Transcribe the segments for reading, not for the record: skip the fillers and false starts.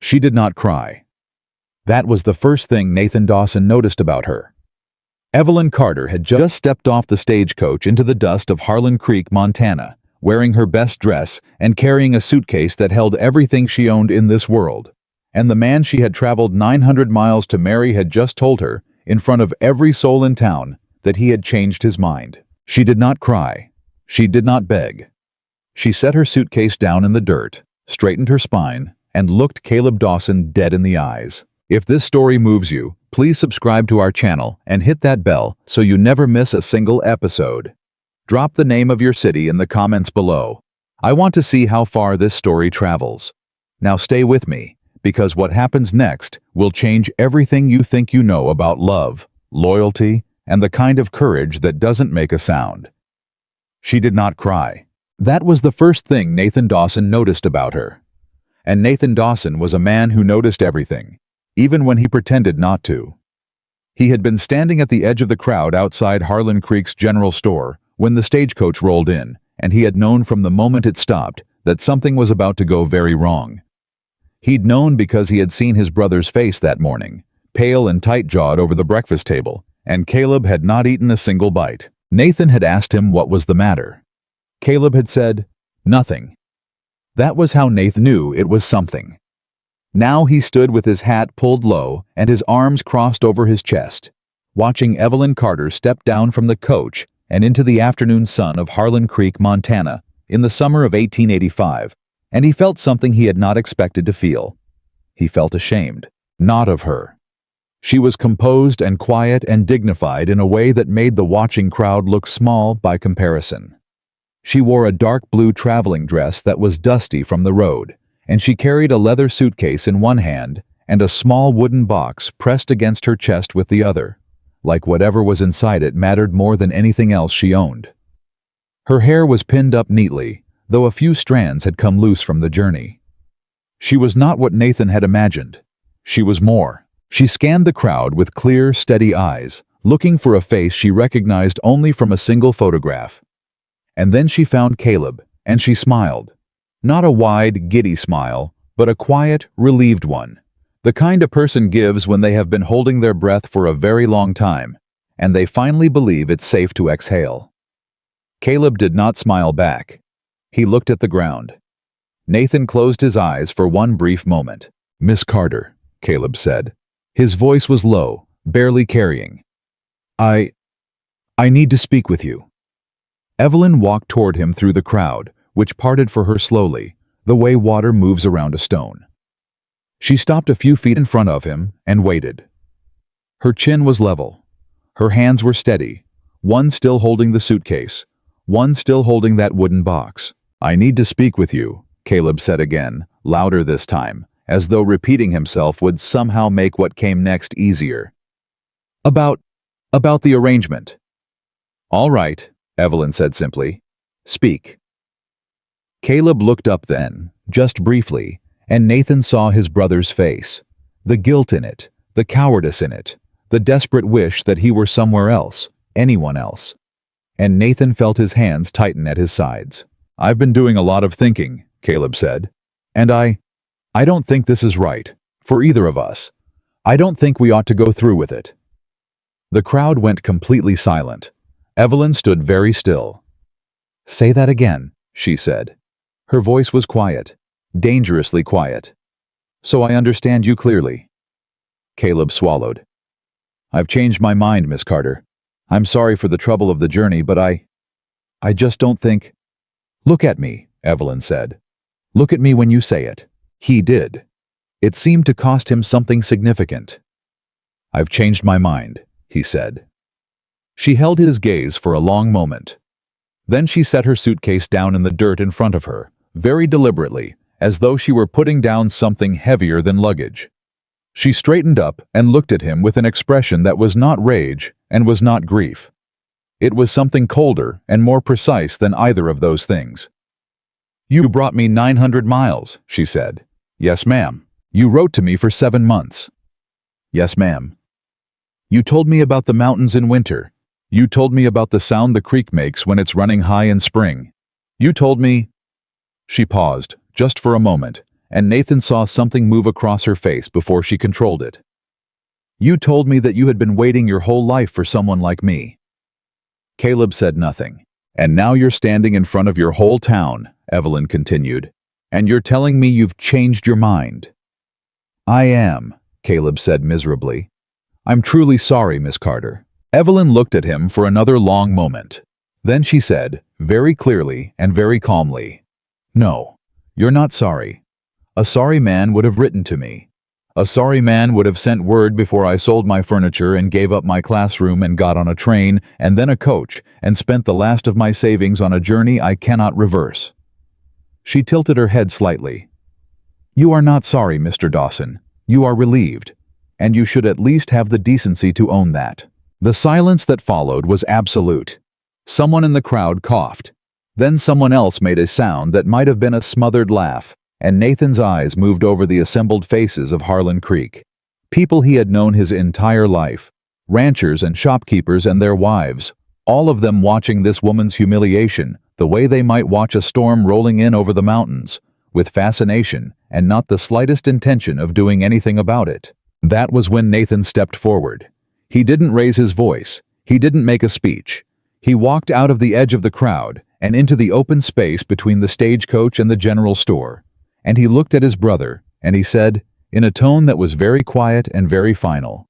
She did not cry. That was the first thing Nathan Dawson noticed about her. Evelyn Carter had just stepped off the stagecoach into the dust of Harlan Creek, Montana, wearing her best dress and carrying a suitcase that held everything she owned in this world. And the man she had traveled 900 miles to marry had just told her, in front of every soul in town, that he had changed his mind. She did not cry. She did not beg. She set her suitcase down in the dirt, straightened her spine, and looked Caleb Dawson dead in the eyes. If this story moves you, please subscribe to our channel and hit that bell so you never miss a single episode. Drop the name of your city in the comments below. I want to see how far this story travels. Now stay with me, because what happens next will change everything you think you know about love, loyalty, and the kind of courage that doesn't make a sound. She did not cry. That was the first thing Nathan Dawson noticed about her. And Nathan Dawson was a man who noticed everything, even when he pretended not to. He had been standing at the edge of the crowd outside Harlan Creek's general store when the stagecoach rolled in, and he had known from the moment it stopped that something was about to go very wrong. He'd known because he had seen his brother's face that morning, pale and tight-jawed over the breakfast table, and Caleb had not eaten a single bite. Nathan had asked him what was the matter. Caleb had said, "Nothing." That was how Nathan knew it was something. Now he stood with his hat pulled low and his arms crossed over his chest, watching Evelyn Carter step down from the coach and into the afternoon sun of Harlan Creek, Montana, in the summer of 1885, and he felt something he had not expected to feel. He felt ashamed, not of her. She was composed and quiet and dignified in a way that made the watching crowd look small by comparison. She wore a dark blue traveling dress that was dusty from the road, and she carried a leather suitcase in one hand and a small wooden box pressed against her chest with the other, like whatever was inside it mattered more than anything else she owned. Her hair was pinned up neatly, though a few strands had come loose from the journey. She was not what Nathan had imagined. She was more. She scanned the crowd with clear, steady eyes, looking for a face she recognized only from a single photograph. And then she found Caleb, and she smiled. Not a wide, giddy smile, but a quiet, relieved one. The kind a person gives when they have been holding their breath for a very long time, and they finally believe it's safe to exhale. Caleb did not smile back. He looked at the ground. Nathan closed his eyes for one brief moment. "Miss Carter," Caleb said. His voice was low, barely carrying. I need to speak with you." Evelyn walked toward him through the crowd, which parted for her slowly, the way water moves around a stone. She stopped a few feet in front of him and waited. Her chin was level. Her hands were steady, one still holding the suitcase, one still holding that wooden box. "I need to speak with you," Caleb said again, louder this time, as though repeating himself would somehow make what came next easier. About the arrangement." "All right," Evelyn said simply. "Speak." Caleb looked up then, just briefly, and Nathan saw his brother's face. The guilt in it, the cowardice in it, the desperate wish that he were somewhere else, anyone else. And Nathan felt his hands tighten at his sides. "I've been doing a lot of thinking," Caleb said. "And I don't think this is right, for either of us. I don't think we ought to go through with it." The crowd went completely silent. Evelyn stood very still. "Say that again," she said. Her voice was quiet, dangerously quiet. "So I understand you clearly." Caleb swallowed. "I've changed my mind, Miss Carter. I'm sorry for the trouble of the journey, but I just don't think—" "Look at me," Evelyn said. "Look at me when you say it." He did. It seemed to cost him something significant. "I've changed my mind," he said. She held his gaze for a long moment. Then she set her suitcase down in the dirt in front of her, very deliberately, as though she were putting down something heavier than luggage. She straightened up and looked at him with an expression that was not rage and was not grief. It was something colder and more precise than either of those things. "You brought me 900 miles, she said. "Yes, ma'am." "You wrote to me for 7 months." "Yes, ma'am." "You told me about the mountains in winter. You told me about the sound the creek makes when it's running high in spring. You told me—" She paused, just for a moment, and Nathan saw something move across her face before she controlled it. "You told me that you had been waiting your whole life for someone like me." Caleb said nothing. "And now you're standing in front of your whole town," Evelyn continued, "and you're telling me you've changed your mind." "I am," Caleb said miserably. "I'm truly sorry, Miss Carter." Evelyn looked at him for another long moment. Then she said, very clearly and very calmly, "No, you're not sorry. A sorry man would have written to me. A sorry man would have sent word before I sold my furniture and gave up my classroom and got on a train and then a coach and spent the last of my savings on a journey I cannot reverse." She tilted her head slightly. "You are not sorry, Mr. Dawson. You are relieved. And you should at least have the decency to own that." The silence that followed was absolute. Someone in the crowd coughed. Then someone else made a sound that might have been a smothered laugh, and Nathan's eyes moved over the assembled faces of Harlan Creek. People he had known his entire life, ranchers and shopkeepers and their wives, all of them watching this woman's humiliation the way they might watch a storm rolling in over the mountains, with fascination and not the slightest intention of doing anything about it. That was when Nathan stepped forward. He didn't raise his voice. He didn't make a speech. He walked out of the edge of the crowd and into the open space between the stagecoach and the general store. And he looked at his brother, and he said, in a tone that was very quiet and very final,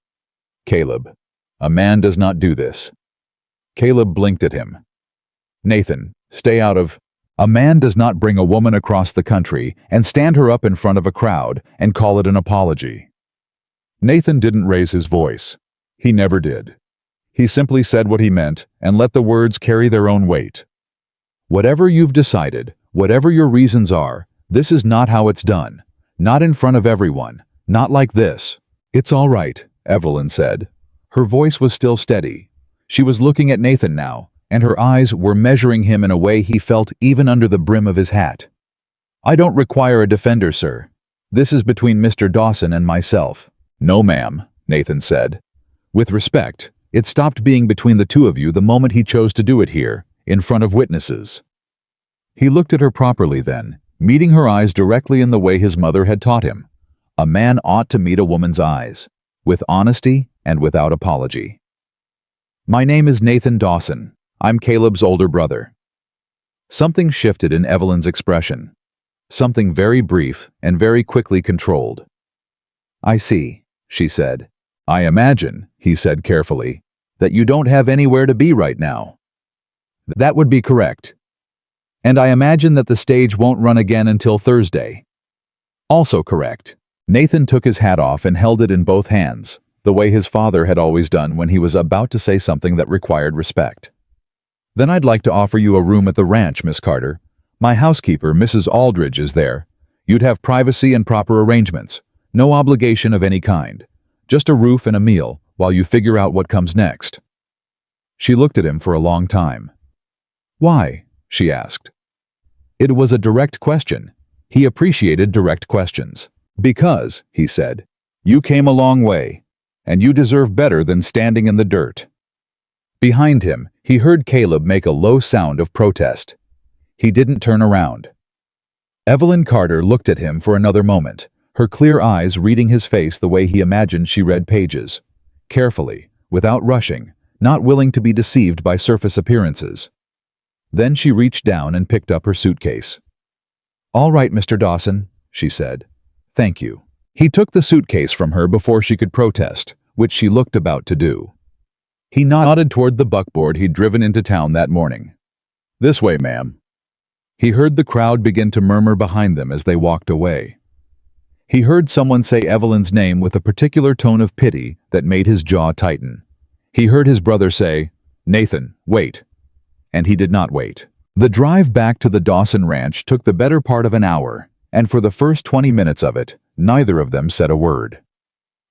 "Caleb, a man does not do this." Caleb blinked at him. "Nathan, stay out of—" "A man does not bring a woman across the country and stand her up in front of a crowd and call it an apology." Nathan didn't raise his voice. He never did. He simply said what he meant and let the words carry their own weight. "Whatever you've decided, whatever your reasons are, this is not how it's done. Not in front of everyone. Not like this." "It's all right," Evelyn said. Her voice was still steady. She was looking at Nathan now, and her eyes were measuring him in a way he felt even under the brim of his hat. "I don't require a defender, sir. This is between Mr. Dawson and myself." "No, ma'am," Nathan said. "With respect, it stopped being between the two of you the moment he chose to do it here, in front of witnesses." He looked at her properly then, meeting her eyes directly in the way his mother had taught him. A man ought to meet a woman's eyes, with honesty and without apology. "My name is Nathan Dawson. I'm Caleb's older brother." Something shifted in Evelyn's expression. Something very brief and very quickly controlled. "I see," she said. "I imagine," he said carefully, "that you don't have anywhere to be right now." "That would be correct. And I imagine that the stage won't run again until Thursday." "Also correct." Nathan took his hat off and held it in both hands, the way his father had always done when he was about to say something that required respect. "Then I'd like to offer you a room at the ranch, Miss Carter. My housekeeper, Mrs. Aldridge, is there. You'd have privacy and proper arrangements. No obligation of any kind. Just a roof and a meal while you figure out what comes next." She looked at him for a long time. "Why?" she asked. It was a direct question. He appreciated direct questions. "Because," he said, "you came a long way, and you deserve better than standing in the dirt." Behind him, he heard Caleb make a low sound of protest. He didn't turn around. Evelyn Carter looked at him for another moment, her clear eyes reading his face the way he imagined she read pages. Carefully, without rushing, not willing to be deceived by surface appearances. Then she reached down and picked up her suitcase. "All right, Mr. Dawson," she said. "Thank you." He took the suitcase from her before she could protest, which she looked about to do. He nodded toward the buckboard he'd driven into town that morning. "This way, ma'am." He heard the crowd begin to murmur behind them as they walked away. He heard someone say Evelyn's name with a particular tone of pity that made his jaw tighten. He heard his brother say, "Nathan, wait." And he did not wait. The drive back to the Dawson Ranch took the better part of an hour, and for the first 20 minutes of it, neither of them said a word.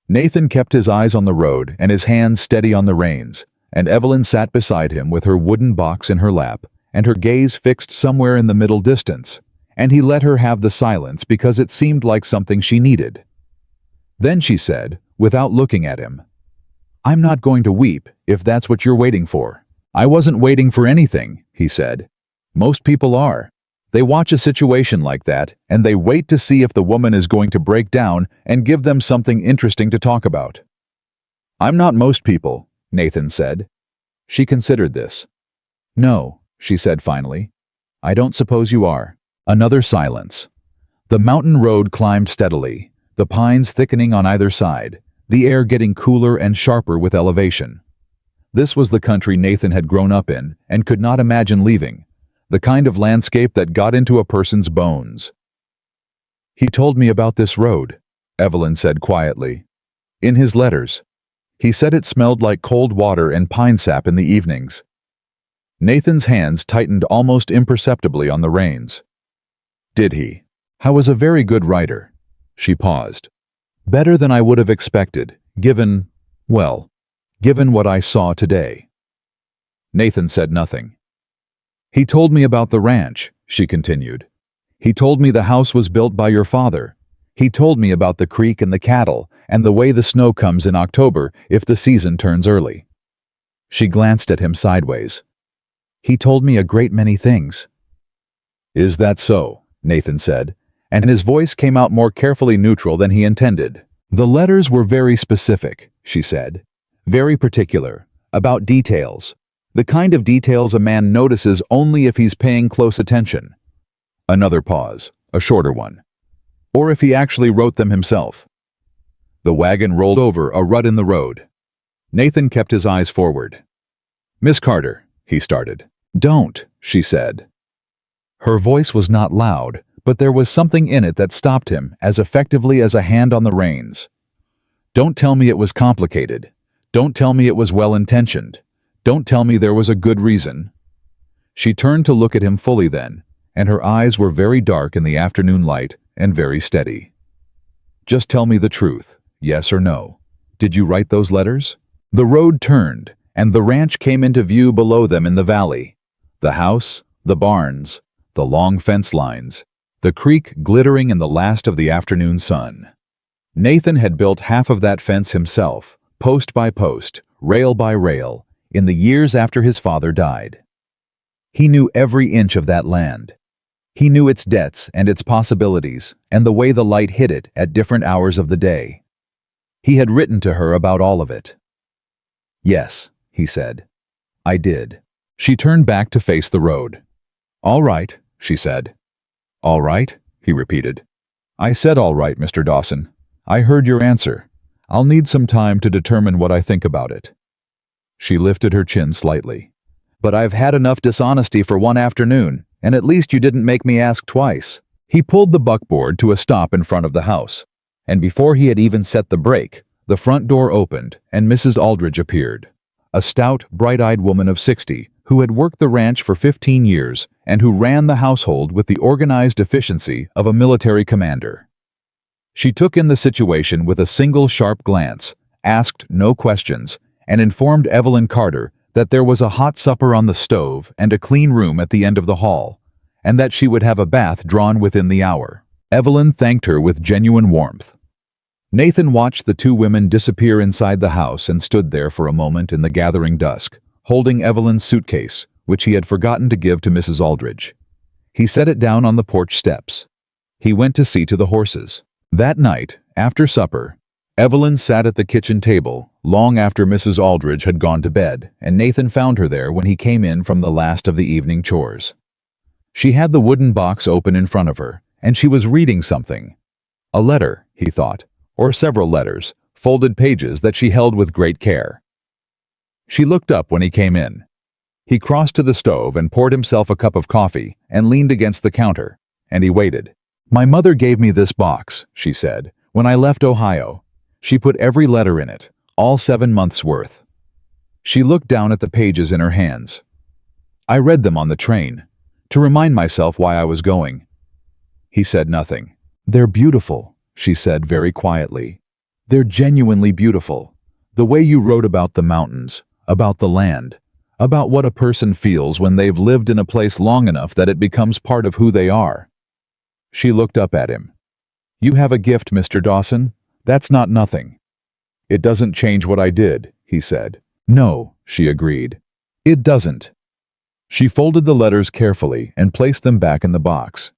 Nathan kept his eyes on the road and his hands steady on the reins, and Evelyn sat beside him with her wooden box in her lap and her gaze fixed somewhere in the middle distance, and he let her have the silence because it seemed like something she needed. Then she said, without looking at him, "I'm not going to weep, if that's what you're waiting for." "I wasn't waiting for anything," he said. "Most people are. They watch a situation like that, and they wait to see if the woman is going to break down and give them something interesting to talk about. I'm not most people, Nathan said. She considered this. No, she said finally. I don't suppose you are. Another silence. The mountain road climbed steadily, the pines thickening on either side, the air getting cooler and sharper with elevation. This was the country Nathan had grown up in and could not imagine leaving, the kind of landscape that got into a person's bones. He told me about this road, Evelyn said quietly. In his letters. He said it smelled like cold water and pine sap in the evenings. Nathan's hands tightened almost imperceptibly on the reins. Did he? I was a very good writer. She paused. Better than I would have expected, given what I saw today. Nathan said nothing. He told me about the ranch, she continued. He told me the house was built by your father. He told me about the creek and the cattle, and the way the snow comes in October if the season turns early. She glanced at him sideways. He told me a great many things. Is that so? Nathan said, and his voice came out more carefully neutral than he intended. The letters were very specific, she said. Very particular, about details. The kind of details a man notices only if he's paying close attention. Another pause, a shorter one. Or if he actually wrote them himself. The wagon rolled over a rut in the road. Nathan kept his eyes forward. Miss Carter, he started. Don't, she said. Her voice was not loud, but there was something in it that stopped him as effectively as a hand on the reins. Don't tell me it was complicated. Don't tell me it was well-intentioned. Don't tell me there was a good reason. She turned to look at him fully then, and her eyes were very dark in the afternoon light and very steady. Just tell me the truth, yes or no. Did you write those letters? The road turned, and the ranch came into view below them in the valley. The house, the barns, the long fence lines, the creek glittering in the last of the afternoon sun. Nathan had built half of that fence himself, post by post, rail by rail, in the years after his father died. He knew every inch of that land. He knew its debts and its possibilities, and the way the light hit it at different hours of the day. He had written to her about all of it. Yes, he said. I did. She turned back to face the road. All right, she said. All right, he repeated. I said all right, Mr. Dawson. I heard your answer. I'll need some time to determine what I think about it. She lifted her chin slightly. But I've had enough dishonesty for one afternoon, and at least you didn't make me ask twice. He pulled the buckboard to a stop in front of the house, and before he had even set the brake, the front door opened and Mrs. Aldridge appeared. A stout, bright-eyed woman of 60 who had worked the ranch for 15 years and who ran the household with the organized efficiency of a military commander. She took in the situation with a single sharp glance, asked no questions, and informed Evelyn Carter that there was a hot supper on the stove and a clean room at the end of the hall, and that she would have a bath drawn within the hour. Evelyn thanked her with genuine warmth. Nathan watched the two women disappear inside the house and stood there for a moment in the gathering dusk, holding Evelyn's suitcase, which he had forgotten to give to Mrs. Aldridge. He set it down on the porch steps. He went to see to the horses. That night, after supper, Evelyn sat at the kitchen table long after Mrs. Aldridge had gone to bed, and Nathan found her there when he came in from the last of the evening chores. She had the wooden box open in front of her, and she was reading something. A letter, he thought, or several letters, folded pages that she held with great care. She looked up when he came in. He crossed to the stove and poured himself a cup of coffee and leaned against the counter, and he waited. My mother gave me this box, she said, when I left Ohio. She put every letter in it, all 7 months' worth. She looked down at the pages in her hands. I read them on the train, to remind myself why I was going. He said nothing. They're beautiful, she said very quietly. They're genuinely beautiful. The way you wrote about the mountains, about the land, about what a person feels when they've lived in a place long enough that it becomes part of who they are. She looked up at him. You have a gift, Mr. Dawson. That's not nothing. It doesn't change what I did, he said. No, she agreed. It doesn't. She folded the letters carefully and placed them back in the box.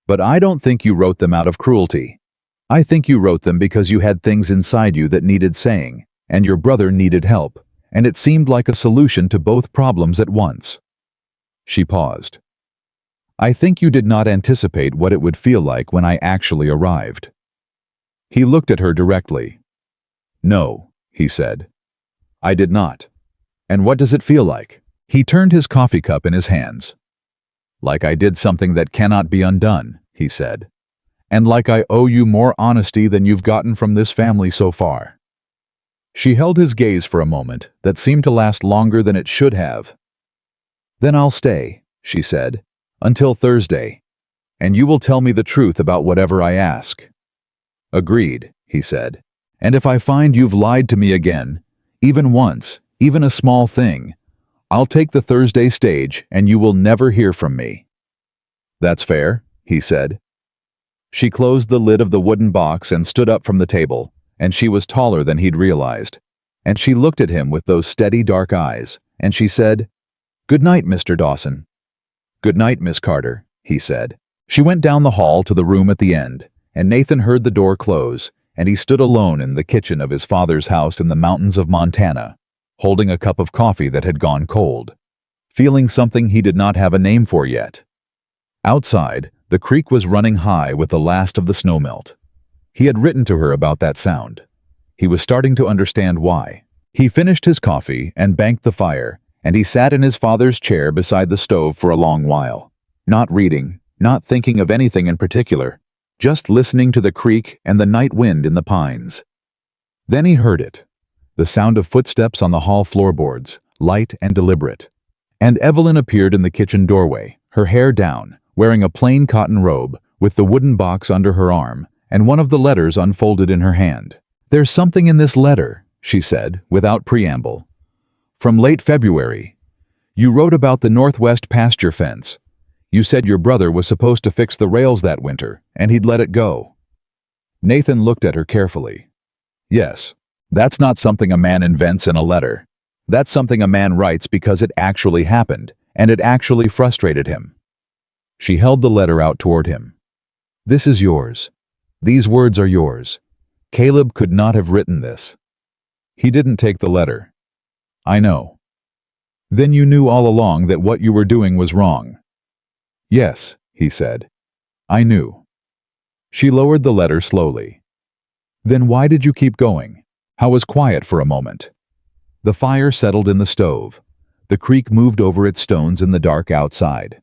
But I don't think you wrote them out of cruelty. I think you wrote them because you had things inside you that needed saying, and your brother needed help, and it seemed like a solution to both problems at once. She paused. I think you did not anticipate what it would feel like when I actually arrived. He looked at her directly. No, he said. I did not. And what does it feel like? He turned his coffee cup in his hands. Like I did something that cannot be undone, he said. And like I owe you more honesty than you've gotten from this family so far. She held his gaze for a moment that seemed to last longer than it should have. Then I'll stay, she said, until Thursday, and you will tell me the truth about whatever I ask. Agreed, he said. And if I find you've lied to me again, even once, even a small thing, I'll take the Thursday stage and you will never hear from me. That's fair, he said. She closed the lid of the wooden box and stood up from the table, and she was taller than he'd realized. And she looked at him with those steady dark eyes, and she said, Good night, Mr. Dawson. Good night, Miss Carter, he said. She went down the hall to the room at the end, and Nathan heard the door close, and he stood alone in the kitchen of his father's house in the mountains of Montana, holding a cup of coffee that had gone cold, feeling something he did not have a name for yet. Outside, the creek was running high with the last of the snowmelt. He had written to her about that sound. He was starting to understand why. He finished his coffee and banked the fire, and he sat in his father's chair beside the stove for a long while, not reading, not thinking of anything in particular, just listening to the creek and the night wind in the pines. Then he heard it, the sound of footsteps on the hall floorboards, light and deliberate. And Evelyn appeared in the kitchen doorway, her hair down, wearing a plain cotton robe, with the wooden box under her arm, and one of the letters unfolded in her hand. There's something in this letter, she said, without preamble. From late February. You wrote about the Northwest pasture fence. You said your brother was supposed to fix the rails that winter, and he'd let it go. Nathan looked at her carefully. Yes, that's not something a man invents in a letter. That's something a man writes because it actually happened, and it actually frustrated him. She held the letter out toward him. This is yours. These words are yours. Caleb could not have written this. He didn't take the letter. I know. Then you knew all along that what you were doing was wrong. Yes, he said. I knew. She lowered the letter slowly. Then why did you keep going? How was quiet for a moment? The fire settled in the stove. The creek moved over its stones in the dark outside.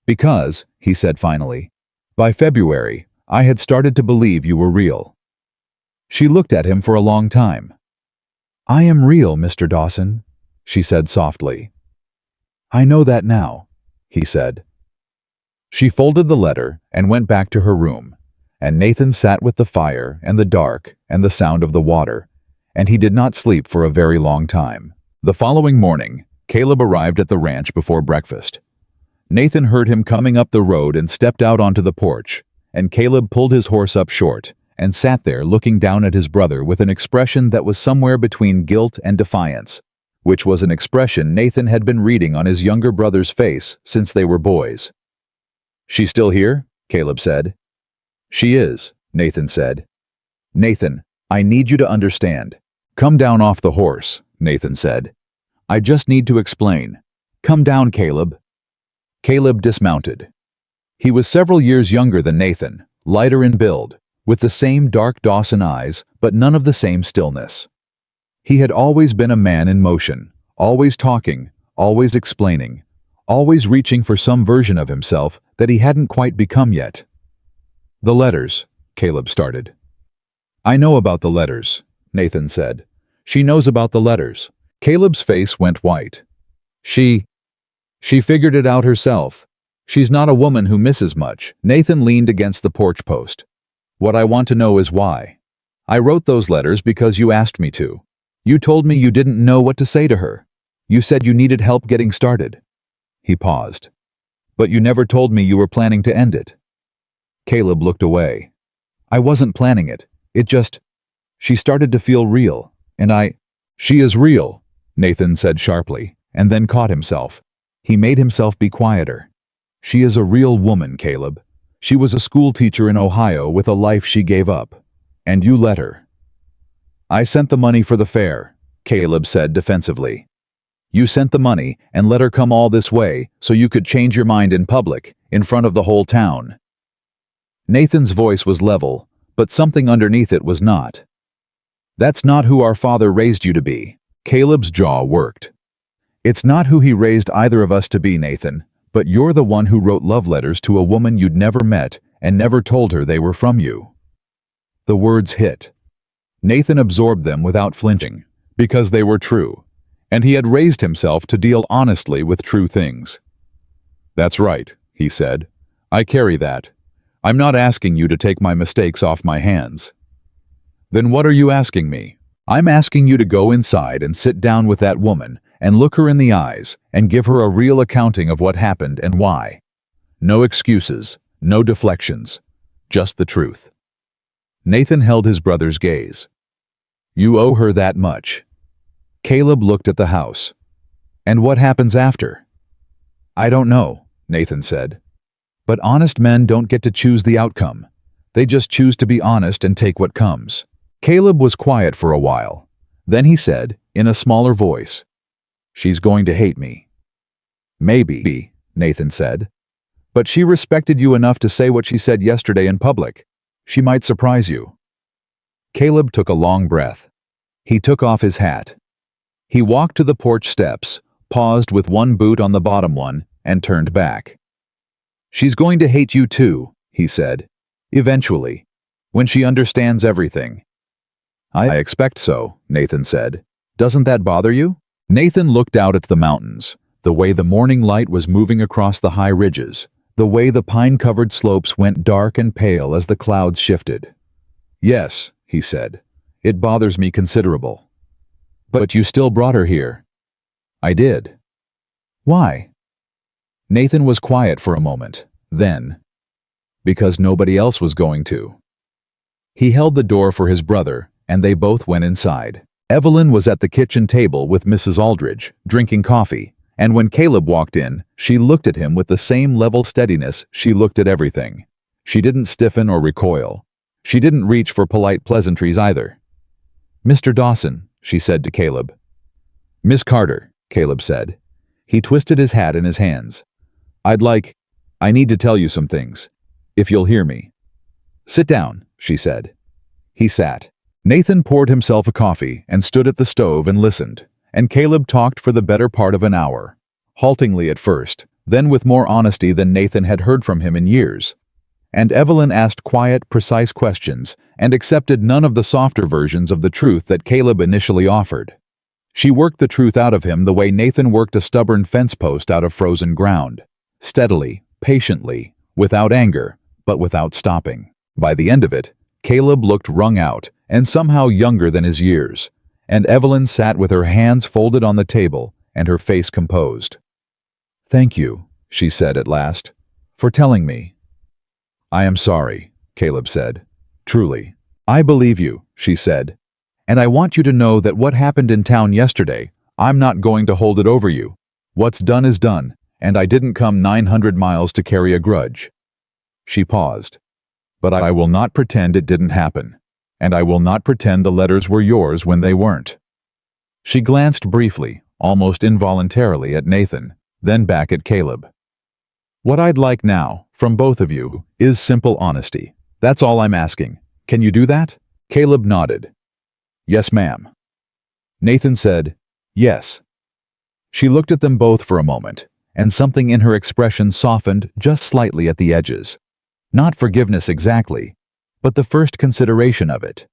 Because, he said finally, by February, I had started to believe you were real. She looked at him for a long time. I am real, Mr. Dawson, she said softly. I know that now, he said. She folded the letter and went back to her room, and Nathan sat with the fire and the dark and the sound of the water, and he did not sleep for a very long time. The following morning, Caleb arrived at the ranch before breakfast. Nathan heard him coming up the road and stepped out onto the porch, and Caleb pulled his horse up short and sat there looking down at his brother with an expression that was somewhere between guilt and defiance, which was an expression Nathan had been reading on his younger brother's face since they were boys. She still here? Caleb said. She is, Nathan said. Nathan, I need you to understand. Come down off the horse, Nathan said. I just need to explain. Come down, Caleb. Caleb dismounted. He was several years younger than Nathan, lighter in build, with the same dark Dawson eyes, but none of the same stillness. He had always been a man in motion, always talking, always explaining, always reaching for some version of himself that he hadn't quite become yet. The letters, Caleb started. I know about the letters, Nathan said. She knows about the letters. Caleb's face went white. She figured it out herself. She's not a woman who misses much. Nathan leaned against the porch post. What I want to know is why. I wrote those letters because you asked me to. You told me you didn't know what to say to her. You said you needed help getting started. He paused. But you never told me you were planning to end it. Caleb looked away. I wasn't planning it. It just... She started to feel real, and She is real, Nathan said sharply, and then caught himself. He made himself be quieter. She is a real woman, Caleb. She was a school teacher in Ohio with a life she gave up. And you let her. I sent the money for the fare, Caleb said defensively. You sent the money and let her come all this way so you could change your mind in public, in front of the whole town. Nathan's voice was level, but something underneath it was not. That's not who our father raised you to be. Caleb's jaw worked. It's not who he raised either of us to be, Nathan, but you're the one who wrote love letters to a woman you'd never met and never told her they were from you. The words hit. Nathan absorbed them without flinching, because they were true, and he had raised himself to deal honestly with true things. That's right, he said. I carry that. I'm not asking you to take my mistakes off my hands. Then what are you asking me? I'm asking you to go inside and sit down with that woman and look her in the eyes and give her a real accounting of what happened and why. No excuses, no deflections, just the truth. Nathan held his brother's gaze. You owe her that much. Caleb looked at the house. And what happens after? I don't know, Nathan said. But honest men don't get to choose the outcome. They just choose to be honest and take what comes. Caleb was quiet for a while. Then he said, in a smaller voice, She's going to hate me. Maybe, Nathan said. But she respected you enough to say what she said yesterday in public. She might surprise you. Caleb took a long breath. He took off his hat. He walked to the porch steps, paused with one boot on the bottom one, and turned back. She's going to hate you too, he said. Eventually. When she understands everything. I expect so, Nathan said. Doesn't that bother you? Nathan looked out at the mountains, the way the morning light was moving across the high ridges, the way the pine-covered slopes went dark and pale as the clouds shifted. Yes, he said. It bothers me considerable. But you still brought her here. I did. Why? Nathan was quiet for a moment, then. Because nobody else was going to. He held the door for his brother, and they both went inside. Evelyn was at the kitchen table with Mrs. Aldridge, drinking coffee, and when Caleb walked in, she looked at him with the same level steadiness she looked at everything. She didn't stiffen or recoil. She didn't reach for polite pleasantries either. Mr. Dawson, she said to Caleb. Miss Carter, Caleb said. He twisted his hat in his hands. I need to tell you some things, if you'll hear me. Sit down, she said. He sat. Nathan poured himself a coffee and stood at the stove and listened, and Caleb talked for the better part of an hour, haltingly at first, then with more honesty than Nathan had heard from him in years. And Evelyn asked quiet, precise questions and accepted none of the softer versions of the truth that Caleb initially offered. She worked the truth out of him the way Nathan worked a stubborn fence post out of frozen ground, steadily, patiently, without anger, but without stopping. By the end of it, Caleb looked wrung out and somehow younger than his years, and Evelyn sat with her hands folded on the table and her face composed. Thank you, she said at last, for telling me. I am sorry, Caleb said. Truly. I believe you, she said. And I want you to know that what happened in town yesterday, I'm not going to hold it over you. What's done is done, and I didn't come 900 miles to carry a grudge. She paused. But I will not pretend it didn't happen, and I will not pretend the letters were yours when they weren't. She glanced briefly, almost involuntarily at Nathan, then back at Caleb. What I'd like now, from both of you, is simple honesty. That's all I'm asking. Can you do that? Caleb nodded. Yes, ma'am. Nathan said, yes. She looked at them both for a moment, and something in her expression softened just slightly at the edges. Not forgiveness exactly, but the first consideration of it.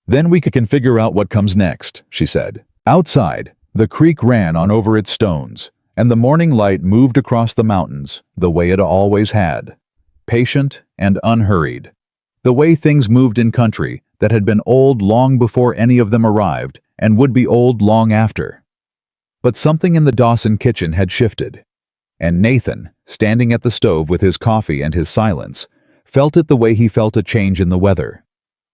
Then we can figure out what comes next, she said. Outside, the creek ran on over its stones, and the morning light moved across the mountains the way it always had, patient and unhurried, the way things moved in country that had been old long before any of them arrived and would be old long after. But something in the Dawson kitchen had shifted, and Nathan, standing at the stove with his coffee and his silence, felt it the way he felt a change in the weather.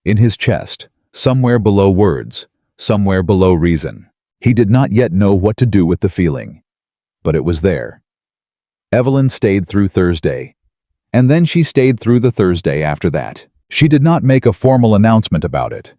In his chest, somewhere below words, somewhere below reason. He did not yet know what to do with the feeling. but it was there. Evelyn stayed through Thursday, and then she stayed through the Thursday after that. She did not make a formal announcement about it.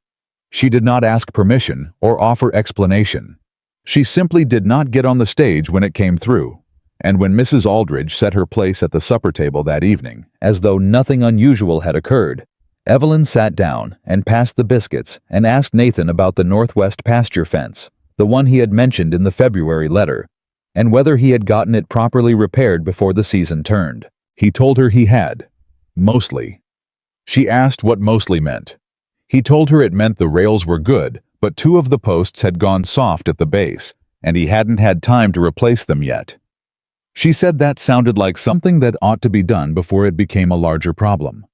She did not ask permission or offer explanation. She simply did not get on the stage when it came through. And when Mrs. Aldridge set her place at the supper table that evening, as though nothing unusual had occurred, Evelyn sat down and passed the biscuits and asked Nathan about the northwest pasture fence, the one he had mentioned in the February letter, and whether he had gotten it properly repaired before the season turned. He told her he had. Mostly. She asked what mostly meant. He told her it meant the rails were good, but 2 of the posts had gone soft at the base, and he hadn't had time to replace them yet. She said that sounded like something that ought to be done before it became a larger problem.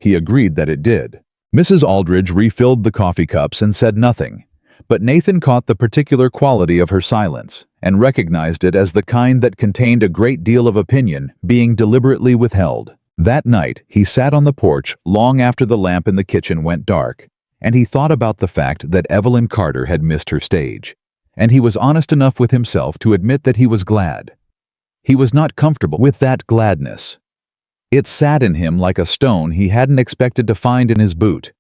He agreed that it did. Mrs. Aldridge refilled the coffee cups and said nothing, but Nathan caught the particular quality of her silence and recognized it as the kind that contained a great deal of opinion being deliberately withheld. That night, he sat on the porch long after the lamp in the kitchen went dark, and he thought about the fact that Evelyn Carter had missed her stage, and he was honest enough with himself to admit that he was glad. He was not comfortable with that gladness. It sat in him like a stone he hadn't expected to find in his boot.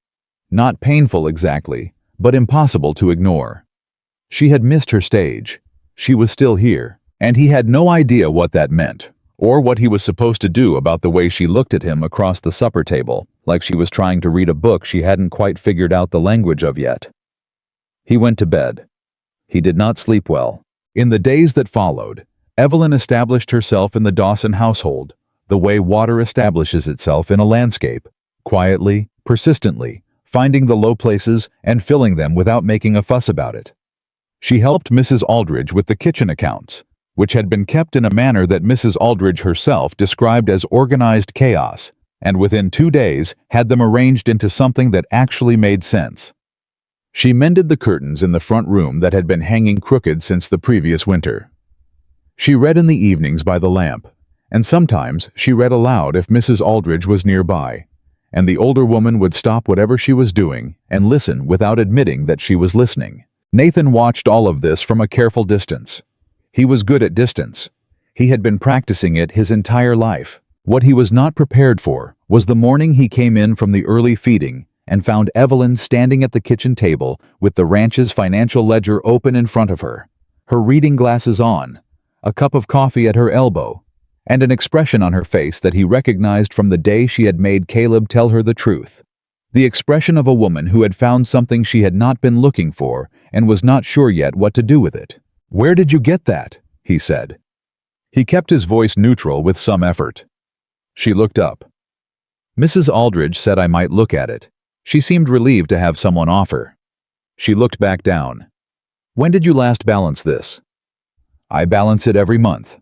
Not painful exactly, but impossible to ignore. She had missed her stage. She was still here, and he had no idea what that meant, or what he was supposed to do about the way she looked at him across the supper table, like she was trying to read a book she hadn't quite figured out the language of yet. He went to bed. He did not sleep well. In the days that followed, Evelyn established herself in the Dawson household, the way water establishes itself in a landscape, quietly, persistently, finding the low places and filling them without making a fuss about it. She helped Mrs. Aldridge with the kitchen accounts, which had been kept in a manner that Mrs. Aldridge herself described as organized chaos, and within 2 days had them arranged into something that actually made sense. She mended the curtains in the front room that had been hanging crooked since the previous winter. She read in the evenings by the lamp, and sometimes she read aloud if Mrs. Aldridge was nearby, and the older woman would stop whatever she was doing and listen without admitting that she was listening. Nathan watched all of this from a careful distance. He was good at distance. He had been practicing it his entire life. What he was not prepared for was the morning he came in from the early feeding and found Evelyn standing at the kitchen table with the ranch's financial ledger open in front of her, her reading glasses on, a cup of coffee at her elbow, and an expression on her face that he recognized from the day she had made Caleb tell her the truth. The expression of a woman who had found something she had not been looking for and was not sure yet what to do with it. "Where did you get that?" he said. He kept his voice neutral with some effort. She looked up. "Mrs. Aldridge said I might look at it." She seemed relieved to have someone offer. She looked back down. "When did you last balance this?" "I balance it every month."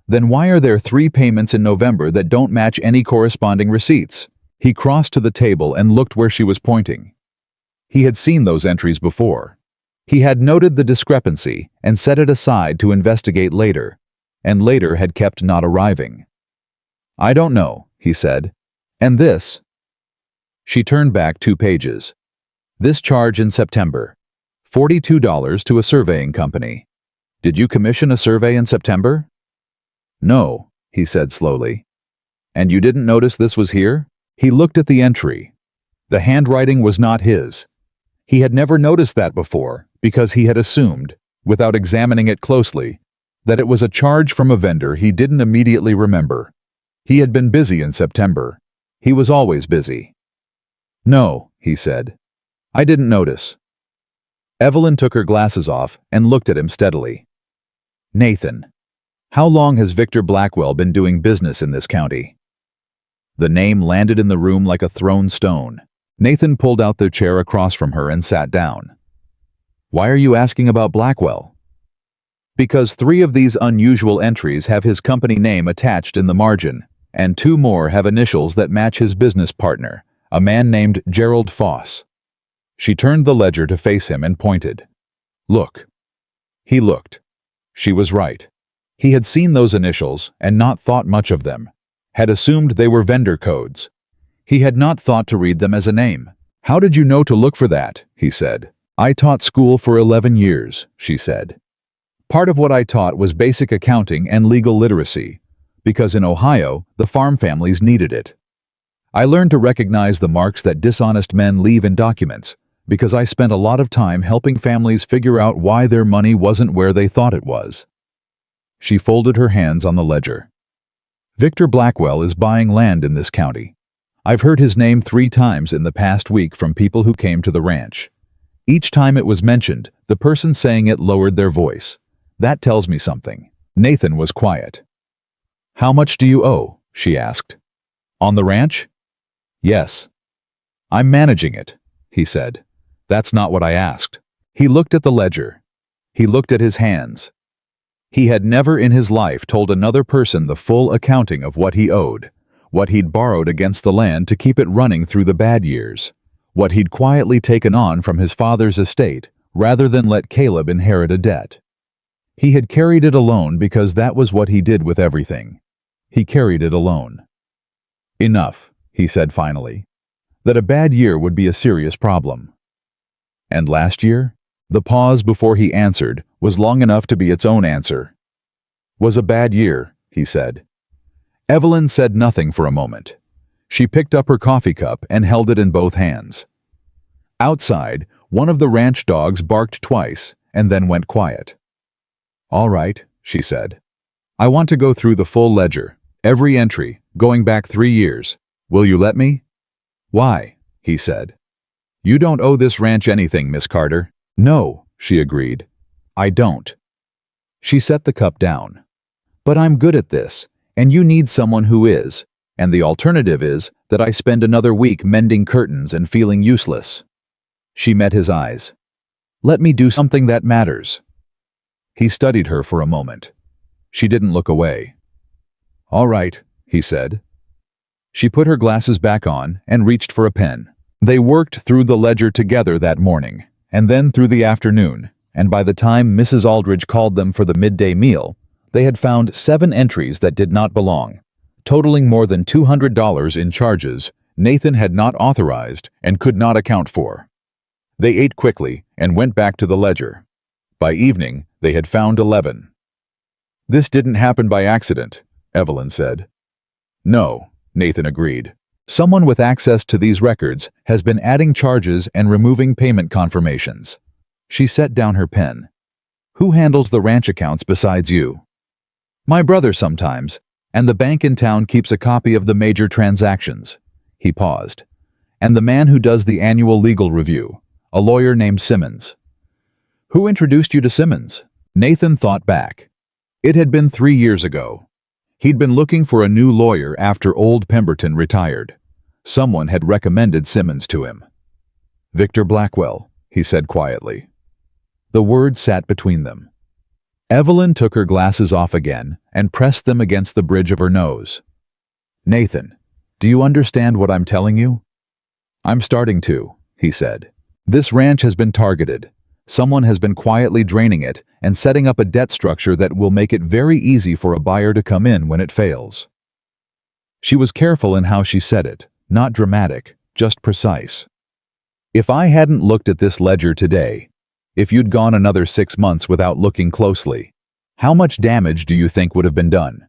"Then why are there 3 payments in November that don't match any corresponding receipts?" He crossed to the table and looked where she was pointing. He had seen those entries before. He had noted the discrepancy and set it aside to investigate later, and later had kept not arriving. "I don't know," he said. "And this?" She turned back 2 pages. "This charge in September. $42 to a surveying company. Did you commission a survey in September?" "No," he said slowly. "And you didn't notice this was here?" He looked at the entry. The handwriting was not his. He had never noticed that before because he had assumed, without examining it closely, that it was a charge from a vendor he didn't immediately remember. He had been busy in September. He was always busy. "No," he said. "I didn't notice." Evelyn took her glasses off and looked at him steadily. "Nathan, how long has Victor Blackwell been doing business in this county?" The name landed in the room like a thrown stone. Nathan pulled out the chair across from her and sat down. "Why are you asking about Blackwell?" "Because 3 of these unusual entries have his company name attached in the margin, and 2 more have initials that match his business partner, a man named Gerald Foss." She turned the ledger to face him and pointed. "Look." He looked. She was right. He had seen those initials and not thought much of them, had assumed they were vendor codes. He had not thought to read them as a name. "How did you know to look for that?" he said. "I taught school for 11 years, she said. Part of what I taught was basic accounting and legal literacy, because in Ohio, the farm families needed it. I learned to recognize the marks that dishonest men leave in documents, because I spent a lot of time helping families figure out why their money wasn't where they thought it was. She folded her hands on the ledger. Victor Blackwell is buying land in this county. I've heard his name 3 times in the past week from people who came to the ranch. Each time it was mentioned, the person saying it lowered their voice. That tells me something. Nathan was quiet. How much do you owe? She asked. On the ranch? Yes. I'm managing it, he said. That's not what I asked. He looked at the ledger. He looked at his hands. He had never in his life told another person the full accounting of what he owed, what he'd borrowed against the land to keep it running through the bad years, what he'd quietly taken on from his father's estate rather than let Caleb inherit a debt. He had carried it alone because that was what he did with everything. He carried it alone. Enough, he said finally. That a bad year would be a serious problem. And last year? The pause before he answered was long enough to be its own answer. Was a bad year, he said. Evelyn said nothing for a moment. She picked up her coffee cup and held it in both hands. Outside, one of the ranch dogs barked twice and then went quiet. All right, she said. I want to go through the full ledger, every entry, going back 3 years. Will you let me? Why? He said. You don't owe this ranch anything, Miss Carter. No, she agreed. I don't. She set the cup down. But I'm good at this, and you need someone who is, and the alternative is that I spend another week mending curtains and feeling useless. She met his eyes. Let me do something that matters. He studied her for a moment. She didn't look away. All right, he said. She put her glasses back on and reached for a pen. They worked through the ledger together that morning, and then through the afternoon, and by the time Mrs. Aldridge called them for the midday meal, they had found 7 entries that did not belong, totaling more than $200 in charges Nathan had not authorized and could not account for. They ate quickly and went back to the ledger. By evening, they had found 11. This didn't happen by accident, Evelyn said. No, Nathan agreed. Someone with access to these records has been adding charges and removing payment confirmations. She set down her pen. Who handles the ranch accounts besides you? My brother sometimes, and the bank in town keeps a copy of the major transactions. He paused. And the man who does the annual legal review, a lawyer named Simmons. Who introduced you to Simmons? Nathan thought back. It had been 3 years ago. He'd been looking for a new lawyer after old Pemberton retired. Someone had recommended Simmons to him. Victor Blackwell, he said quietly. The word sat between them. Evelyn took her glasses off again and pressed them against the bridge of her nose. Nathan, do you understand what I'm telling you? I'm starting to, he said. This ranch has been targeted. Someone has been quietly draining it and setting up a debt structure that will make it very easy for a buyer to come in when it fails. She was careful in how she said it, not dramatic, just precise. If I hadn't looked at this ledger today, if you'd gone another 6 months without looking closely, how much damage do you think would have been done?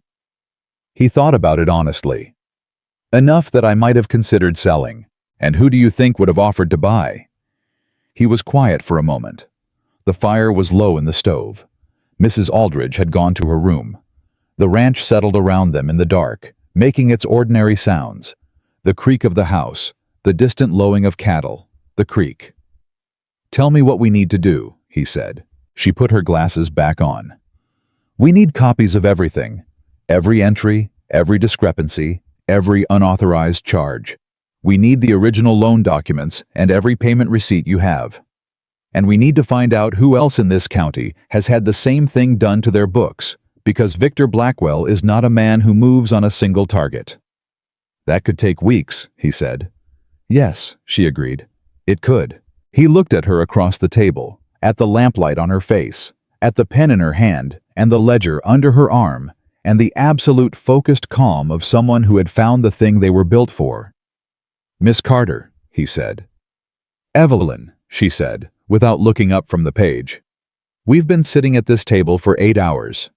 He thought about it honestly. Enough that I might have considered selling. And who do you think would have offered to buy? He was quiet for a moment. The fire was low in the stove. Mrs. Aldridge had gone to her room. The ranch settled around them in the dark, making its ordinary sounds. The creak of the house, the distant lowing of cattle, the creek. Tell me what we need to do, he said. She put her glasses back on. We need copies of everything. Every entry, every discrepancy, every unauthorized charge. We need the original loan documents and every payment receipt you have. And we need to find out who else in this county has had the same thing done to their books, because Victor Blackwell is not a man who moves on a single target. That could take weeks, he said. Yes, she agreed. It could. He looked at her across the table, at the lamplight on her face, at the pen in her hand and the ledger under her arm, and the absolute focused calm of someone who had found the thing they were built for. Miss Carter, he said. Evelyn, she said, without looking up from the page. We've been sitting at this table for 8 hours.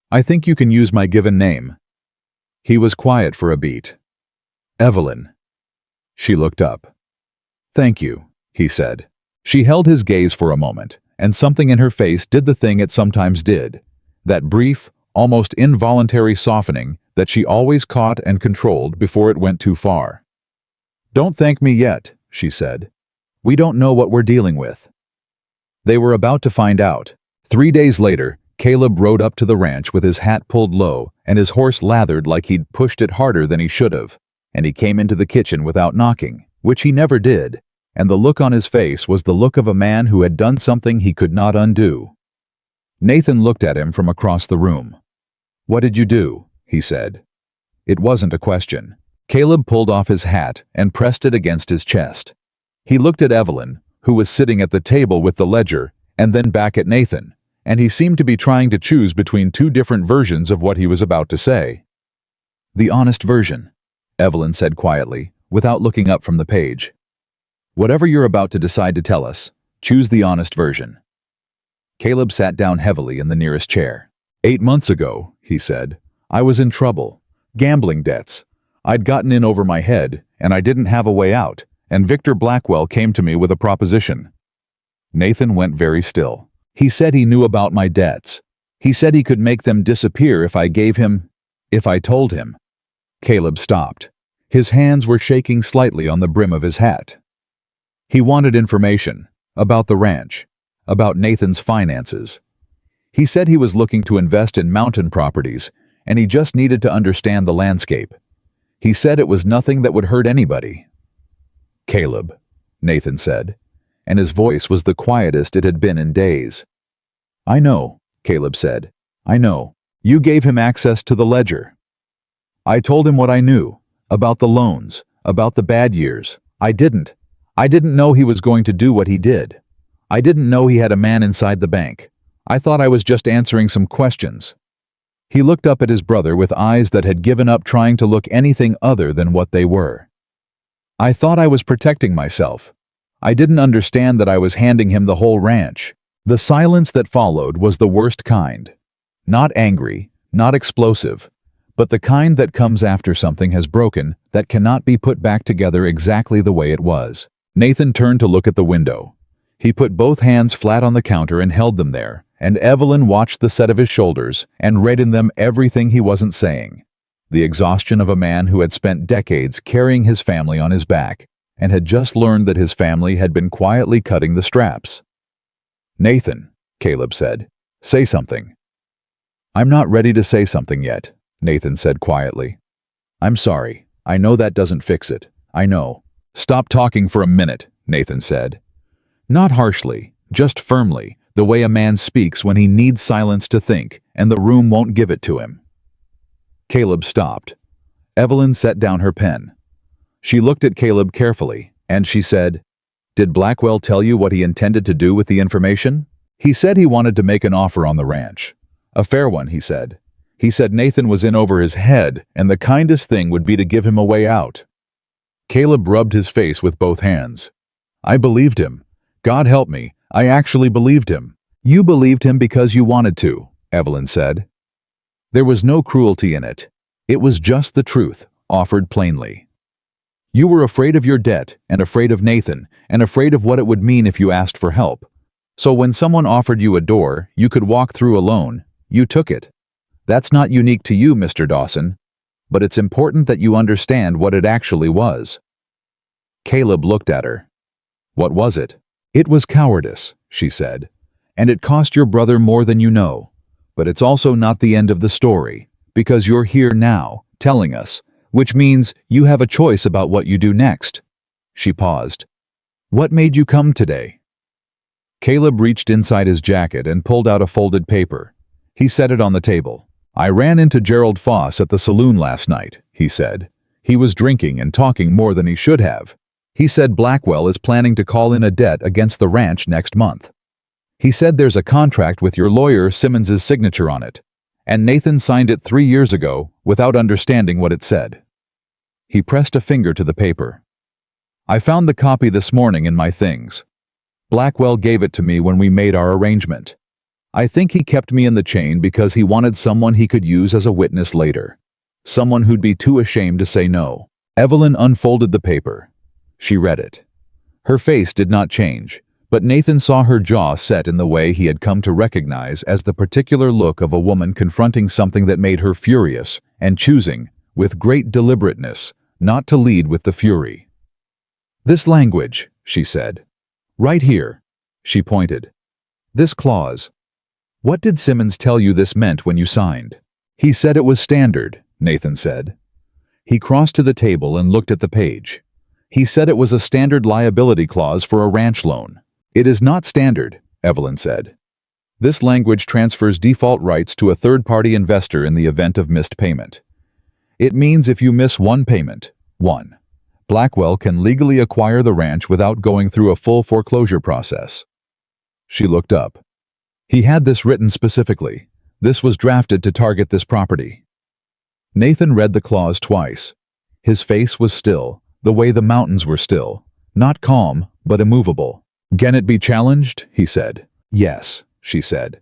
I think you can use my given name." He was quiet for a beat. "Evelyn." She looked up. "Thank you," he said. She held his gaze for a moment, and something in her face did the thing it sometimes did. That brief, almost involuntary softening that she always caught and controlled before it went too far. "Don't thank me yet," she said. "We don't know what we're dealing with." They were about to find out. 3 days later, Caleb rode up to the ranch with his hat pulled low and his horse lathered like he'd pushed it harder than he should have, and he came into the kitchen without knocking, which he never did, and the look on his face was the look of a man who had done something he could not undo. Nathan looked at him from across the room. "What did you do?" he said. It wasn't a question. Caleb pulled off his hat and pressed it against his chest. He looked at Evelyn, who was sitting at the table with the ledger, and then back at Nathan, and he seemed to be trying to choose between two different versions of what he was about to say. "The honest version," Evelyn said quietly, without looking up from the page. "Whatever you're about to decide to tell us, choose the honest version." Caleb sat down heavily in the nearest chair. 8 months ago," he said, "I was in trouble. Gambling debts. I'd gotten in over my head, and I didn't have a way out, and Victor Blackwell came to me with a proposition." Nathan went very still. "He said he knew about my debts. He said he could make them disappear if I told him." Caleb stopped. His hands were shaking slightly on the brim of his hat. He wanted information about the ranch, about Nathan's finances. He said he was looking to invest in mountain properties, and he just needed to understand the landscape. He said it was nothing that would hurt anybody. "Caleb," Nathan said, and his voice was the quietest it had been in days. "I know," Caleb said. "I know. You gave him access to the ledger." "I told him what I knew, about the loans, about the bad years. I didn't know he was going to do what he did. I didn't know he had a man inside the bank. I thought I was just answering some questions." He looked up at his brother with eyes that had given up trying to look anything other than what they were. "I thought I was protecting myself. I didn't understand that I was handing him the whole ranch." The silence that followed was the worst kind. Not angry, not explosive, but the kind that comes after something has broken that cannot be put back together exactly the way it was. Nathan turned to look at the window. He put both hands flat on the counter and held them there, and Evelyn watched the set of his shoulders and read in them everything he wasn't saying. The exhaustion of a man who had spent decades carrying his family on his back and had just learned that his family had been quietly cutting the straps. "Nathan," Caleb said, "say something." "I'm not ready to say something yet," Nathan said quietly. "I'm sorry. I know that doesn't fix it. I know." "Stop talking for a minute," Nathan said. Not harshly, just firmly, the way a man speaks when he needs silence to think, and the room won't give it to him. Caleb stopped. Evelyn set down her pen. She looked at Caleb carefully, and she said, "Did Blackwell tell you what he intended to do with the information?" "He said he wanted to make an offer on the ranch. A fair one," he said. "He said Nathan was in over his head, and the kindest thing would be to give him a way out." Caleb rubbed his face with both hands. "I believed him. God help me, I actually believed him." "You believed him because you wanted to," Evelyn said. There was no cruelty in it. It was just the truth, offered plainly. "You were afraid of your debt, and afraid of Nathan, and afraid of what it would mean if you asked for help. So when someone offered you a door you could walk through alone, you took it. That's not unique to you, Mr. Dawson, but it's important that you understand what it actually was." Caleb looked at her. "What was it?" "It was cowardice," she said, "and it cost your brother more than you know. But it's also not the end of the story, because you're here now, telling us, which means you have a choice about what you do next." She paused. "What made you come today?" Caleb reached inside his jacket and pulled out a folded paper. He set it on the table. "I ran into Gerald Foss at the saloon last night," he said. "He was drinking and talking more than he should have. He said Blackwell is planning to call in a debt against the ranch next month. He said there's a contract with your lawyer Simmons's signature on it, and Nathan signed it 3 years ago without understanding what it said." He pressed a finger to the paper. "I found the copy this morning in my things. Blackwell gave it to me when we made our arrangement. I think he kept me in the chain because he wanted someone he could use as a witness later. Someone who'd be too ashamed to say no. Evelyn unfolded the paper. She read it. Her face did not change, but Nathan saw her jaw set in the way he had come to recognize as the particular look of a woman confronting something that made her furious and choosing, with great deliberateness, not to lead with the fury. "This language," she said. "Right here." She pointed. "This clause. What did Simmons tell you this meant when you signed?" "He said it was standard," Nathan said. He crossed to the table and looked at the page. "He said it was a standard liability clause for a ranch loan." "It is not standard," Evelyn said. "This language transfers default rights to a third-party investor in the event of missed payment. It means if you miss one payment, Blackwell can legally acquire the ranch without going through a full foreclosure process." She looked up. "He had this written specifically. This was drafted to target this property." Nathan read the clause twice. His face was still, the way the mountains were still, not calm, but immovable. "Can it be challenged?" he said. "Yes," she said.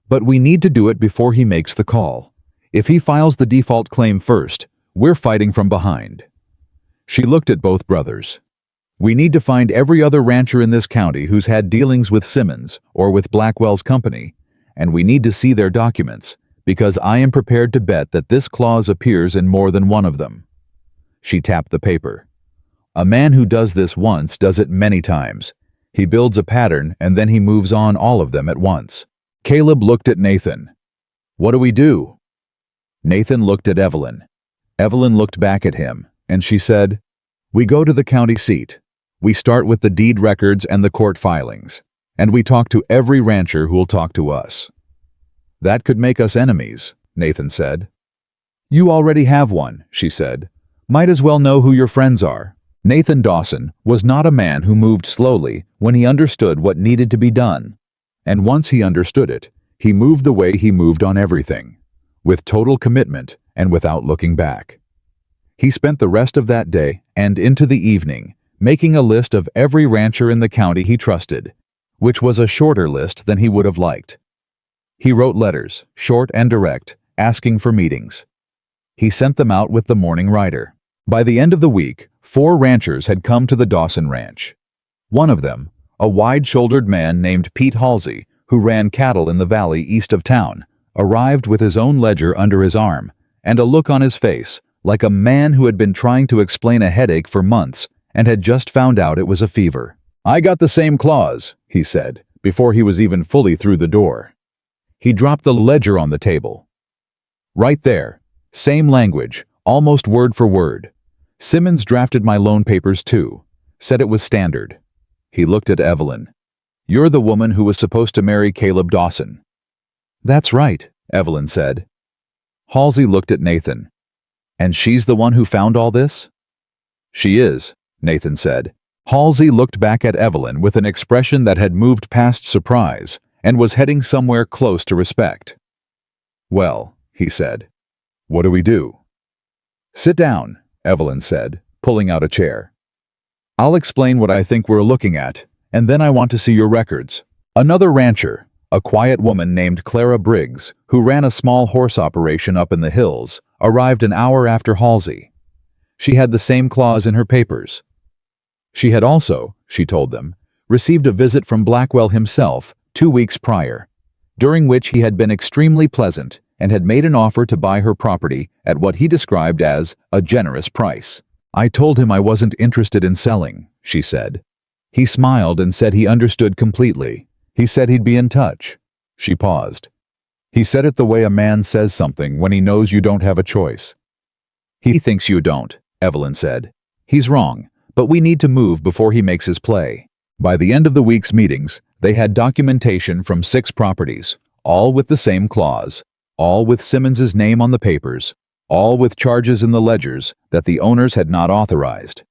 "But we need to do it before he makes the call. If he files the default claim first, we're fighting from behind." She looked at both brothers. "We need to find every other rancher in this county who's had dealings with Simmons or with Blackwell's company, and we need to see their documents, because I am prepared to bet that this clause appears in more than one of them." She tapped the paper. "A man who does this once does it many times. He builds a pattern and then he moves on all of them at once." Caleb looked at Nathan. "What do we do?" Nathan looked at Evelyn. Evelyn looked back at him, and she said, "We go to the county seat. We start with the deed records and the court filings, and we talk to every rancher who will talk to us." "That could make us enemies," Nathan said. "You already have one," she said. "Might as well know who your friends are." Nathan Dawson was not a man who moved slowly when he understood what needed to be done. And once he understood it, he moved the way he moved on everything, with total commitment and without looking back. He spent the rest of that day and into the evening making a list of every rancher in the county he trusted, which was a shorter list than he would have liked. He wrote letters, short and direct, asking for meetings. He sent them out with the morning rider. By the end of the week, 4 ranchers had come to the Dawson Ranch. One of them, a wide-shouldered man named Pete Halsey, who ran cattle in the valley east of town, arrived with his own ledger under his arm and a look on his face like a man who had been trying to explain a headache for months and had just found out it was a fever. "I got the same clause," he said, before he was even fully through the door. He dropped the ledger on the table. "Right there. Same language, almost word for word. Simmons drafted my loan papers too. Said it was standard." He looked at Evelyn. "You're the woman who was supposed to marry Caleb Dawson." "That's right," Evelyn said. Halsey looked at Nathan. "And she's the one who found all this?" "She is," Nathan said. Halsey looked back at Evelyn with an expression that had moved past surprise and was heading somewhere close to respect. "Well," he said, "what do we do?" "Sit down," Evelyn said, pulling out a chair. "I'll explain what I think we're looking at, and then I want to see your records." Another rancher, a quiet woman named Clara Briggs, who ran a small horse operation up in the hills, arrived an hour after Halsey. She had the same clause in her papers. She had also, she told them, received a visit from Blackwell himself 2 weeks prior, during which he had been extremely pleasant and had made an offer to buy her property at what he described as a generous price. "I told him I wasn't interested in selling," she said. "He smiled and said he understood completely. He said he'd be in touch." She paused. "He said it the way a man says something when he knows you don't have a choice." "He thinks you don't," Evelyn said. "He's wrong, but we need to move before he makes his play." By the end of the week's meetings, they had documentation from 6 properties, all with the same clause, all with Simmons's name on the papers, all with charges in the ledgers that the owners had not authorized.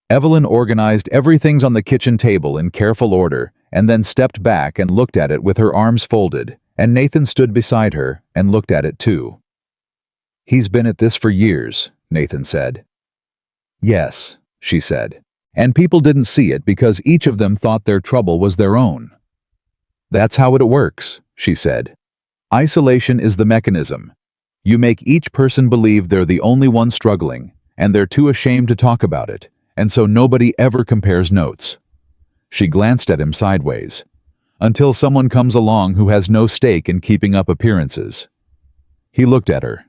Evelyn organized everything on the kitchen table in careful order and then stepped back and looked at it with her arms folded, and Nathan stood beside her and looked at it too. "He's been at this for years," Nathan said. "Yes," she said, "and people didn't see it because each of them thought their trouble was their own." "That's how it works," she said. Isolation is the mechanism. You make each person believe they're the only one struggling, and they're too ashamed to talk about it, and so nobody ever compares notes. She glanced at him sideways. Until someone comes along who has no stake in keeping up appearances. He looked at her.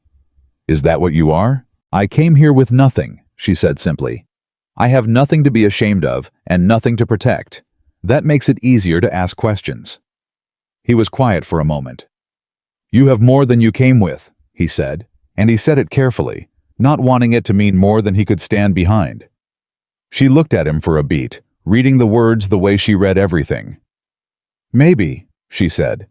Is that what you are? I came here with nothing, she said simply. I have nothing to be ashamed of and nothing to protect. That makes it easier to ask questions. He was quiet for a moment. You have more than you came with, he said, and he said it carefully, not wanting it to mean more than he could stand behind. She looked at him for a beat, reading the words the way she read everything. Maybe, she said.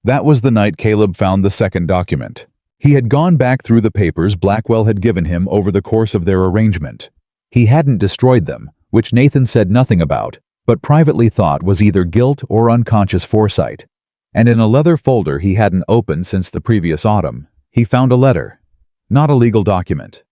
That was the night Caleb found the second document. He had gone back through the papers Blackwell had given him over the course of their arrangement. He hadn't destroyed them, which Nathan said nothing about, but privately thought was either guilt or unconscious foresight. And in a leather folder he hadn't opened since the previous autumn, he found a letter. Not a legal document.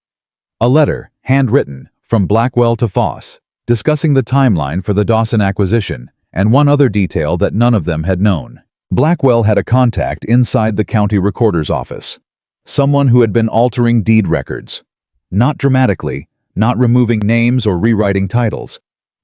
A letter, handwritten, from Blackwell to Foss, discussing the timeline for the Dawson acquisition, and one other detail that none of them had known. Blackwell had a contact inside the county recorder's office. Someone who had been altering deed records. Not dramatically, not removing names or rewriting titles,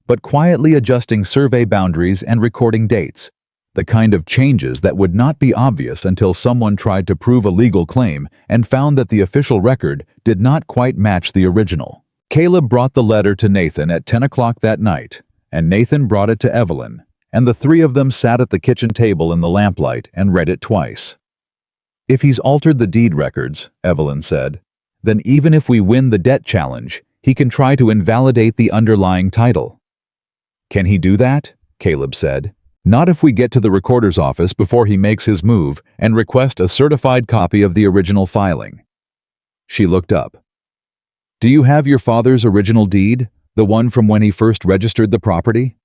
but quietly adjusting survey boundaries and recording dates. The kind of changes that would not be obvious until someone tried to prove a legal claim and found that the official record did not quite match the original. Caleb brought the letter to Nathan at 10 o'clock that night, and Nathan brought it to Evelyn, and the three of them sat at the kitchen table in the lamplight and read it twice. If he's altered the deed records, Evelyn said, then even if we win the debt challenge, he can try to invalidate the underlying title. Can he do that? Caleb said. Not if we get to the recorder's office before he makes his move and request a certified copy of the original filing. She looked up. Do you have your father's original deed, the one from when he first registered the property?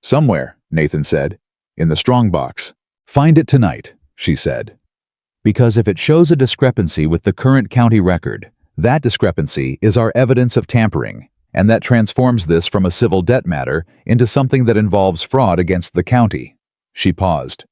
Somewhere, Nathan said. In the strongbox. Find it tonight, she said. Because if it shows a discrepancy with the current county record, that discrepancy is our evidence of tampering, and that transforms this from a civil debt matter into something that involves fraud against the county. She paused.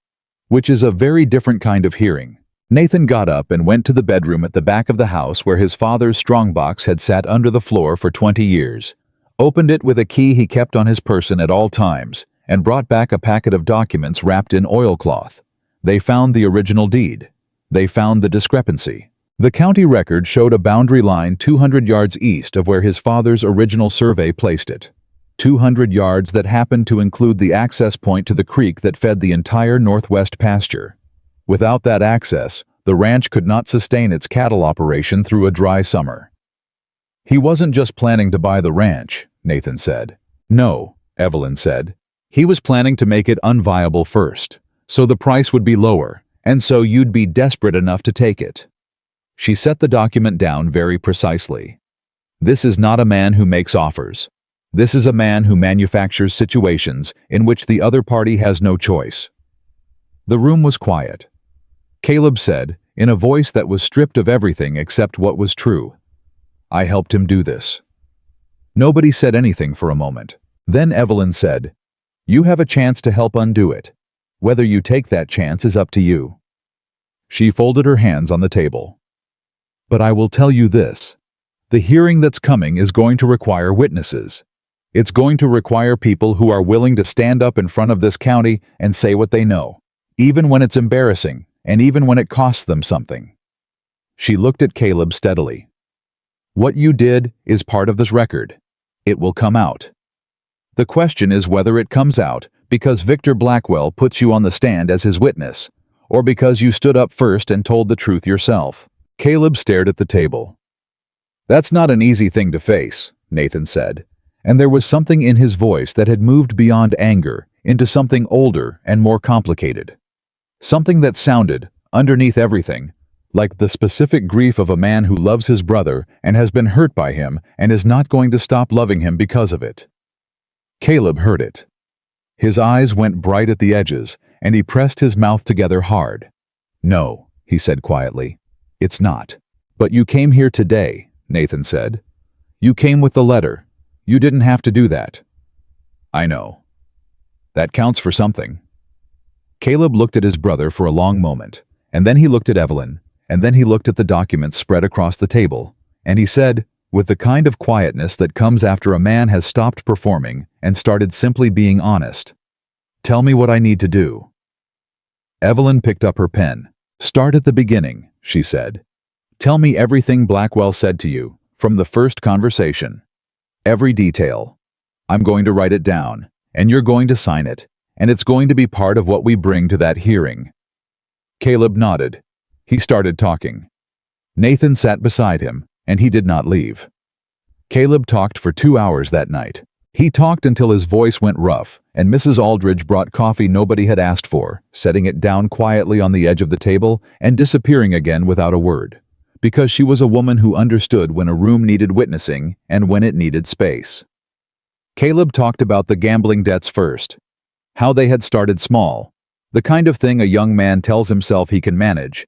Which is a very different kind of hearing. Nathan got up and went to the bedroom at the back of the house where his father's strongbox had sat under the floor for 20 years, opened it with a key he kept on his person at all times, and brought back a packet of documents wrapped in oilcloth. They found the original deed. They found the discrepancy. The county record showed a boundary line 200 yards east of where his father's original survey placed it. 200 yards that happened to include the access point to the creek that fed the entire northwest pasture. Without that access, the ranch could not sustain its cattle operation through a dry summer. He wasn't just planning to buy the ranch, Nathan said. No, Evelyn said. He was planning to make it unviable first, so the price would be lower, and so you'd be desperate enough to take it. She set the document down very precisely. This is not a man who makes offers. This is a man who manufactures situations in which the other party has no choice. The room was quiet. Caleb said, in a voice that was stripped of everything except what was true, I helped him do this. Nobody said anything for a moment. Then Evelyn said, You have a chance to help undo it. Whether you take that chance is up to you. She folded her hands on the table. But I will tell you this. The hearing that's coming is going to require witnesses. It's going to require people who are willing to stand up in front of this county and say what they know, even when it's embarrassing, and even when it costs them something. She looked at Caleb steadily. What you did is part of this record. It will come out. The question is whether it comes out because Victor Blackwell puts you on the stand as his witness, or because you stood up first and told the truth yourself. Caleb stared at the table. That's not an easy thing to face, Nathan said, and there was something in his voice that had moved beyond anger into something older and more complicated. Something that sounded, underneath everything, like the specific grief of a man who loves his brother and has been hurt by him and is not going to stop loving him because of it. Caleb heard it. His eyes went bright at the edges, and he pressed his mouth together hard. No, he said quietly. It's not. But you came here today, Nathan said. You came with the letter. You didn't have to do that. I know. That counts for something. Caleb looked at his brother for a long moment, and then he looked at Evelyn, and then he looked at the documents spread across the table, and he said, with the kind of quietness that comes after a man has stopped performing and started simply being honest, "Tell me what I need to do." Evelyn picked up her pen. "Start at the beginning," she said. "Tell me everything Blackwell said to you, from the first conversation. Every detail. I'm going to write it down, and you're going to sign it, and it's going to be part of what we bring to that hearing." Caleb nodded. He started talking. Nathan sat beside him, and he did not leave. Caleb talked for 2 hours that night. He talked until his voice went rough, and Mrs. Aldridge brought coffee nobody had asked for, setting it down quietly on the edge of the table and disappearing again without a word, because she was a woman who understood when a room needed witnessing and when it needed space. Caleb talked about the gambling debts first, how they had started small, the kind of thing a young man tells himself he can manage,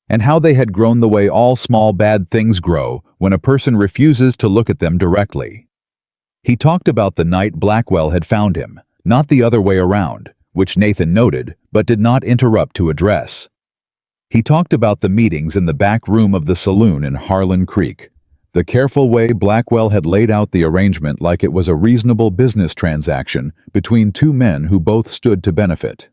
and how they had grown the way all small bad things grow when a person refuses to look at them directly. He talked about the night Blackwell had found him, not the other way around, which Nathan noted but did not interrupt to address. He talked about the meetings in the back room of the saloon in Harlan Creek, the careful way Blackwell had laid out the arrangement like it was a reasonable business transaction between two men who both stood to benefit.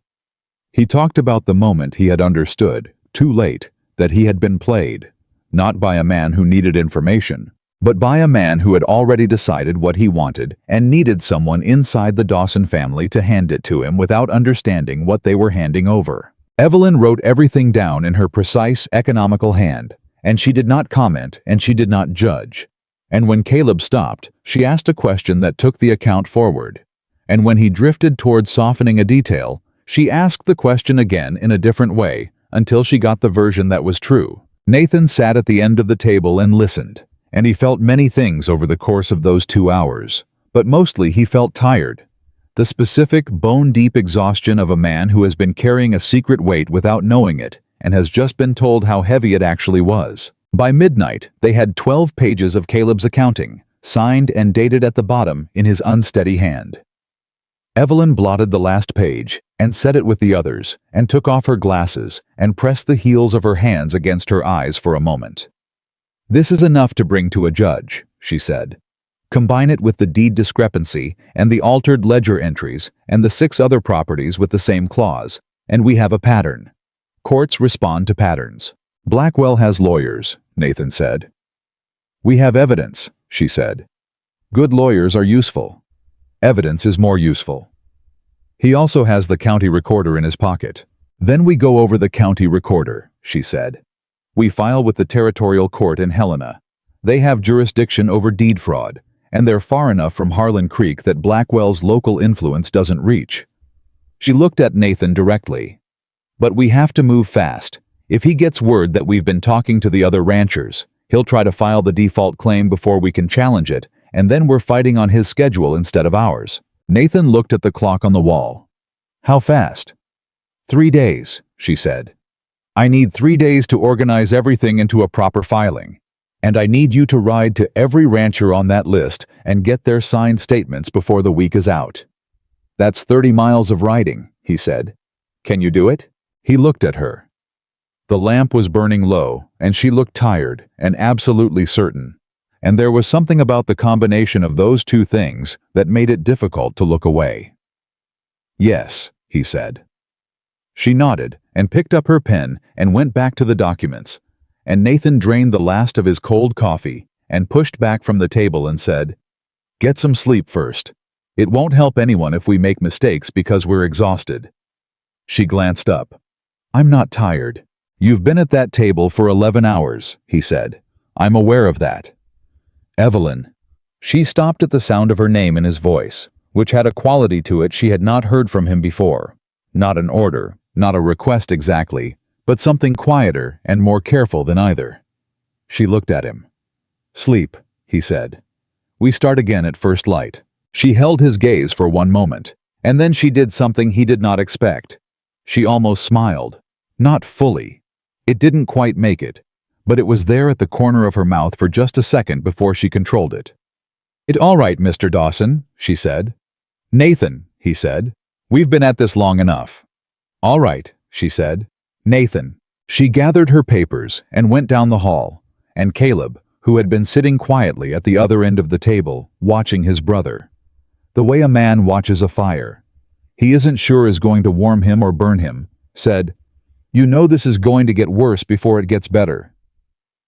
He talked about the moment he had understood, too late, that he had been played, not by a man who needed information, but by a man who had already decided what he wanted and needed someone inside the Dawson family to hand it to him without understanding what they were handing over. Evelyn wrote everything down in her precise, economical hand, and she did not comment and she did not judge. And when Caleb stopped, she asked a question that took the account forward. And when he drifted toward softening a detail, she asked the question again in a different way until she got the version that was true. Nathan sat at the end of the table and listened, and he felt many things over the course of those 2 hours, but mostly he felt tired. The specific, bone-deep exhaustion of a man who has been carrying a secret weight without knowing it and has just been told how heavy it actually was. By midnight, they had 12 pages of Caleb's accounting, signed and dated at the bottom in his unsteady hand. Evelyn blotted the last page and set it with the others and took off her glasses and pressed the heels of her hands against her eyes for a moment. "This is enough to bring to a judge," she said. "Combine it with the deed discrepancy and the altered ledger entries and the 6 other properties with the same clause, and we have a pattern. Courts respond to patterns. Blackwell has lawyers," Nathan said. "We have evidence," she said. "Good lawyers are useful. Evidence is more useful." "He also has the county recorder in his pocket." "Then we go over the county recorder," she said. "We file with the territorial court in Helena. They have jurisdiction over deed fraud, and they're far enough from Harlan Creek that Blackwell's local influence doesn't reach." She looked at Nathan directly. "But we have to move fast. If he gets word that we've been talking to the other ranchers, he'll try to file the default claim before we can challenge it, and then we're fighting on his schedule instead of ours." Nathan looked at the clock on the wall. "How fast?" "3 days," she said. "I need 3 days to organize everything into a proper filing. And I need you to ride to every rancher on that list and get their signed statements before the week is out." "That's 30 miles of riding," he said. "Can you do it?" He looked at her. The lamp was burning low, and she looked tired and absolutely certain. And there was something about the combination of those two things that made it difficult to look away. "Yes," he said. She nodded and picked up her pen and went back to the documents, and Nathan drained the last of his cold coffee and pushed back from the table and said, "Get some sleep first. It won't help anyone if we make mistakes because we're exhausted." She glanced up. "I'm not tired." "You've been at that table for 11 hours, he said. "I'm aware of that." "Evelyn." She stopped at the sound of her name in his voice, which had a quality to it she had not heard from him before. Not an order, not a request exactly, but something quieter and more careful than either. She looked at him. "Sleep," he said. "We start again at first light." She held his gaze for one moment, and then she did something he did not expect. She almost smiled. Not fully. It didn't quite make it, but it was there at the corner of her mouth for just a second before she controlled it. "It's all right, Mr. Dawson," she said. "Nathan," he said. "We've been at this long enough." All right, she said. Nathan. She gathered her papers and went down the hall, and Caleb, who had been sitting quietly at the other end of the table, watching his brother. The way a man watches a fire he isn't sure is going to warm him or burn him, said, "You know this is going to get worse before it gets better."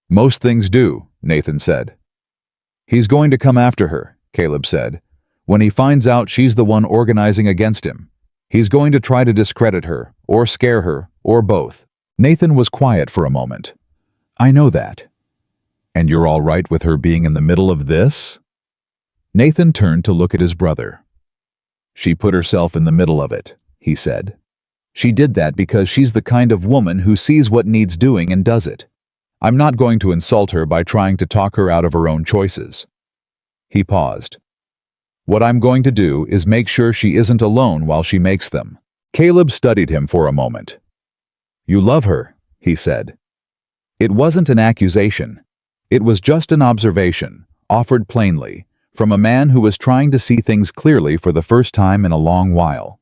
"Most things do," Nathan said. "He's going to come after her," Caleb said. "When he finds out she's the one organizing against him, he's going to try to discredit her, or scare her, or both." Nathan was quiet for a moment. "I know that." "And you're all right with her being in the middle of this?" Nathan turned to look at his brother. "She put herself in the middle of it," he said. "She did that because she's the kind of woman who sees what needs doing and does it. I'm not going to insult her by trying to talk her out of her own choices." He paused. "What I'm going to do is make sure she isn't alone while she makes them." Caleb studied him for a moment. "You love her," he said. It wasn't an accusation. It was just an observation, offered plainly, from a man who was trying to see things clearly for the first time in a long while.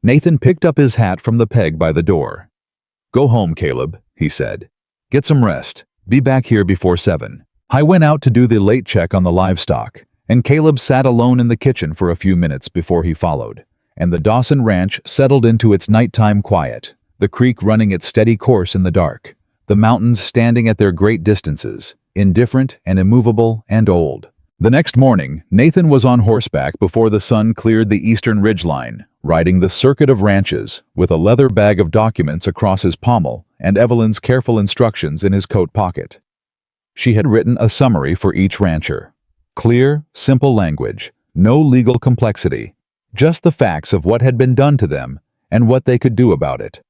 Nathan picked up his hat from the peg by the door. "Go home, Caleb," he said. "Get some rest. Be back here before 7. I went out to do the late check on the livestock, and Caleb sat alone in the kitchen for a few minutes before he followed, and the Dawson Ranch settled into its nighttime quiet, the creek running its steady course in the dark, the mountains standing at their great distances, indifferent and immovable and old. The next morning, Nathan was on horseback before the sun cleared the eastern ridgeline, riding the circuit of ranches, with a leather bag of documents across his pommel and Evelyn's careful instructions in his coat pocket. She had written a summary for each rancher. Clear, simple language, no legal complexity, just the facts of what had been done to them and what they could do about it.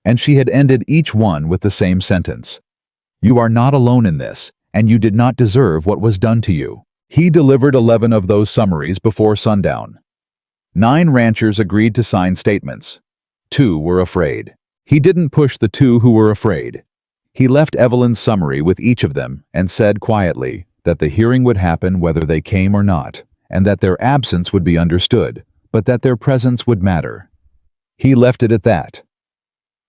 And she had ended each one with the same sentence. "You are not alone in this, and you did not deserve what was done to you." He delivered 11 of those summaries before sundown. 9 ranchers agreed to sign statements. 2 were afraid. He didn't push the 2 who were afraid. He left Evelyn's summary with each of them and said quietly that the hearing would happen whether they came or not, and that their absence would be understood, but that their presence would matter. He left it at that.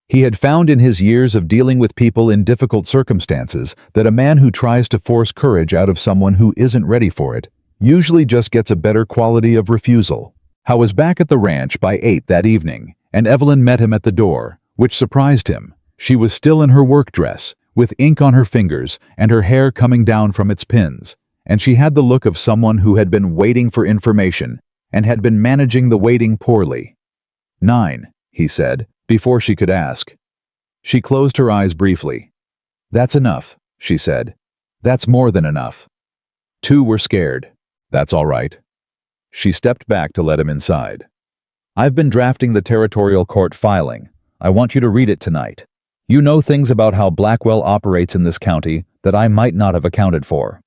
He had found in his years of dealing with people in difficult circumstances that a man who tries to force courage out of someone who isn't ready for it usually just gets a better quality of refusal. He was back at the ranch by 8 that evening, and Evelyn met him at the door, which surprised him. She was still in her work dress, with ink on her fingers and her hair coming down from its pins, and she had the look of someone who had been waiting for information and had been managing the waiting poorly. 9, he said, before she could ask. She closed her eyes briefly. "That's enough," she said. "That's more than enough." 2 were scared. "That's all right." She stepped back to let him inside. "I've been drafting the territorial court filing. I want you to read it tonight. You know things about how Blackwell operates in this county that I might not have accounted for."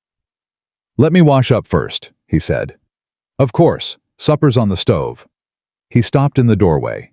"Let me wash up first," he said. "Of course, supper's on the stove." He stopped in the doorway.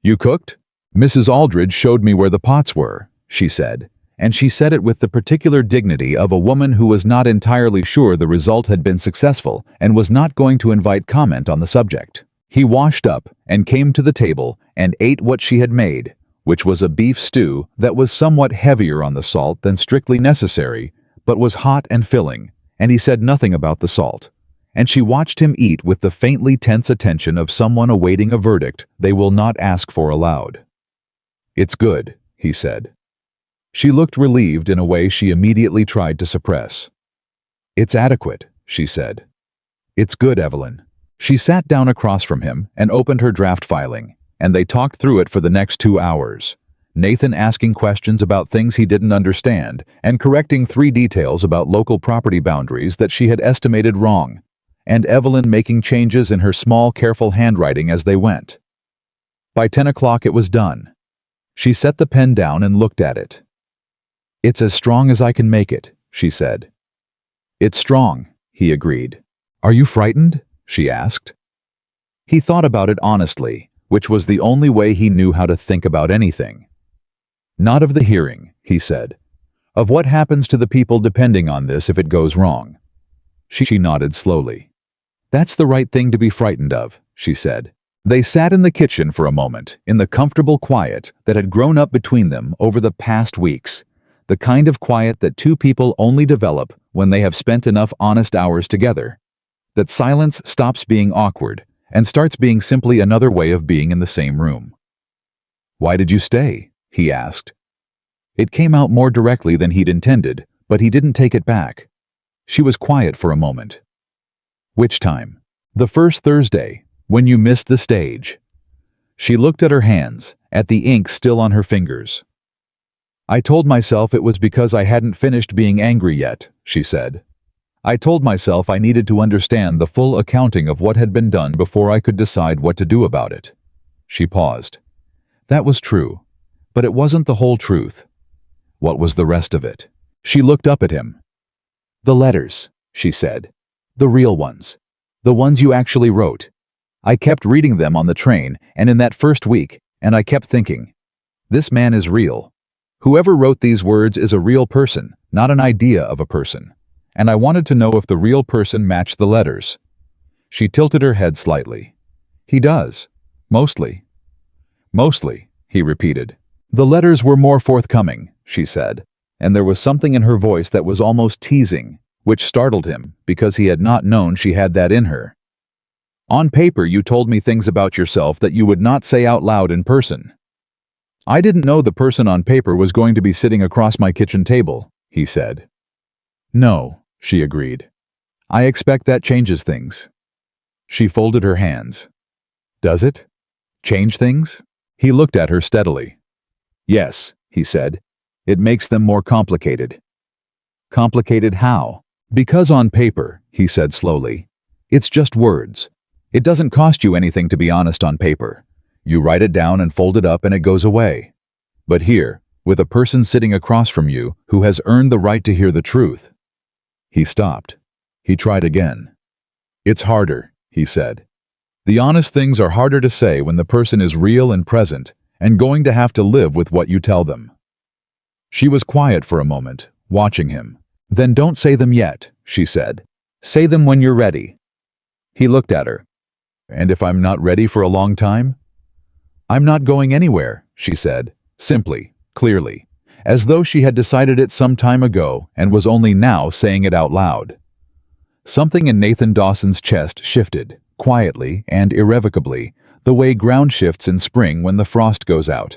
"You cooked?" "Mrs. Aldridge showed me where the pots were," she said, and she said it with the particular dignity of a woman who was not entirely sure the result had been successful and was not going to invite comment on the subject. He washed up and came to the table and ate what she had made, which was a beef stew that was somewhat heavier on the salt than strictly necessary, but was hot and filling, and he said nothing about the salt. And she watched him eat with the faintly tense attention of someone awaiting a verdict they will not ask for aloud. "It's good," he said. She looked relieved in a way she immediately tried to suppress. "It's adequate," she said. "It's good, Evelyn." She sat down across from him and opened her draft filing, and they talked through it for the next 2 hours. Nathan asking questions about things he didn't understand and correcting 3 details about local property boundaries that she had estimated wrong, and Evelyn making changes in her small, careful handwriting as they went. By 10 o'clock it was done. She set the pen down and looked at it. "It's as strong as I can make it," she said. "It's strong," he agreed. "Are you frightened?" she asked. He thought about it honestly, which was the only way he knew how to think about anything. "Not of the hearing," he said. "Of what happens to the people depending on this if it goes wrong." She nodded slowly. "That's the right thing to be frightened of," she said. They sat in the kitchen for a moment, in the comfortable quiet that had grown up between them over the past weeks, the kind of quiet that two people only develop when they have spent enough honest hours together. That silence stops being awkward and starts being simply another way of being in the same room. "Why did you stay?" he asked. It came out more directly than he'd intended, but he didn't take it back. She was quiet for a moment. "Which time?" "The first Thursday, when you missed the stage." She looked at her hands, at the ink still on her fingers. "I told myself it was because I hadn't finished being angry yet," she said. "I told myself I needed to understand the full accounting of what had been done before I could decide what to do about it." She paused. That was true, but it wasn't the whole truth. What was the rest of it? She looked up at him. "The letters," she said. "The real ones. The ones you actually wrote. I kept reading them on the train and in that first week, and I kept thinking, this man is real. Whoever wrote these words is a real person, not an idea of a person. And I wanted to know if the real person matched the letters." She tilted her head slightly. "He does. Mostly." "Mostly," he repeated. "The letters were more forthcoming," she said, and there was something in her voice that was almost teasing, which startled him because he had not known she had that in her. "On paper you told me things about yourself that you would not say out loud in person." "I didn't know the person on paper was going to be sitting across my kitchen table," he said. "No," she agreed. "I expect that changes things." She folded her hands. "Does it? Change things?" He looked at her steadily. "Yes," he said. "It makes them more complicated." "Complicated how?" "Because on paper," he said slowly, "it's just words. It doesn't cost you anything to be honest on paper. You write it down and fold it up and it goes away. But here, with a person sitting across from you who has earned the right to hear the truth." He stopped. He tried again. "It's harder," he said. "The honest things are harder to say when the person is real and present and going to have to live with what you tell them." She was quiet for a moment, watching him. "Then don't say them yet," she said. "Say them when you're ready." He looked at her. "And if I'm not ready for a long time?" "I'm not going anywhere," she said, simply, clearly, as though she had decided it some time ago and was only now saying it out loud. Something in Nathan Dawson's chest shifted, quietly and irrevocably, the way ground shifts in spring when the frost goes out.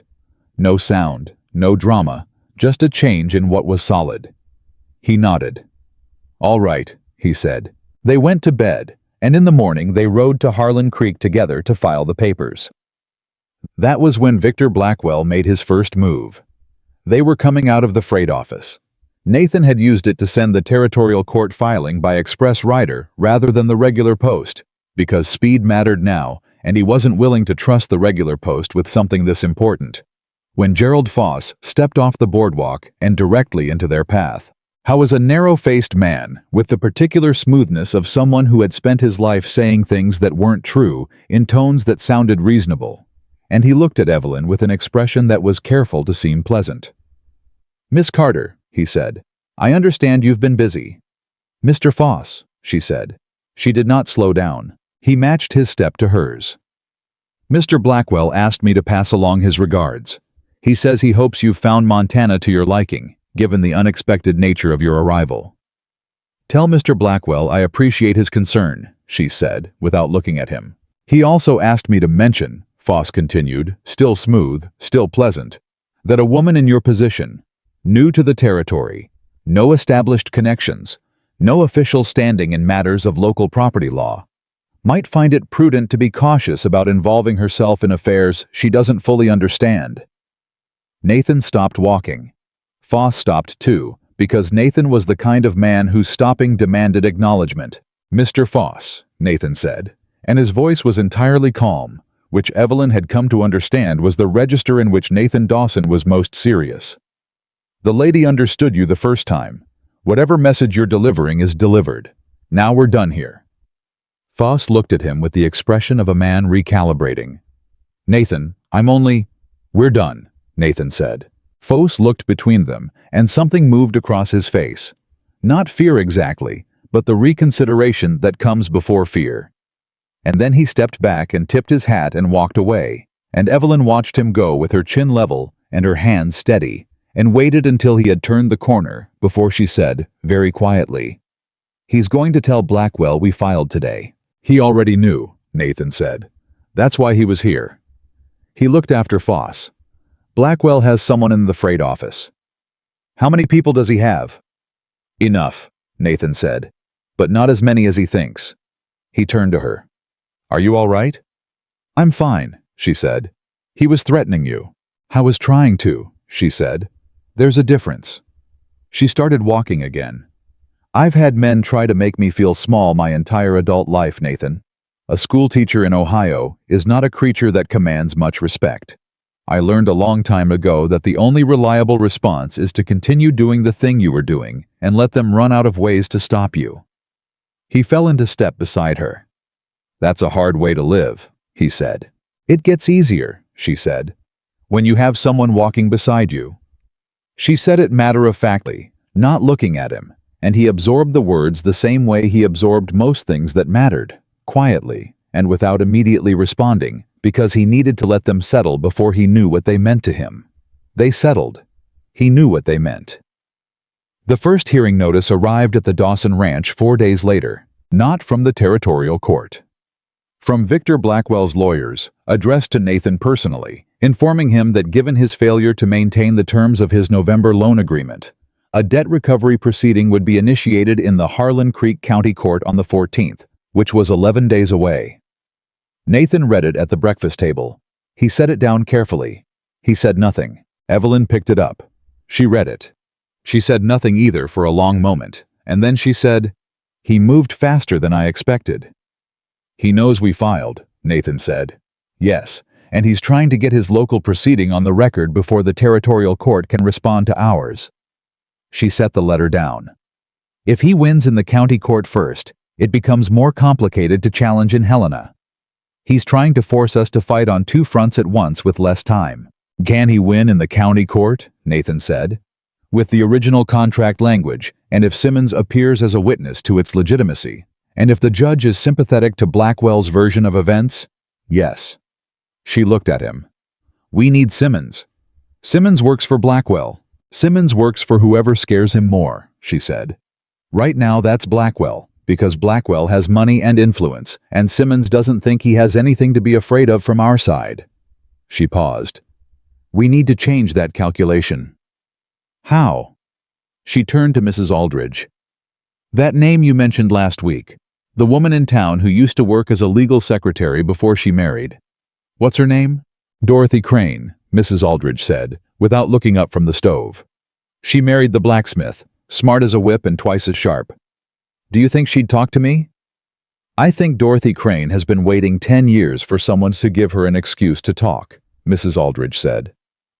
No sound, no drama, just a change in what was solid. He nodded. "All right," he said. They went to bed, and in the morning they rode to Harlan Creek together to file the papers. That was when Victor Blackwell made his first move. They were coming out of the freight office. Nathan had used it to send the territorial court filing by express rider rather than the regular post, because speed mattered now, and he wasn't willing to trust the regular post with something this important. When Gerald Foss stepped off the boardwalk and directly into their path, how was a narrow-faced man, with the particular smoothness of someone who had spent his life saying things that weren't true in tones that sounded reasonable, and he looked at Evelyn with an expression that was careful to seem pleasant. "Miss Carter," he said, "I understand you've been busy." "Mr. Foss," she said. She did not slow down. He matched his step to hers. "Mr. Blackwell asked me to pass along his regards. He says he hopes you've found Montana to your liking, given the unexpected nature of your arrival." "Tell Mr. Blackwell I appreciate his concern," she said, without looking at him. "He also asked me to mention," Foss continued, still smooth, still pleasant, "that a woman in your position, new to the territory, no established connections, no official standing in matters of local property law, might find it prudent to be cautious about involving herself in affairs she doesn't fully understand." Nathan stopped walking. Foss stopped too, because Nathan was the kind of man whose stopping demanded acknowledgement. "Mr. Foss," Nathan said, and his voice was entirely calm, which Evelyn had come to understand was the register in which Nathan Dawson was most serious. "The lady understood you the first time. Whatever message you're delivering is delivered. Now we're done here." Foss looked at him with the expression of a man recalibrating. "Nathan, We're done," Nathan said. Foss looked between them, and something moved across his face. Not fear exactly, but the reconsideration that comes before fear. and then he stepped back and tipped his hat and walked away, and Evelyn watched him go with her chin level and her hands steady, and waited until he had turned the corner before she said, very quietly, "He's going to tell Blackwell we filed today." "He already knew," Nathan said. "That's why he was here." He looked after Foss. "Blackwell has someone in the freight office." "How many people does he have?" "Enough," Nathan said, "but not as many as he thinks." He turned to her. "Are you all right?" "I'm fine," she said. "He was threatening you." "I was trying to," she said. "There's a difference." She started walking again. "I've had men try to make me feel small my entire adult life, Nathan. A schoolteacher in Ohio is not a creature that commands much respect. I learned a long time ago that the only reliable response is to continue doing the thing you were doing and let them run out of ways to stop you." He fell into step beside her. "That's a hard way to live," he said. "It gets easier," she said, "when you have someone walking beside you." She said it matter-of-factly, not looking at him, and he absorbed the words the same way he absorbed most things that mattered, quietly and without immediately responding, because he needed to let them settle before he knew what they meant to him. They settled. He knew what they meant. The first hearing notice arrived at the Dawson Ranch 4 days later, not from the territorial court. From Victor Blackwell's lawyers, addressed to Nathan personally, informing him that given his failure to maintain the terms of his November loan agreement, a debt recovery proceeding would be initiated in the Harlan Creek County Court on the 14th, which was 11 days away. Nathan read it at the breakfast table. He set it down carefully. He said nothing. Evelyn picked it up. She read it. She said nothing either for a long moment, and then she said, "He moved faster than I expected." "He knows we filed," Nathan said. "Yes, and he's trying to get his local proceeding on the record before the territorial court can respond to ours." She set the letter down. "If he wins in the county court first, it becomes more complicated to challenge in Helena. He's trying to force us to fight on 2 fronts at once with less time." "Can he win in the county court?" Nathan said. "With the original contract language, and if Simmons appears as a witness to its legitimacy, and if the judge is sympathetic to Blackwell's version of events? Yes." She looked at him. "We need Simmons. Simmons works for Blackwell. Simmons works for whoever scares him more," she said. "Right now that's Blackwell, because Blackwell has money and influence, and Simmons doesn't think he has anything to be afraid of from our side." She paused. "We need to change that calculation." "How?" She turned to Mrs. Aldridge. "That name you mentioned last week, the woman in town who used to work as a legal secretary before she married. What's her name?" "Dorothy Crane," Mrs. Aldridge said, without looking up from the stove. "She married the blacksmith, smart as a whip and twice as sharp. Do you think she'd talk to me?" "I think Dorothy Crane has been waiting 10 years for someone to give her an excuse to talk," Mrs. Aldridge said.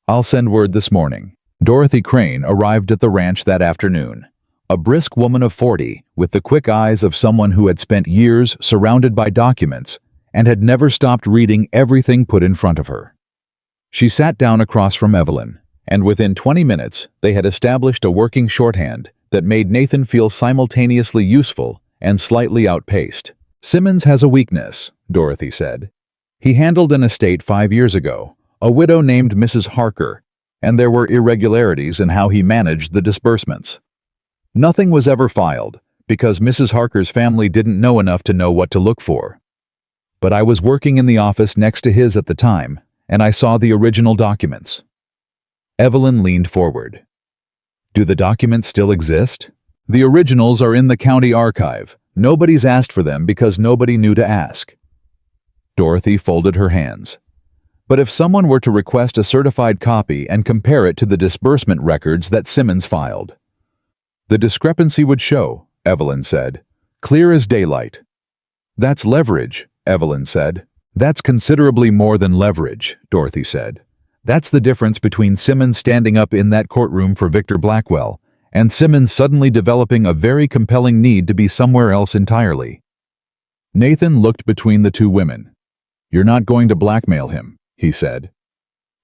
"I'll send word this morning." Dorothy Crane arrived at the ranch that afternoon. A brisk woman of 40, with the quick eyes of someone who had spent years surrounded by documents and had never stopped reading everything put in front of her. She sat down across from Evelyn, and within 20 minutes they had established a working shorthand that made Nathan feel simultaneously useful and slightly outpaced. "Simmons has a weakness," Dorothy said. "He handled an estate 5 years ago, a widow named Mrs. Harker, and there were irregularities in how he managed the disbursements. Nothing was ever filed, because Mrs. Harker's family didn't know enough to know what to look for. But I was working in the office next to his at the time, and I saw the original documents." Evelyn leaned forward. "Do the documents still exist?" "The originals are in the county archive. Nobody's asked for them because nobody knew to ask." Dorothy folded her hands. "But if someone were to request a certified copy and compare it to the disbursement records that Simmons filed?" "The discrepancy would show," Evelyn said. "Clear as daylight." "That's leverage," Evelyn said. "That's considerably more than leverage," Dorothy said. "That's the difference between Simmons standing up in that courtroom for Victor Blackwell and Simmons suddenly developing a very compelling need to be somewhere else entirely." Nathan looked between the two women. "You're not going to blackmail him," he said.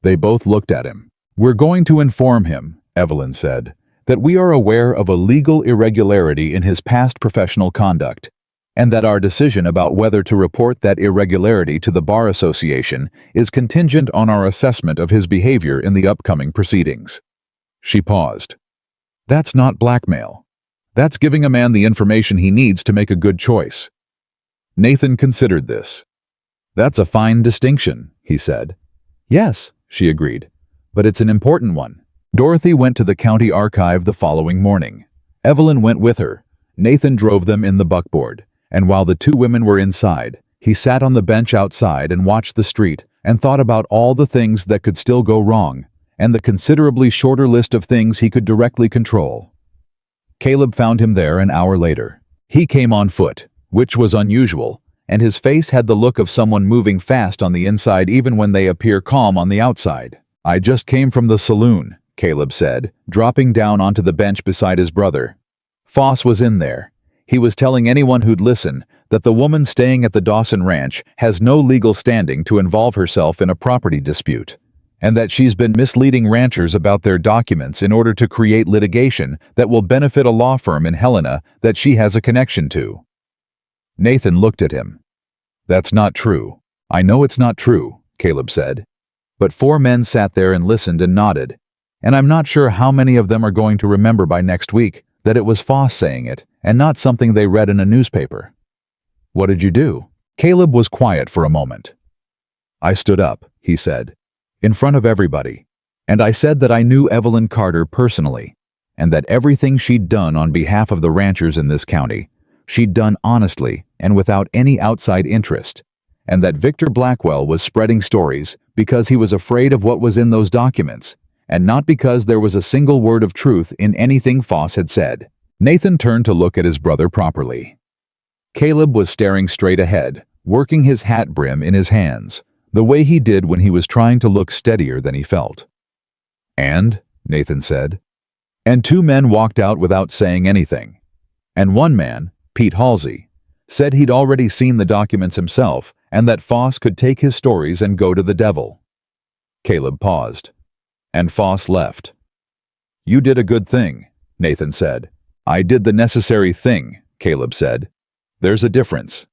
They both looked at him. "We're going to inform him," Evelyn said, "that we are aware of a legal irregularity in his past professional conduct, and that our decision about whether to report that irregularity to the Bar Association is contingent on our assessment of his behavior in the upcoming proceedings. She paused. That's not blackmail. That's giving a man the information he needs to make a good choice. Nathan considered this. That's a fine distinction, he said. Yes, she agreed, but it's an important one. Dorothy went to the county archive the following morning. Evelyn went with her. Nathan drove them in the buckboard, and while the two women were inside, he sat on the bench outside and watched the street and thought about all the things that could still go wrong, and the considerably shorter list of things he could directly control. Caleb found him there an hour later. He came on foot, which was unusual, and his face had the look of someone moving fast on the inside even when they appear calm on the outside. I just came from the saloon, Caleb said, dropping down onto the bench beside his brother. Foss was in there. He was telling anyone who'd listen that the woman staying at the Dawson Ranch has no legal standing to involve herself in a property dispute, and that she's been misleading ranchers about their documents in order to create litigation that will benefit a law firm in Helena that she has a connection to. Nathan looked at him. That's not true. I know it's not true, Caleb said. But 4 men sat there and listened and nodded, and I'm not sure how many of them are going to remember by next week that it was Foss saying it, and not something they read in a newspaper. What did you do? Caleb was quiet for a moment. I stood up, he said, in front of everybody, and I said that I knew Evelyn Carter personally, and that everything she'd done on behalf of the ranchers in this county, she'd done honestly and without any outside interest, and that Victor Blackwell was spreading stories because he was afraid of what was in those documents, and not because there was a single word of truth in anything Foss had said. Nathan turned to look at his brother properly. Caleb was staring straight ahead, working his hat brim in his hands, the way he did when he was trying to look steadier than he felt. And, Nathan said, and 2 men walked out without saying anything. And one man, Pete Halsey, said he'd already seen the documents himself and that Foss could take his stories and go to the devil. Caleb paused. And Foss left. You did a good thing, Nathan said. I did the necessary thing, Caleb said. There's a difference.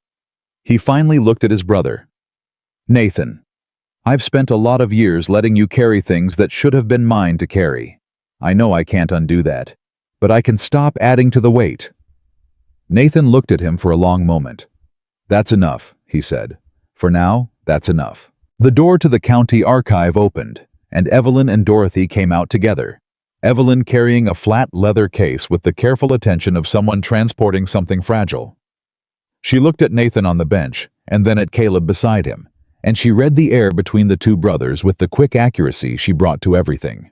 He finally looked at his brother. Nathan, I've spent a lot of years letting you carry things that should have been mine to carry. I know I can't undo that, but I can stop adding to the weight. Nathan looked at him for a long moment. That's enough, he said. For now, that's enough. The door to the county archive opened, and Evelyn and Dorothy came out together, Evelyn carrying a flat leather case with the careful attention of someone transporting something fragile. She looked at Nathan on the bench, and then at Caleb beside him, and she read the air between the 2 brothers with the quick accuracy she brought to everything.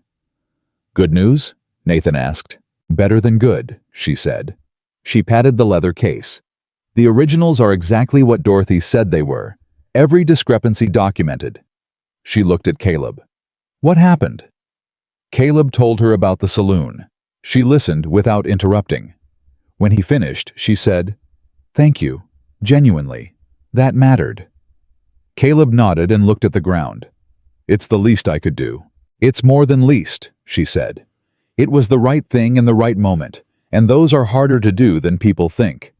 Good news? Nathan asked. Better than good, she said. She patted the leather case. The originals are exactly what Dorothy said they were, every discrepancy documented. She looked at Caleb. What happened? Caleb told her about the saloon. She listened without interrupting. When he finished, she said, Thank you, genuinely. That mattered. Caleb nodded and looked at the ground. It's the least I could do. It's more than least, she said. It was the right thing in the right moment, and those are harder to do than people think.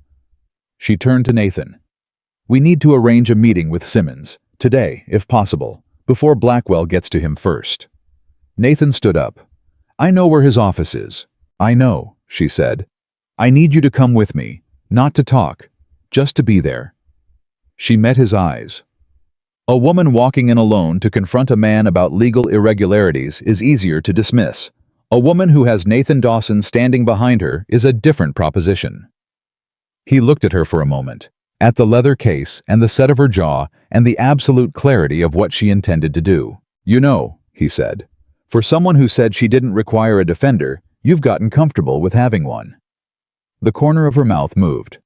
She turned to Nathan. We need to arrange a meeting with Simmons, today, if possible, before Blackwell gets to him first. Nathan stood up. I know where his office is. I know, she said. I need you to come with me, not to talk, just to be there. She met his eyes. A woman walking in alone to confront a man about legal irregularities is easier to dismiss. A woman who has Nathan Dawson standing behind her is a different proposition. He looked at her for a moment, at the leather case and the set of her jaw and the absolute clarity of what she intended to do. You know, he said, for someone who said she didn't require a defender, you've gotten comfortable with having one. The corner of her mouth moved.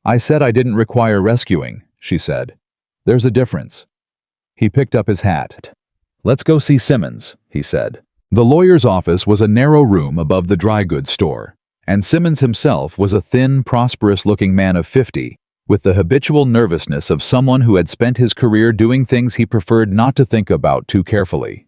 I said I didn't require rescuing, she said. There's a difference. He picked up his hat. Let's go see Simmons, he said. The lawyer's office was a narrow room above the dry goods store, and Simmons himself was a thin, prosperous-looking man of 50, with the habitual nervousness of someone who had spent his career doing things he preferred not to think about too carefully.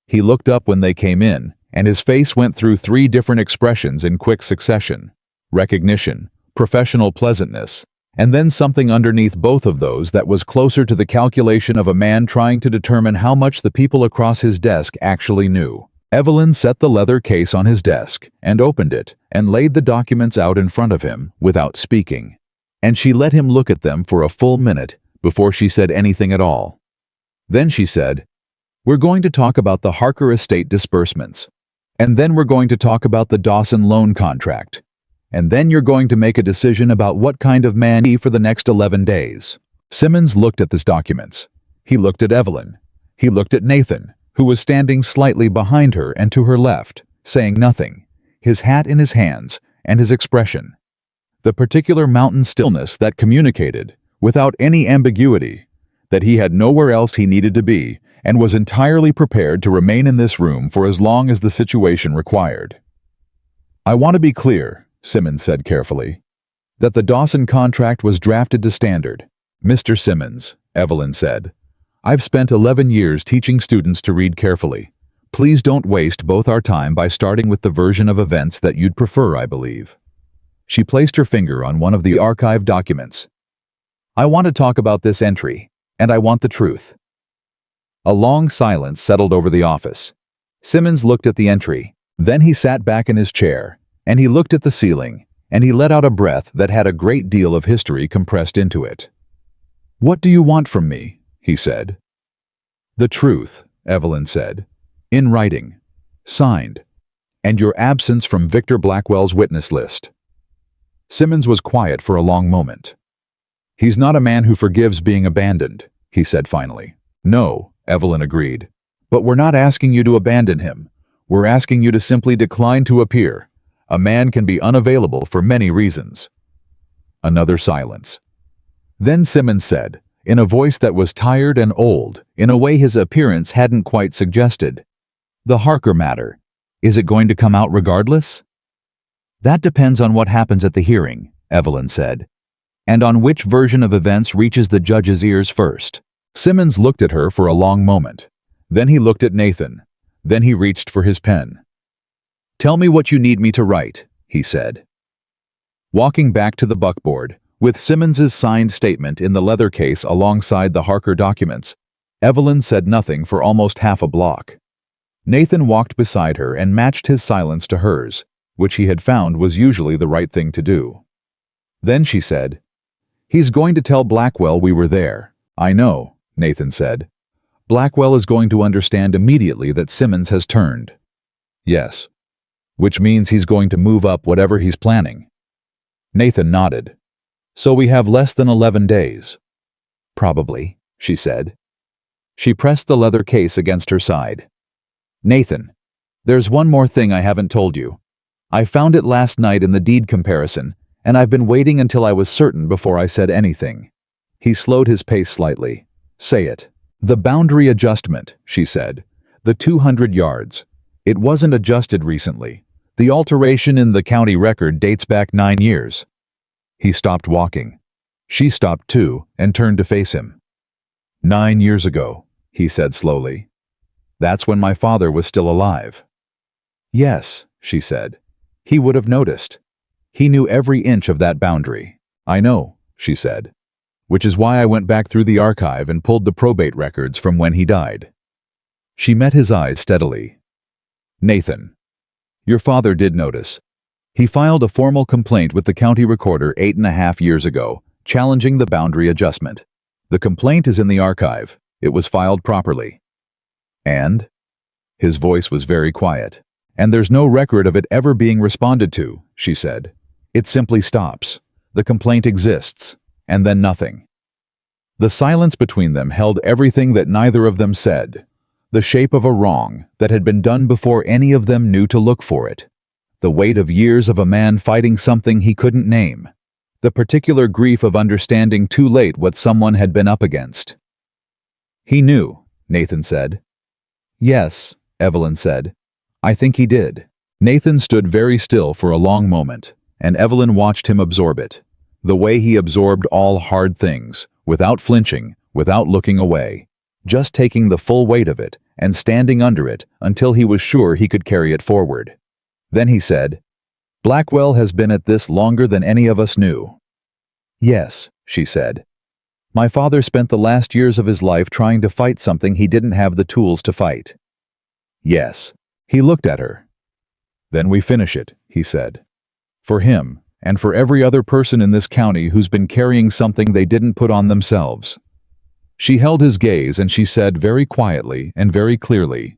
He looked up when they came in, and his face went through 3 different expressions in quick succession: recognition, professional pleasantness, And then something underneath both of those that was closer to the calculation of a man trying to determine how much the people across his desk actually knew. Evelyn set the leather case on his desk and opened it and laid the documents out in front of him without speaking. And she let him look at them for a full minute before she said anything at all. Then she said, "We're going to talk about the Harker estate disbursements. And then we're going to talk about the Dawson loan contract. And then you're going to make a decision about what kind of man he for the next 11 days. Simmons looked at these documents. He looked at Evelyn. He looked at Nathan, who was standing slightly behind her and to her left, saying nothing, his hat in his hands and his expression. The particular mountain stillness that communicated, without any ambiguity, that he had nowhere else he needed to be and was entirely prepared to remain in this room for as long as the situation required. "I want to be clear," Simmons said carefully, "that the Dawson contract was drafted to standard." "Mr. Simmons," Evelyn said, "I've spent 11 years teaching students to read carefully. Please don't waste both our time by starting with the version of events that you'd prefer, I believe." She placed her finger on one of the archived documents. "I want to talk about this entry, and I want the truth." A long silence settled over the office. Simmons looked at the entry. Then he sat back in his chair, and he looked at the ceiling, and he let out a breath that had a great deal of history compressed into it. "What do you want from me?" he said. "The truth," Evelyn said, "in writing, signed, and your absence from Victor Blackwell's witness list." Simmons was quiet for a long moment. "He's not a man who forgives being abandoned," he said finally. "No," Evelyn agreed, "but we're not asking you to abandon him. We're asking you to simply decline to appear. A man can be unavailable for many reasons." Another silence. Then Simmons said, in a voice that was tired and old, in a way his appearance hadn't quite suggested, "The Harker matter. Is it going to come out regardless?" "That depends on what happens at the hearing," Evelyn said, "and on which version of events reaches the judge's ears first." Simmons looked at her for a long moment. Then he looked at Nathan. Then he reached for his pen. "Tell me what you need me to write," he said. Walking back to the buckboard, with Simmons's signed statement in the leather case alongside the Harker documents, Evelyn said nothing for almost half a block. Nathan walked beside her and matched his silence to hers, which he had found was usually the right thing to do. Then she said, "He's going to tell Blackwell we were there." "I know," Nathan said. "Blackwell is going to understand immediately that Simmons has turned." "Yes. Which means he's going to move up whatever he's planning." Nathan nodded. "So we have less than 11 days. "Probably," she said. She pressed the leather case against her side. "Nathan, there's one more thing I haven't told you. I found it last night in the deed comparison, and I've been waiting until I was certain before I said anything." He slowed his pace slightly. "Say it." "The boundary adjustment," she said. "The 200 yards. It wasn't adjusted recently. The alteration in the county record dates back 9 years. He stopped walking. She stopped too and turned to face him. 9 years ago, he said slowly. That's when my father was still alive. Yes, she said. He would have noticed. He knew every inch of that boundary. I know, she said. Which is why I went back through the archive and pulled the probate records from when he died. She met his eyes steadily. Nathan. Your father did notice. He filed a formal complaint with the county recorder 8.5 years ago, challenging the boundary adjustment. The complaint is in the archive. It was filed properly. And? His voice was very quiet. And there's no record of it ever being responded to, she said. It simply stops. The complaint exists, and then nothing. The silence between them held everything that neither of them said. The shape of a wrong that had been done before any of them knew to look for it. The weight of years of a man fighting something he couldn't name. The particular grief of understanding too late what someone had been up against. He knew, Nathan said. Yes, Evelyn said. I think he did. Nathan stood very still for a long moment, and Evelyn watched him absorb it. The way he absorbed all hard things, without flinching, without looking away, just taking the full weight of it and standing under it until he was sure he could carry it forward. Then he said, Blackwell has been at this longer than any of us knew. Yes, she said. My father spent the last years of his life trying to fight something he didn't have the tools to fight. Yes. He looked at her. Then we finish it, he said. For him, and for every other person in this county who's been carrying something they didn't put on themselves. She held his gaze and she said very quietly and very clearly,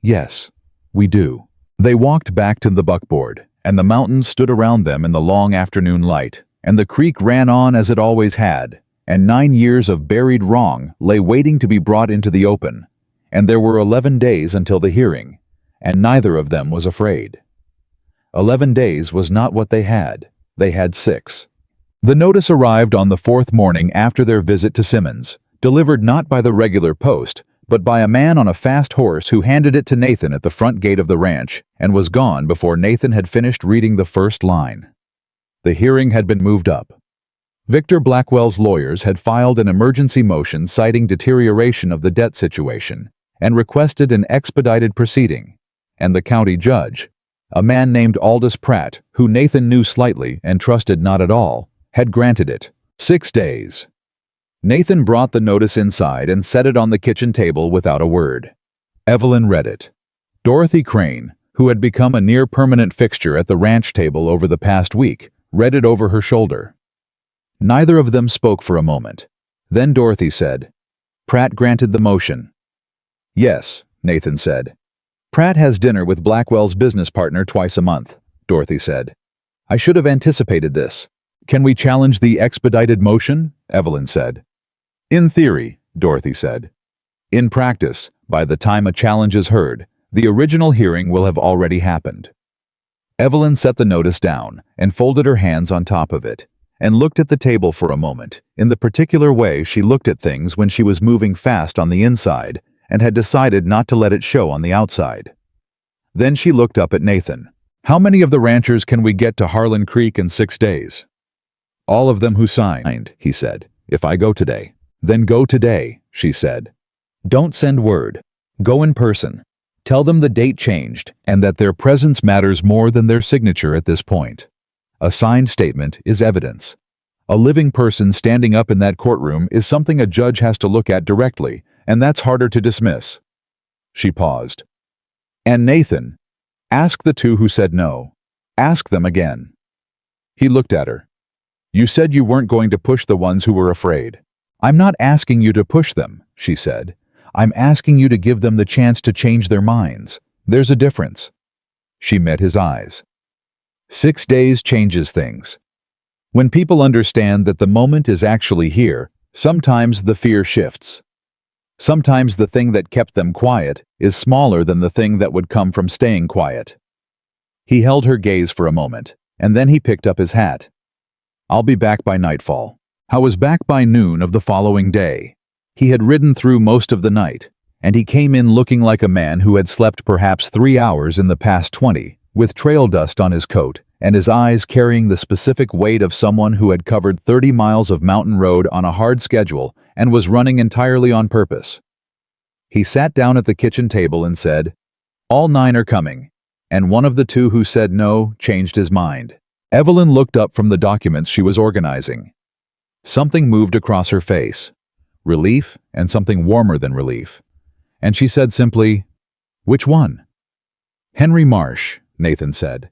yes, we do. They walked back to the buckboard, and the mountains stood around them in the long afternoon light, and the creek ran on as it always had, and 9 years of buried wrong lay waiting to be brought into the open, and there were 11 days until the hearing, and neither of them was afraid. 11 days was not what they had 6. The notice arrived on the 4th morning after their visit to Simmons, delivered not by the regular post, but by a man on a fast horse who handed it to Nathan at the front gate of the ranch and was gone before Nathan had finished reading the first line. The hearing had been moved up. Victor Blackwell's lawyers had filed an emergency motion citing deterioration of the debt situation and requested an expedited proceeding, and the county judge, a man named Aldous Pratt, who Nathan knew slightly and trusted not at all, had granted it 6 days. Nathan brought the notice inside and set it on the kitchen table without a word. Evelyn read it. Dorothy Crane, who had become a near-permanent fixture at the ranch table over the past week, read it over her shoulder. Neither of them spoke for a moment. Then Dorothy said, "Pratt granted the motion." "Yes," Nathan said. "Pratt has dinner with Blackwell's business partner twice a month," Dorothy said. "I should have anticipated this." "Can we challenge the expedited motion?" Evelyn said. "In theory," Dorothy said. "In practice, by the time a challenge is heard, the original hearing will have already happened." Evelyn set the notice down and folded her hands on top of it, and looked at the table for a moment, in the particular way she looked at things when she was moving fast on the inside and had decided not to let it show on the outside. Then she looked up at Nathan. "How many of the ranchers can we get to Harlan Creek in 6 days?" "All of them who signed," he said. "If I go today." "Then go today," she said. "Don't send word. Go in person. Tell them the date changed and that their presence matters more than their signature at this point. A signed statement is evidence. A living person standing up in that courtroom is something a judge has to look at directly, and that's harder to dismiss." She paused. "And Nathan, ask the 2 who said no. Ask them again." He looked at her. "You said you weren't going to push the ones who were afraid." "I'm not asking you to push them," she said. "I'm asking you to give them the chance to change their minds. There's a difference." She met his eyes. 6 days changes things. When people understand that the moment is actually here, sometimes the fear shifts. Sometimes the thing that kept them quiet is smaller than the thing that would come from staying quiet. He held her gaze for a moment, and then he picked up his hat. "I'll be back by nightfall." I was back by noon of the following day. He had ridden through most of the night, and he came in looking like a man who had slept perhaps 3 hours in the past 20, with trail dust on his coat, and his eyes carrying the specific weight of someone who had covered 30 miles of mountain road on a hard schedule and was running entirely on purpose. He sat down at the kitchen table and said, "All 9 are coming," and one of the 2 who said no changed his mind. Evelyn looked up from the documents she was organizing. Something moved across her face, relief and something warmer than relief, and she said simply, "Which one?" "Henry Marsh," Nathan said.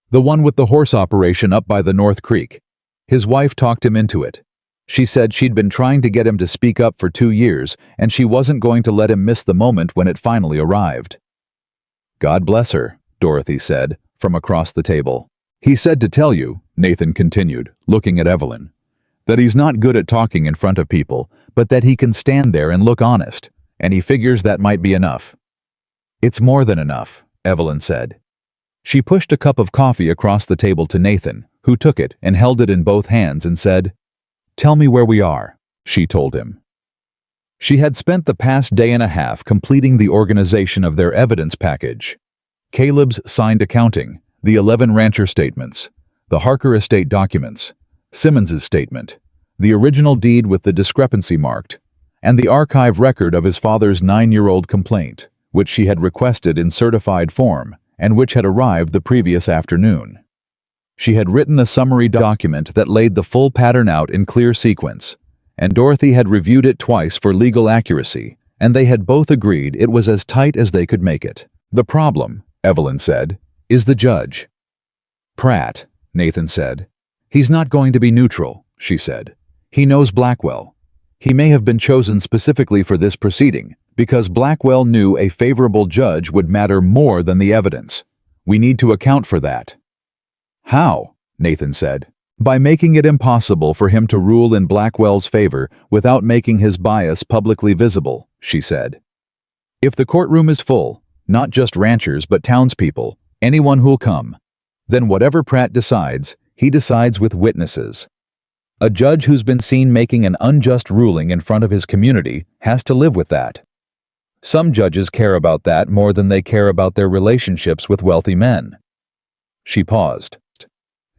"The one with the horse operation up by the North Creek. His wife talked him into it. She said she'd been trying to get him to speak up for 2 years, and she wasn't going to let him miss the moment when it finally arrived." "God bless her," Dorothy said, from across the table. "He said to tell you," Nathan continued, looking at Evelyn, "that he's not good at talking in front of people, but that he can stand there and look honest, and he figures that might be enough." "It's more than enough," Evelyn said. She pushed a cup of coffee across the table to Nathan, who took it and held it in both hands and said, "Tell me where we are," she told him. She had spent the past day and a half completing the organization of their evidence package. Caleb's signed accounting, the 11 rancher statements, the Harker estate documents, Simmons's statement, the original deed with the discrepancy marked, and the archive record of his father's 9-year-old complaint, which she had requested in certified form and which had arrived the previous afternoon. She had written a summary document that laid the full pattern out in clear sequence, and Dorothy had reviewed it twice for legal accuracy, and they had both agreed it was as tight as they could make it. "The problem," Evelyn said, "is the judge." "Pratt," Nathan said. "He's not going to be neutral," she said. "He knows Blackwell. He may have been chosen specifically for this proceeding, because Blackwell knew a favorable judge would matter more than the evidence. We need to account for that." "How?" Nathan said. "By making it impossible for him to rule in Blackwell's favor without making his bias publicly visible," she said. "If the courtroom is full, not just ranchers but townspeople, anyone who'll come, then whatever Pratt decides, he decides with witnesses. A judge who's been seen making an unjust ruling in front of his community has to live with that. Some judges care about that more than they care about their relationships with wealthy men." She paused.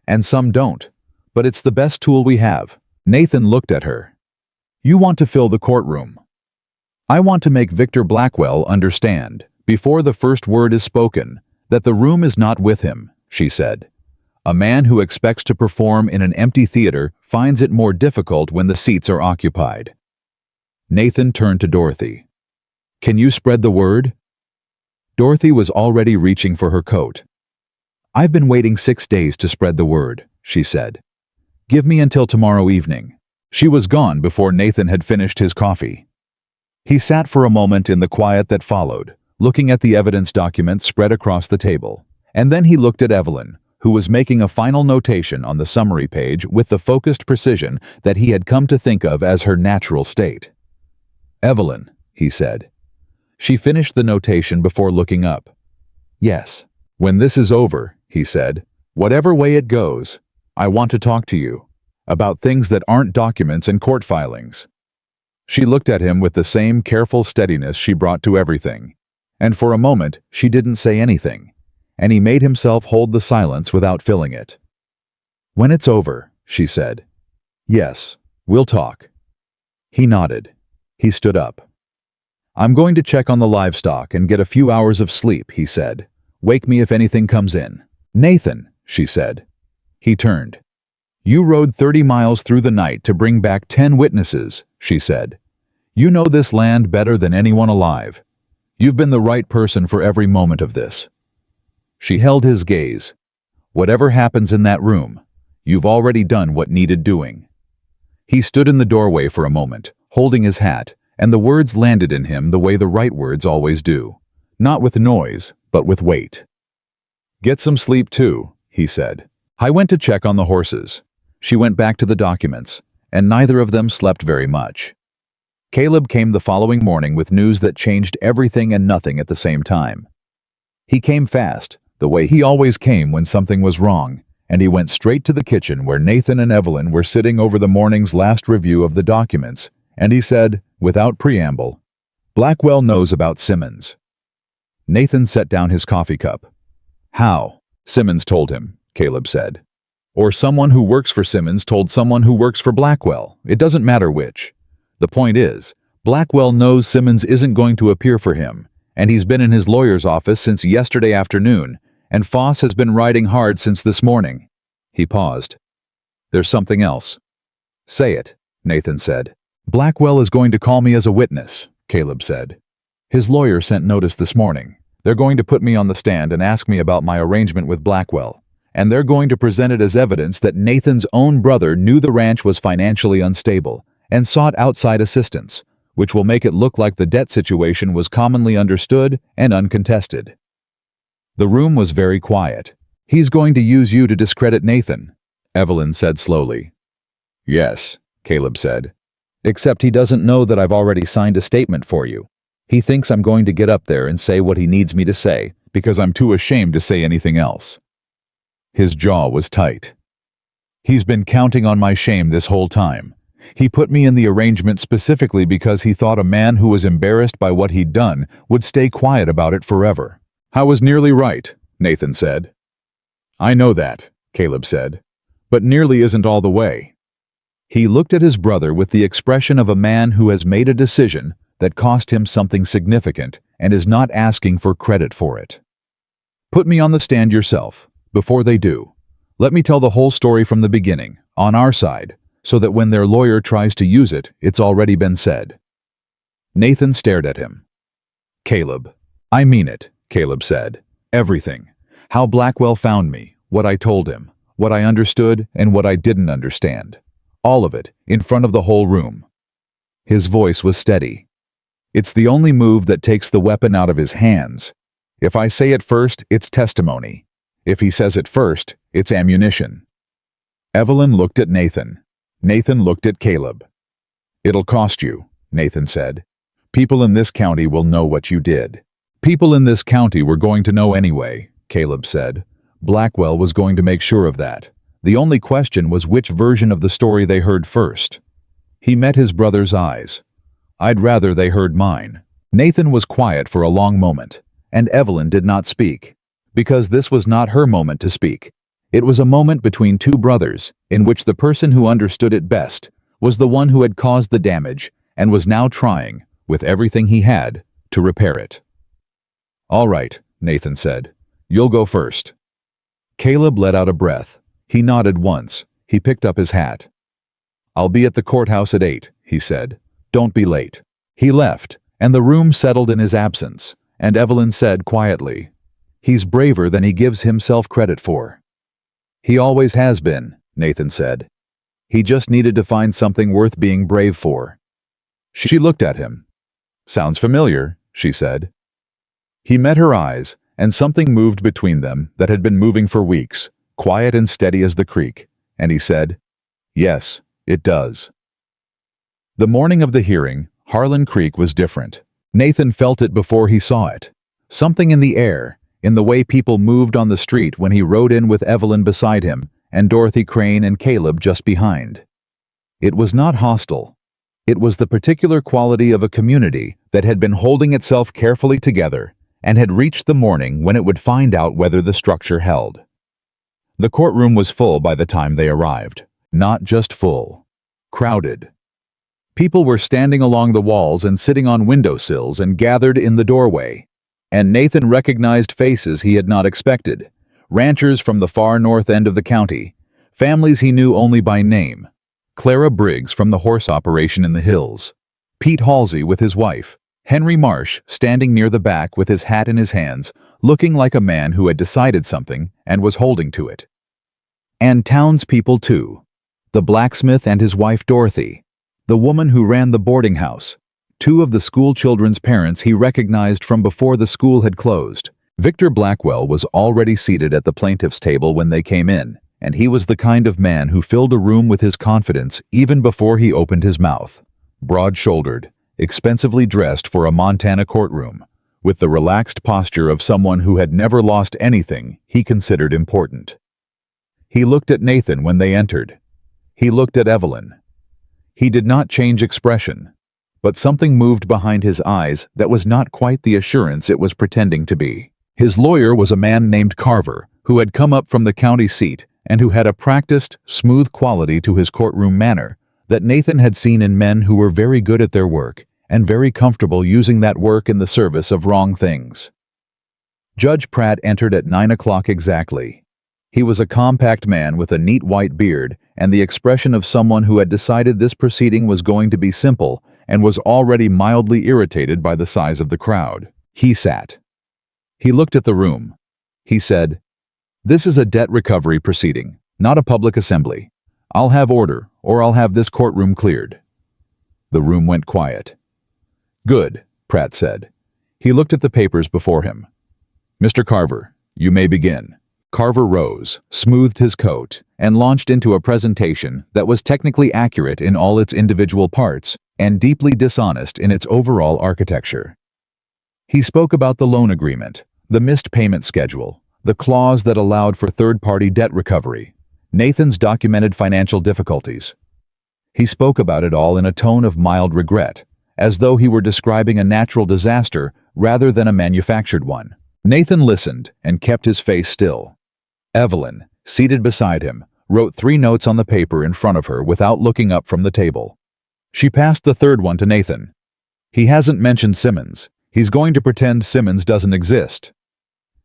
"And some don't. But it's the best tool we have." Nathan looked at her. "You want to fill the courtroom. I want to make Victor Blackwell understand, before the first word is spoken, that the room is not with him," she said. "A man who expects to perform in an empty theater finds it more difficult when the seats are occupied." Nathan turned to Dorothy. "Can you spread the word?" Dorothy was already reaching for her coat. "I've been waiting 6 days to spread the word," she said. "Give me until tomorrow evening." She was gone before Nathan had finished his coffee. He sat for a moment in the quiet that followed, looking at the evidence documents spread across the table, and then he looked at Evelyn, who was making a final notation on the summary page with the focused precision that he had come to think of as her natural state. "Evelyn," he said. She finished the notation before looking up. "Yes. When this is over," he said, "whatever way it goes, I want to talk to you about things that aren't documents and court filings." She looked at him with the same careful steadiness she brought to everything, and for a moment she didn't say anything, and he made himself hold the silence without filling it. "When it's over," she said. "Yes, we'll talk." He nodded. He stood up. "I'm going to check on the livestock and get a few hours of sleep," he said. "Wake me if anything comes in." "Nathan," she said. He turned. "You rode 30 miles through the night to bring back 10 witnesses," she said. "You know this land better than anyone alive. You've been the right person for every moment of this." She held his gaze. "Whatever happens in that room, you've already done what needed doing." He stood in the doorway for a moment, holding his hat, and the words landed in him the way the right words always do. Not with noise, but with weight. "Get some sleep too," he said. "I went to check on the horses." She went back to the documents, and neither of them slept very much. Caleb came the following morning with news that changed everything and nothing at the same time. He came fast, the way he always came when something was wrong, and he went straight to the kitchen where Nathan and Evelyn were sitting over the morning's last review of the documents, and he said, without preamble, "Blackwell knows about Simmons." Nathan set down his coffee cup. "How?" Simmons told him, Caleb said. "Or someone who works for Simmons told someone who works for Blackwell. It doesn't matter which. The point is, Blackwell knows Simmons isn't going to appear for him, and he's been in his lawyer's office since yesterday afternoon, and Foss has been riding hard since this morning." He paused. "There's something else." "Say it," Nathan said. "Blackwell is going to call me as a witness," Caleb said. "His lawyer sent notice this morning. They're going to put me on the stand and ask me about my arrangement with Blackwell, and they're going to present it as evidence that Nathan's own brother knew the ranch was financially unstable and sought outside assistance, which will make it look like the debt situation was commonly understood and uncontested." The room was very quiet. "He's going to use you to discredit Nathan," Evelyn said slowly. "Yes," Caleb said. "Except he doesn't know that I've already signed a statement for you. He thinks I'm going to get up there and say what he needs me to say, because I'm too ashamed to say anything else." His jaw was tight. "He's been counting on my shame this whole time. He put me in the arrangement specifically because he thought a man who was embarrassed by what he'd done would stay quiet about it forever." "I was nearly right," Nathan said. "I know that," Caleb said, "but nearly isn't all the way." He looked at his brother with the expression of a man who has made a decision that cost him something significant and is not asking for credit for it. "Put me on the stand yourself, before they do. Let me tell the whole story from the beginning, on our side, so that when their lawyer tries to use it, it's already been said. Nathan stared at him. Caleb. I mean it, Caleb said. Everything. How Blackwell found me, what I told him, what I understood and what I didn't understand. All of it, in front of the whole room. His voice was steady. It's the only move that takes the weapon out of his hands. If I say it first, it's testimony. If he says it first, it's ammunition. Evelyn looked at Nathan. Nathan looked at Caleb. It'll cost you, Nathan said. People in this county will know what you did. People in this county were going to know anyway, Caleb said. Blackwell was going to make sure of that. The only question was which version of the story they heard first. He met his brother's eyes. I'd rather they heard mine. Nathan was quiet for a long moment, and Evelyn did not speak, because this was not her moment to speak. It was a moment between two brothers, in which the person who understood it best was the one who had caused the damage and was now trying, with everything he had, to repair it. All right, Nathan said. You'll go first. Caleb let out a breath. He nodded once. He picked up his hat. I'll be at the courthouse at 8, he said. Don't be late. He left, and the room settled in his absence, and Evelyn said quietly, He's braver than he gives himself credit for. He always has been, Nathan said. He just needed to find something worth being brave for. She looked at him. Sounds familiar, she said. He met her eyes, and something moved between them that had been moving for weeks, quiet and steady as the creek, and he said, Yes, it does. The morning of the hearing, Harlan Creek was different. Nathan felt it before he saw it. Something in the air, in the way people moved on the street when he rode in with Evelyn beside him and Dorothy Crane and Caleb just behind. It was not hostile. It was the particular quality of a community that had been holding itself carefully together and had reached the morning when it would find out whether the structure held. The courtroom was full by the time they arrived. Not just full. Crowded. People were standing along the walls and sitting on windowsills and gathered in the doorway. And Nathan recognized faces he had not expected. Ranchers from the far north end of the county. Families he knew only by name. Clara Briggs from the horse operation in the hills. Pete Halsey with his wife. Henry Marsh standing near the back with his hat in his hands, looking like a man who had decided something and was holding to it. And townspeople too. The blacksmith and his wife Dorothy. The woman who ran the boarding house. Two of the school children's parents he recognized from before the school had closed. Victor Blackwell was already seated at the plaintiff's table when they came in, and he was the kind of man who filled a room with his confidence even before he opened his mouth. Broad-shouldered, expensively dressed for a Montana courtroom, with the relaxed posture of someone who had never lost anything he considered important. He looked at Nathan when they entered. He looked at Evelyn. He did not change expression, but something moved behind his eyes that was not quite the assurance it was pretending to be. His lawyer was a man named Carver, who had come up from the county seat and who had a practiced, smooth quality to his courtroom manner that Nathan had seen in men who were very good at their work and very comfortable using that work in the service of wrong things. Judge Pratt entered at 9 o'clock exactly. He was a compact man with a neat white beard and the expression of someone who had decided this proceeding was going to be simple and was already mildly irritated by the size of the crowd. He sat. He looked at the room. He said, "This is a debt recovery proceeding, not a public assembly. I'll have order, or I'll have this courtroom cleared." The room went quiet. "Good," Pratt said. He looked at the papers before him. "Mr. Carver, you may begin." Carver rose, smoothed his coat, and launched into a presentation that was technically accurate in all its individual parts and deeply dishonest in its overall architecture. He spoke about the loan agreement, the missed payment schedule, the clause that allowed for third-party debt recovery, Nathan's documented financial difficulties. He spoke about it all in a tone of mild regret, as though he were describing a natural disaster rather than a manufactured one. Nathan listened and kept his face still. Evelyn, seated beside him, wrote 3 notes on the paper in front of her without looking up from the table. She passed the third one to Nathan. "He hasn't mentioned Simmons. He's going to pretend Simmons doesn't exist."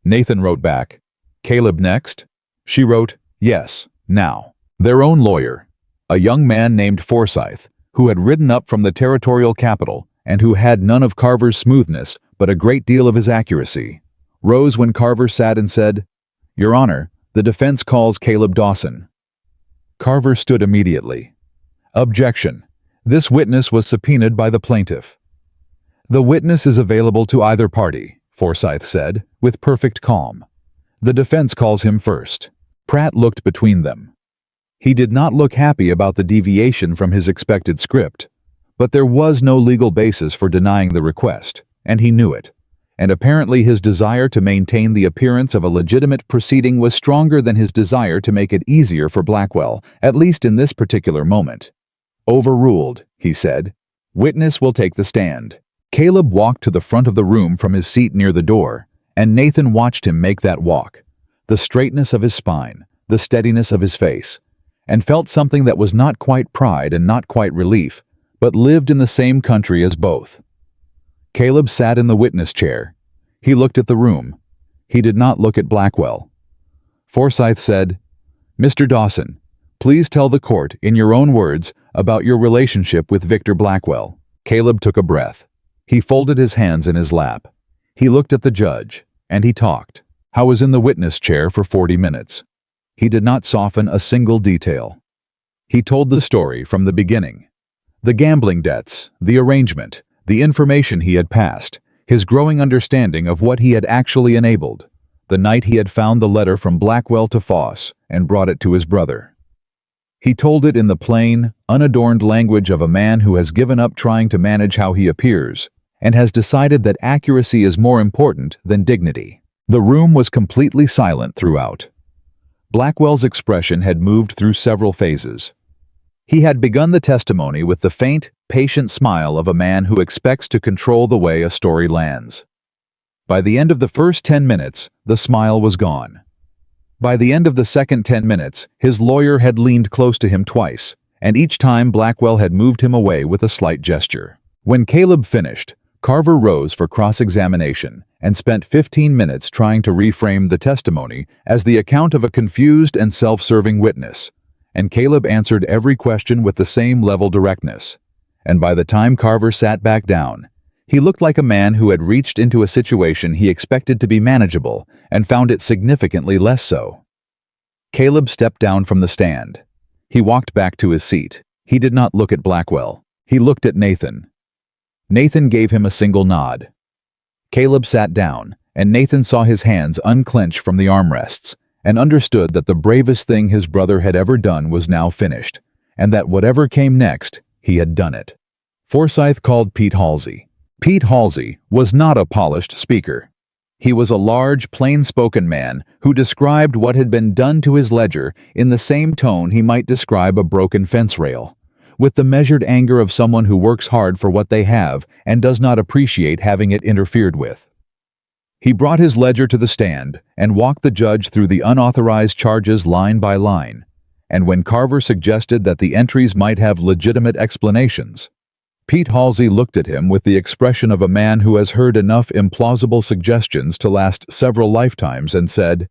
Nathan wrote back, "Caleb next?" She wrote, Yes, now. Their own lawyer, a young man named Forsyth, who had ridden up from the territorial capital and who had none of Carver's smoothness but a great deal of his accuracy, rose when Carver sat and said, "Your Honor, the defense calls Caleb Dawson." Carver stood immediately. "Objection. This witness was subpoenaed by the plaintiff." "The witness is available to either party," Forsyth said, with perfect calm. "The defense calls him first." Pratt looked between them. He did not look happy about the deviation from his expected script, but there was no legal basis for denying the request, and he knew it, and apparently his desire to maintain the appearance of a legitimate proceeding was stronger than his desire to make it easier for Blackwell, at least in this particular moment. "Overruled," he said. "Witness will take the stand." Caleb walked to the front of the room from his seat near the door, and Nathan watched him make that walk. The straightness of his spine, the steadiness of his face, and felt something that was not quite pride and not quite relief, but lived in the same country as both. Caleb sat in the witness chair. He looked at the room. He did not look at Blackwell. Forsyth said, "Mr. Dawson, please tell the court, in your own words, about your relationship with Victor Blackwell." Caleb took a breath. He folded his hands in his lap. He looked at the judge, and he talked. I was in the witness chair for 40 minutes. He did not soften a single detail. He told the story from the beginning. The gambling debts, the arrangement, the information he had passed, his growing understanding of what he had actually enabled, the night he had found the letter from Blackwell to Foss and brought it to his brother. He told it in the plain, unadorned language of a man who has given up trying to manage how he appears and has decided that accuracy is more important than dignity. The room was completely silent throughout. Blackwell's expression had moved through several phases. He had begun the testimony with the faint, patient smile of a man who expects to control the way a story lands. By the end of the first 10 minutes, the smile was gone. By the end of the second 10 minutes, his lawyer had leaned close to him twice, and each time Blackwell had moved him away with a slight gesture. When Caleb finished, Carver rose for cross-examination and spent 15 minutes trying to reframe the testimony as the account of a confused and self-serving witness, and Caleb answered every question with the same level directness. And by the time Carver sat back down, he looked like a man who had reached into a situation he expected to be manageable and found it significantly less so. Caleb stepped down from the stand. He walked back to his seat. He did not look at Blackwell. He looked at Nathan. Nathan gave him a single nod. Caleb sat down, and Nathan saw his hands unclench from the armrests and understood that the bravest thing his brother had ever done was now finished, and that whatever came next, he had done it. Forsyth called Pete Halsey. Pete Halsey was not a polished speaker. He was a large, plain-spoken man who described what had been done to his ledger in the same tone he might describe a broken fence rail, with the measured anger of someone who works hard for what they have and does not appreciate having it interfered with. He brought his ledger to the stand and walked the judge through the unauthorized charges line by line, and when Carver suggested that the entries might have legitimate explanations, Pete Halsey looked at him with the expression of a man who has heard enough implausible suggestions to last several lifetimes and said,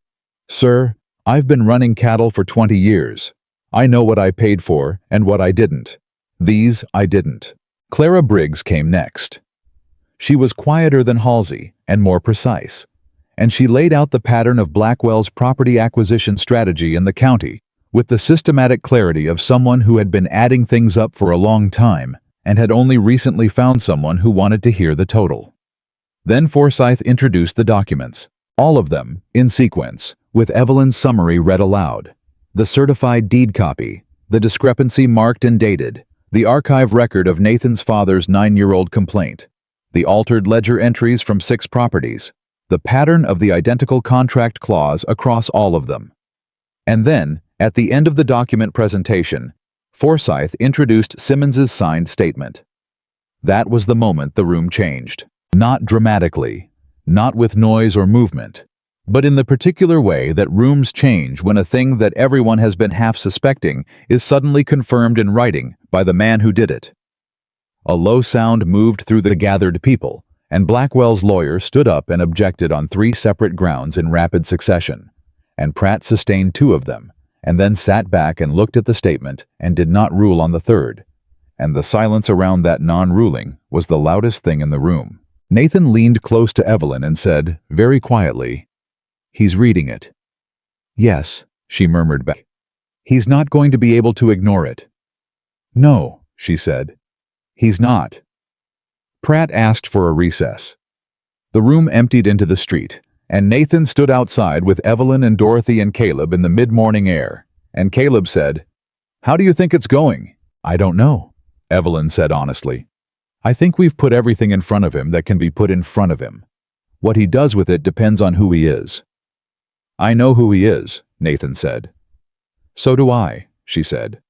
"Sir, I've been running cattle for 20 years. I know what I paid for and what I didn't. These I didn't." Clara Briggs came next. She was quieter than Halsey and more precise, and she laid out the pattern of Blackwell's property acquisition strategy in the county with the systematic clarity of someone who had been adding things up for a long time and had only recently found someone who wanted to hear the total. Then Forsyth introduced the documents, all of them, in sequence, with Evelyn's summary read aloud. The certified deed copy, the discrepancy marked and dated, the archive record of Nathan's father's 9-year-old complaint, the altered ledger entries from 6 properties, the pattern of the identical contract clause across all of them. And then, at the end of the document presentation, Forsyth introduced Simmons's signed statement. That was the moment the room changed. Not dramatically, not with noise or movement, but in the particular way that rooms change when a thing that everyone has been half suspecting is suddenly confirmed in writing by the man who did it. A low sound moved through the gathered people, and Blackwell's lawyer stood up and objected on 3 separate grounds in rapid succession, and Pratt sustained 2 of them, and then sat back and looked at the statement and did not rule on the third. And the silence around that non-ruling was the loudest thing in the room. Nathan leaned close to Evelyn and said, very quietly, "He's reading it." "Yes," she murmured back. "He's not going to be able to ignore it." "No," she said. "He's not." Pratt asked for a recess. The room emptied into the street, and Nathan stood outside with Evelyn and Dorothy and Caleb in the mid-morning air. And Caleb said, "How do you think it's going?" "I don't know," Evelyn said honestly. "I think we've put everything in front of him that can be put in front of him. What he does with it depends on who he is." "I know who he is," Nathan said. "So do I," she said.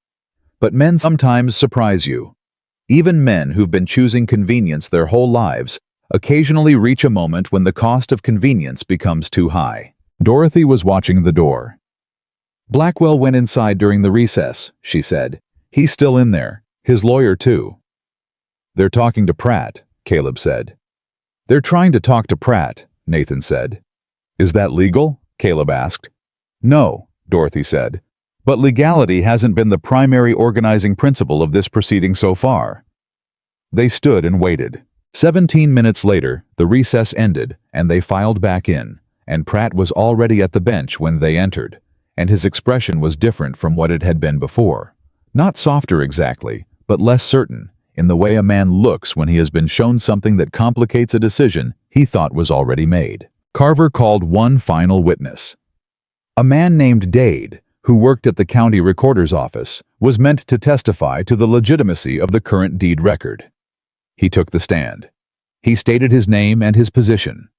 "But men sometimes surprise you. Even men who've been choosing convenience their whole lives occasionally reach a moment when the cost of convenience becomes too high." Dorothy was watching the door. "Blackwell went inside during the recess," she said. "He's still in there. His lawyer, too." "They're talking to Pratt," Caleb said. "They're trying to talk to Pratt," Nathan said. "Is that legal?" Caleb asked. "No," Dorothy said. "But legality hasn't been the primary organizing principle of this proceeding so far." They stood and waited. 17 minutes later, the recess ended, and they filed back in, and Pratt was already at the bench when they entered, and his expression was different from what it had been before. Not softer exactly, but less certain, in the way a man looks when he has been shown something that complicates a decision he thought was already made. Carver called one final witness. A man named Dade, who worked at the county recorder's office, was meant to testify to the legitimacy of the current deed record. He took the stand. He stated his name and his position.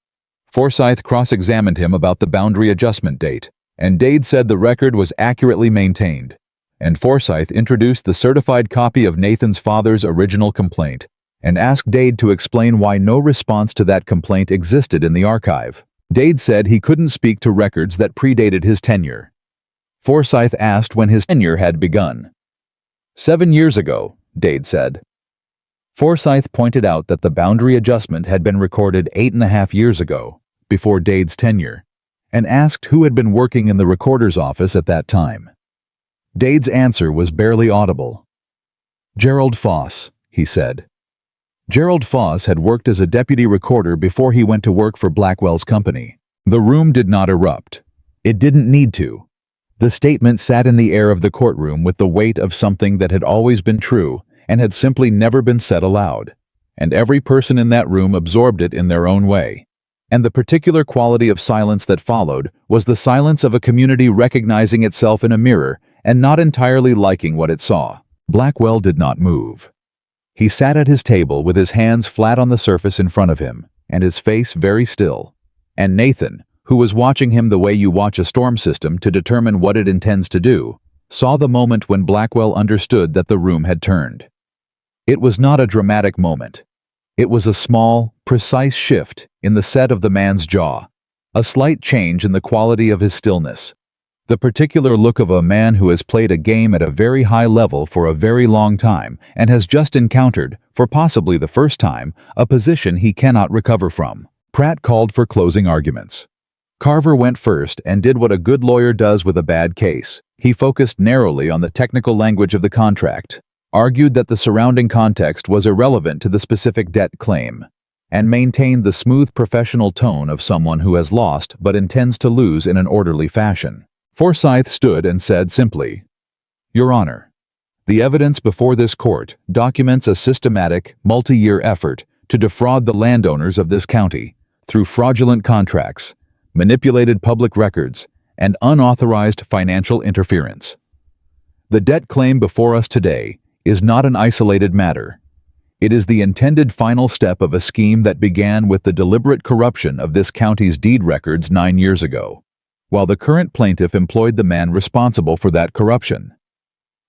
Forsythe cross-examined him about the boundary adjustment date, and Dade said the record was accurately maintained. And Forsythe introduced the certified copy of Nathan's father's original complaint and asked Dade to explain why no response to that complaint existed in the archive. Dade said he couldn't speak to records that predated his tenure. Forsythe asked when his tenure had begun. 7 years ago, Dade said. Forsythe pointed out that the boundary adjustment had been recorded 8.5 years ago, before Dade's tenure, and asked who had been working in the recorder's office at that time. Dade's answer was barely audible. "Gerald Foss," he said. Gerald Foss had worked as a deputy recorder before he went to work for Blackwell's company. The room did not erupt. It didn't need to. The statement sat in the air of the courtroom with the weight of something that had always been true and had simply never been said aloud, and every person in that room absorbed it in their own way. And the particular quality of silence that followed was the silence of a community recognizing itself in a mirror and not entirely liking what it saw. Blackwell did not move. He sat at his table with his hands flat on the surface in front of him, and his face very still. And Nathan, who was watching him the way you watch a storm system to determine what it intends to do, saw the moment when Blackwell understood that the room had turned. It was not a dramatic moment. It was a small, precise shift in the set of the man's jaw, a slight change in the quality of his stillness, the particular look of a man who has played a game at a very high level for a very long time and has just encountered, for possibly the first time, a position he cannot recover from. Pratt called for closing arguments. Carver went first and did what a good lawyer does with a bad case. He focused narrowly on the technical language of the contract, argued that the surrounding context was irrelevant to the specific debt claim, and maintained the smooth professional tone of someone who has lost but intends to lose in an orderly fashion. Forsythe stood and said simply, "Your Honor, the evidence before this court documents a systematic, multi-year effort to defraud the landowners of this county through fraudulent contracts, manipulated public records, and unauthorized financial interference. The debt claim before us today is not an isolated matter. It is the intended final step of a scheme that began with the deliberate corruption of this county's deed records 9 years ago, while the current plaintiff employed the man responsible for that corruption.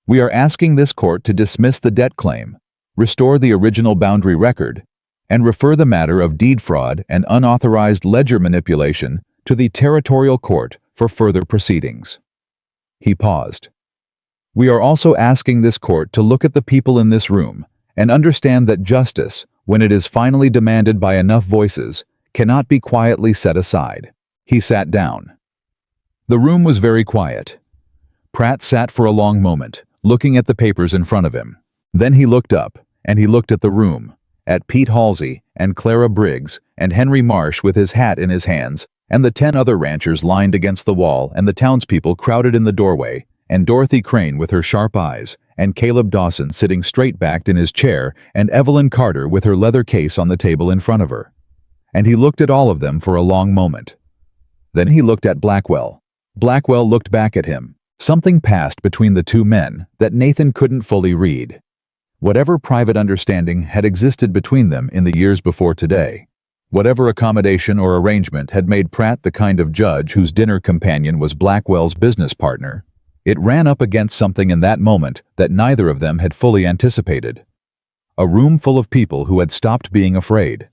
We are asking this court to dismiss the debt claim, restore the original boundary record, and refer the matter of deed fraud and unauthorized ledger manipulation to the territorial court for further proceedings." He paused. "We are also asking this court to look at the people in this room and understand that justice, when it is finally demanded by enough voices, cannot be quietly set aside." He sat down. The room was very quiet. Pratt sat for a long moment, looking at the papers in front of him. Then he looked up, and he looked at the room, at Pete Halsey and Clara Briggs and Henry Marsh with his hat in his hands, and the 10 other ranchers lined against the wall, and the townspeople crowded in the doorway, and Dorothy Crane with her sharp eyes, and Caleb Dawson sitting straight-backed in his chair, and Evelyn Carter with her leather case on the table in front of her. And he looked at all of them for a long moment. Then he looked at Blackwell. Blackwell looked back at him. Something passed between the two men that Nathan couldn't fully read. Whatever private understanding had existed between them in the years before today, whatever accommodation or arrangement had made Pratt the kind of judge whose dinner companion was Blackwell's business partner, it ran up against something in that moment that neither of them had fully anticipated. A room full of people who had stopped being afraid.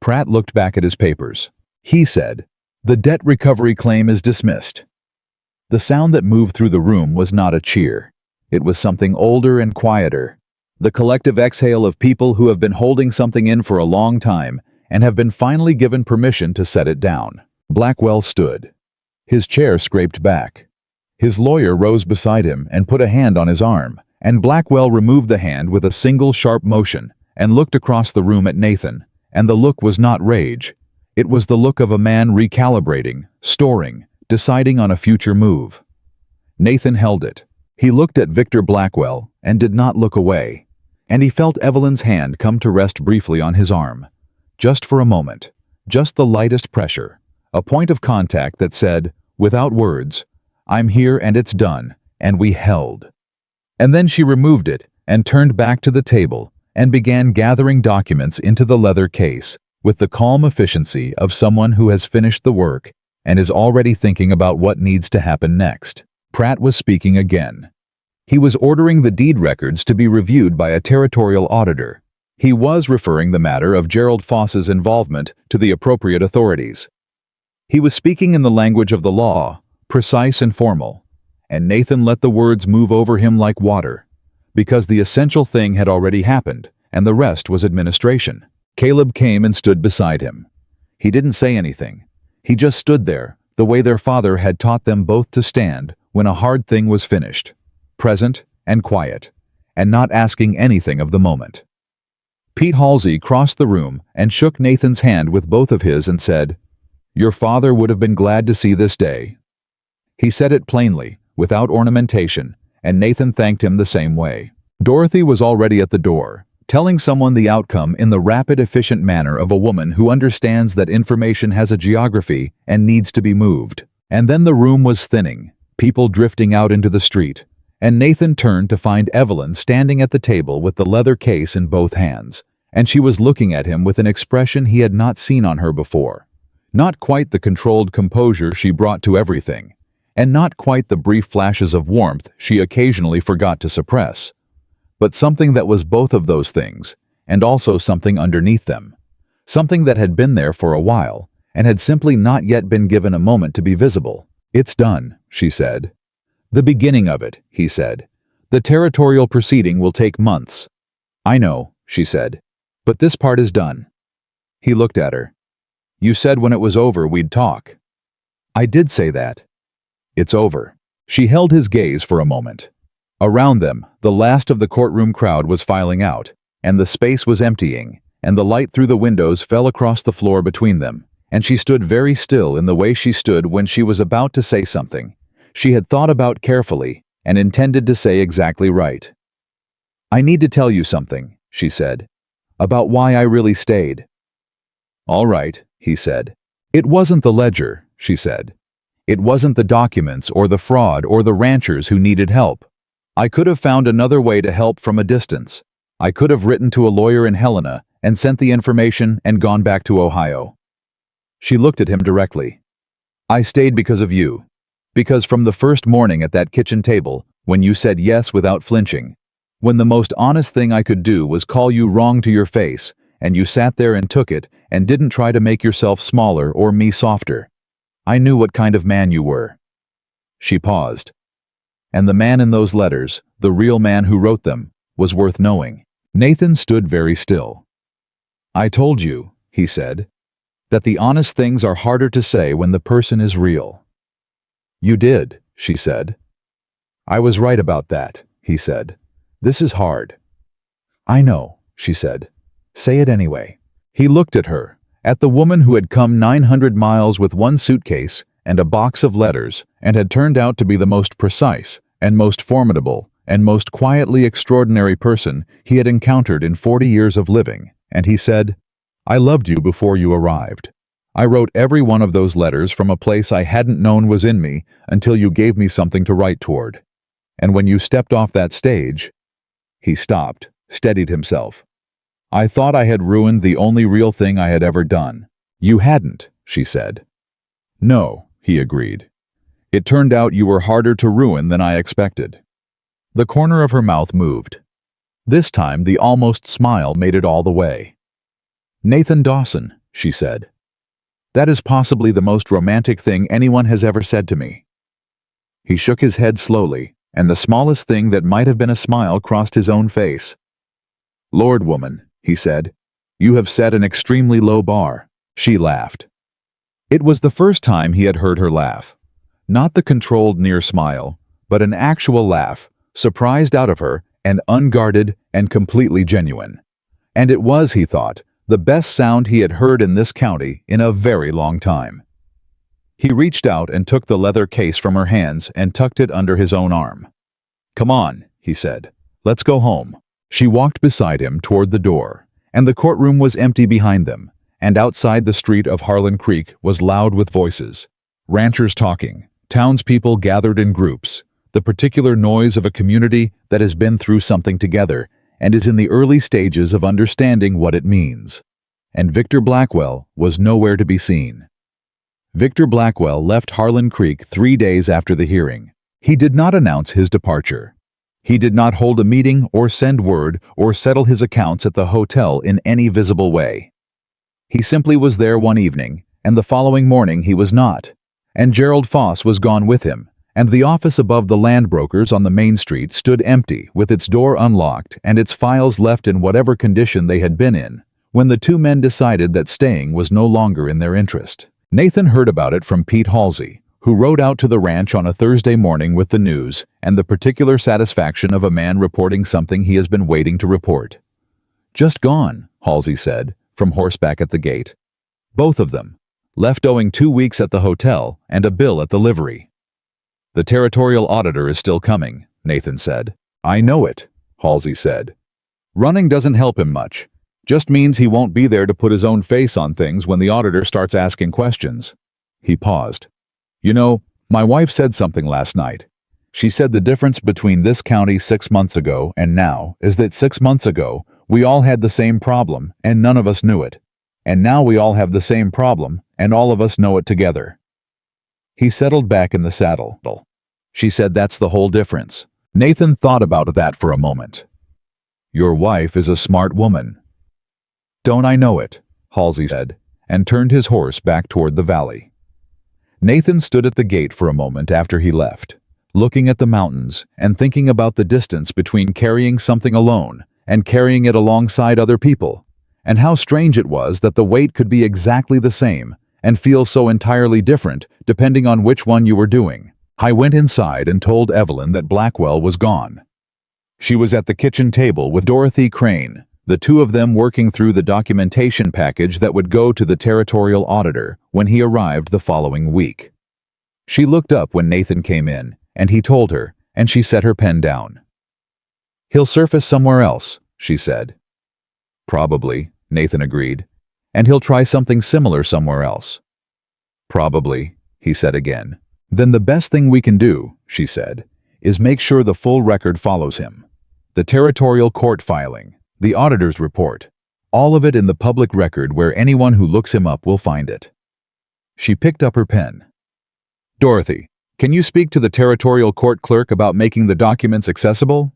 Pratt looked back at his papers. He said, "The debt recovery claim is dismissed." The sound that moved through the room was not a cheer. It was something older and quieter. The collective exhale of people who have been holding something in for a long time and have been finally given permission to set it down. Blackwell stood. His chair scraped back. His lawyer rose beside him and put a hand on his arm, and Blackwell removed the hand with a single sharp motion and looked across the room at Nathan, and the look was not rage. It was the look of a man recalibrating, storing, deciding on a future move. Nathan held it. He looked at Victor Blackwell and did not look away, and he felt Evelyn's hand come to rest briefly on his arm. Just for a moment, just the lightest pressure, a point of contact that said, without words, "I'm here and it's done," and we held. And then she removed it and turned back to the table and began gathering documents into the leather case with the calm efficiency of someone who has finished the work and is already thinking about what needs to happen next. Pratt was speaking again. He was ordering the deed records to be reviewed by a territorial auditor. He was referring the matter of Gerald Foss's involvement to the appropriate authorities. He was speaking in the language of the law, precise and formal, and Nathan let the words move over him like water, because the essential thing had already happened, and the rest was administration. Caleb came and stood beside him. He didn't say anything. He just stood there, the way their father had taught them both to stand when a hard thing was finished, present and quiet, and not asking anything of the moment. Pete Halsey crossed the room and shook Nathan's hand with both of his and said, "Your father would have been glad to see this day." He said it plainly, without ornamentation, and Nathan thanked him the same way. Dorothy was already at the door, telling someone the outcome in the rapid, efficient manner of a woman who understands that information has a geography and needs to be moved. And then the room was thinning, people drifting out into the street, and Nathan turned to find Evelyn standing at the table with the leather case in both hands, and she was looking at him with an expression he had not seen on her before. Not quite the controlled composure she brought to everything, and not quite the brief flashes of warmth she occasionally forgot to suppress, but something that was both of those things, and also something underneath them. Something that had been there for a while, and had simply not yet been given a moment to be visible. "It's done," she said. "The beginning of it," he said. "The territorial proceeding will take months." "I know," she said. "But this part is done." He looked at her. "You said when it was over we'd talk." "I did say that." "It's over." She held his gaze for a moment. Around them, the last of the courtroom crowd was filing out, and the space was emptying, and the light through the windows fell across the floor between them, and she stood very still in the way she stood when she was about to say something. She had thought about carefully, and intended to say exactly right. "I need to tell you something," she said, "about why I really stayed." "All right," he said. "It wasn't the ledger," she said. "It wasn't the documents or the fraud or the ranchers who needed help. I could have found another way to help from a distance. I could have written to a lawyer in Helena and sent the information and gone back to Ohio." She looked at him directly. "I stayed because of you. Because from the first morning at that kitchen table, when you said yes without flinching, when the most honest thing I could do was call you wrong to your face, and you sat there and took it and didn't try to make yourself smaller or me softer. I knew what kind of man you were." She paused. And the man in those letters, the real man who wrote them, was worth knowing. Nathan stood very still. "I told you," he said, "that the honest things are harder to say when the person is real." "You did," she said. "I was right about that," he said. "This is hard." "I know," she said. "Say it anyway." He looked at her, at the woman who had come 900 miles with one suitcase and a box of letters and had turned out to be the most precise and most formidable and most quietly extraordinary person he had encountered in 40 years of living, and he said, "I loved you before you arrived. I wrote every one of those letters from a place I hadn't known was in me until you gave me something to write toward. And when you stepped off that stage—" He stopped, steadied himself. "I thought I had ruined the only real thing I had ever done." "You hadn't," she said. "No," he agreed. "It turned out you were harder to ruin than I expected." The corner of her mouth moved. This time the almost smile made it all the way. "Nathan Dawson," she said. "That is possibly the most romantic thing anyone has ever said to me." He shook his head slowly, and the smallest thing that might have been a smile crossed his own face. "Lord, woman," he said, "you have set an extremely low bar." She laughed. It was the first time he had heard her laugh. Not the controlled near smile, but an actual laugh, surprised out of her and unguarded and completely genuine. And it was, he thought, the best sound he had heard in this county in a very long time. He reached out and took the leather case from her hands and tucked it under his own arm. "Come on," he said. "Let's go home." She walked beside him toward the door, and the courtroom was empty behind them, and outside the street of Harlan Creek was loud with voices. Ranchers talking, townspeople gathered in groups, the particular noise of a community that has been through something together and is in the early stages of understanding what it means. And Victor Blackwell was nowhere to be seen. Victor Blackwell left Harlan Creek 3 days after the hearing. He did not announce his departure. He did not hold a meeting or send word or settle his accounts at the hotel in any visible way. He simply was there one evening, and the following morning he was not. And Gerald Foss was gone with him, and the office above the land brokers on the main street stood empty with its door unlocked and its files left in whatever condition they had been in, when the two men decided that staying was no longer in their interest. Nathan heard about it from Pete Halsey, who rode out to the ranch on a Thursday morning with the news and the particular satisfaction of a man reporting something he has been waiting to report. "Just gone," Halsey said, from horseback at the gate. "Both of them. Left owing 2 weeks at the hotel and a bill at the livery." "The territorial auditor is still coming," Nathan said. "I know it," Halsey said. "Running doesn't help him much. Just means he won't be there to put his own face on things when the auditor starts asking questions." He paused. "You know, my wife said something last night. She said the difference between this county 6 months ago and now is that 6 months ago we all had the same problem and none of us knew it. And now we all have the same problem and all of us know it together." He settled back in the saddle. "She said that's the whole difference." Nathan thought about that for a moment. "Your wife is a smart woman." "Don't I know it?" Halsey said, and turned his horse back toward the valley. Nathan stood at the gate for a moment after he left, looking at the mountains and thinking about the distance between carrying something alone and carrying it alongside other people, and how strange it was that the weight could be exactly the same and feel so entirely different depending on which one you were doing. I went inside and told Evelyn that Blackwell was gone. She was at the kitchen table with Dorothy Crane, the two of them working through the documentation package that would go to the territorial auditor when he arrived the following week. She looked up when Nathan came in, and he told her, and she set her pen down. "He'll surface somewhere else," she said. "Probably," Nathan agreed. "And he'll try something similar somewhere else." "Probably," he said again. "Then the best thing we can do," she said, "is make sure the full record follows him. The territorial court filing, the auditor's report, all of it in the public record where anyone who looks him up will find it." She picked up her pen. "Dorothy, can you speak to the territorial court clerk about making the documents accessible?"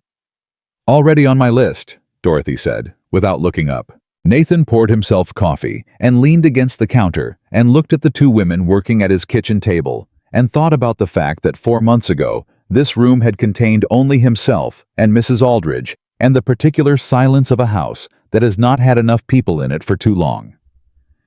"Already on my list," Dorothy said, without looking up. Nathan poured himself coffee and leaned against the counter and looked at the two women working at his kitchen table and thought about the fact that 4 months ago this room had contained only himself and Mrs. Aldridge and the particular silence of a house that has not had enough people in it for too long.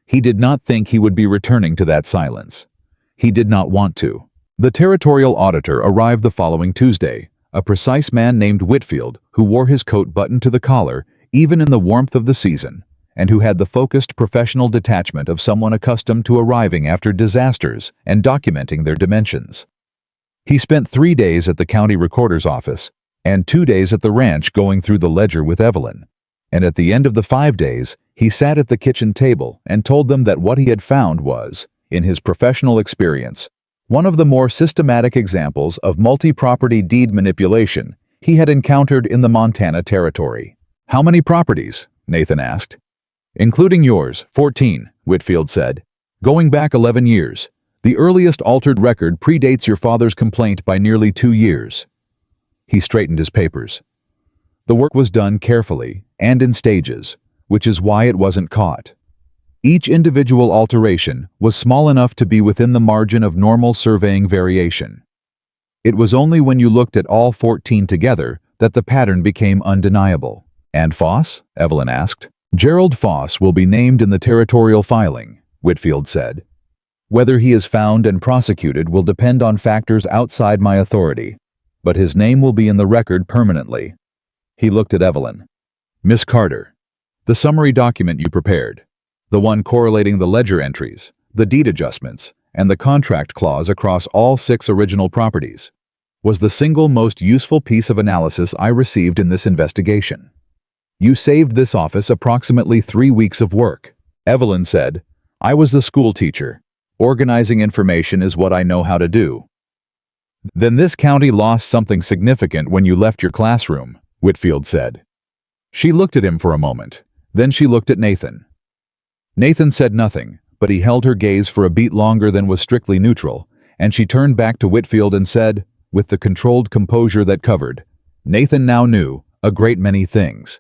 He did not think he would be returning to that silence. He did not want to. The territorial auditor arrived the following Tuesday, a precise man named Whitfield who wore his coat buttoned to the collar, even in the warmth of the season, and who had the focused professional detachment of someone accustomed to arriving after disasters and documenting their dimensions. He spent 3 days at the county recorder's office and 2 days at the ranch going through the ledger with Evelyn, and at the end of the 5 days, he sat at the kitchen table and told them that what he had found was, in his professional experience, one of the more systematic examples of multi-property deed manipulation he had encountered in the Montana Territory. "How many properties?" Nathan asked. "Including yours, 14, Whitfield said. "Going back 11 years. The earliest altered record predates your father's complaint by nearly 2 years." He straightened his papers. The work was done carefully and in stages, which is why it wasn't caught. Each individual alteration was small enough to be within the margin of normal surveying variation. It was only when you looked at all 14 together that the pattern became undeniable. "And Foss?" Evelyn asked. "Gerald Foss will be named in the territorial filing," Whitfield said. "Whether he is found and prosecuted will depend on factors outside my authority, but his name will be in the record permanently." He looked at Evelyn. "Miss Carter, the summary document you prepared, the one correlating the ledger entries, the deed adjustments, and the contract clause across all 6 original properties, was the single most useful piece of analysis I received in this investigation. You saved this office approximately 3 weeks of work." Evelyn said, "I was the school teacher. Organizing information is what I know how to do." "Then this county lost something significant when you left your classroom," Whitfield said. She looked at him for a moment. Then she looked at Nathan. Nathan said nothing, but he held her gaze for a beat longer than was strictly neutral, and she turned back to Whitfield and said, with the controlled composure that covered, "Nathan now knew a great many things.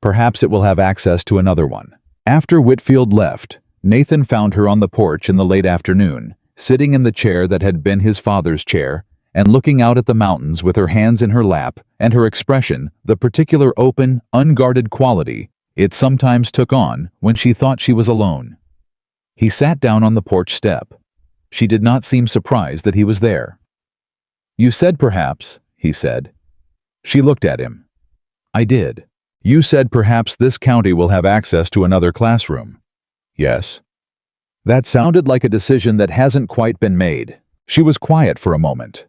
Perhaps it will have access to another one." After Whitfield left, Nathan found her on the porch in the late afternoon, sitting in the chair that had been his father's chair, and looking out at the mountains with her hands in her lap, and her expression, the particular open, unguarded quality it sometimes took on when she thought she was alone. He sat down on the porch step. She did not seem surprised that he was there. "You said perhaps," he said. She looked at him. "I did. You said perhaps this county will have access to another classroom." "Yes." "That sounded like a decision that hasn't quite been made." She was quiet for a moment.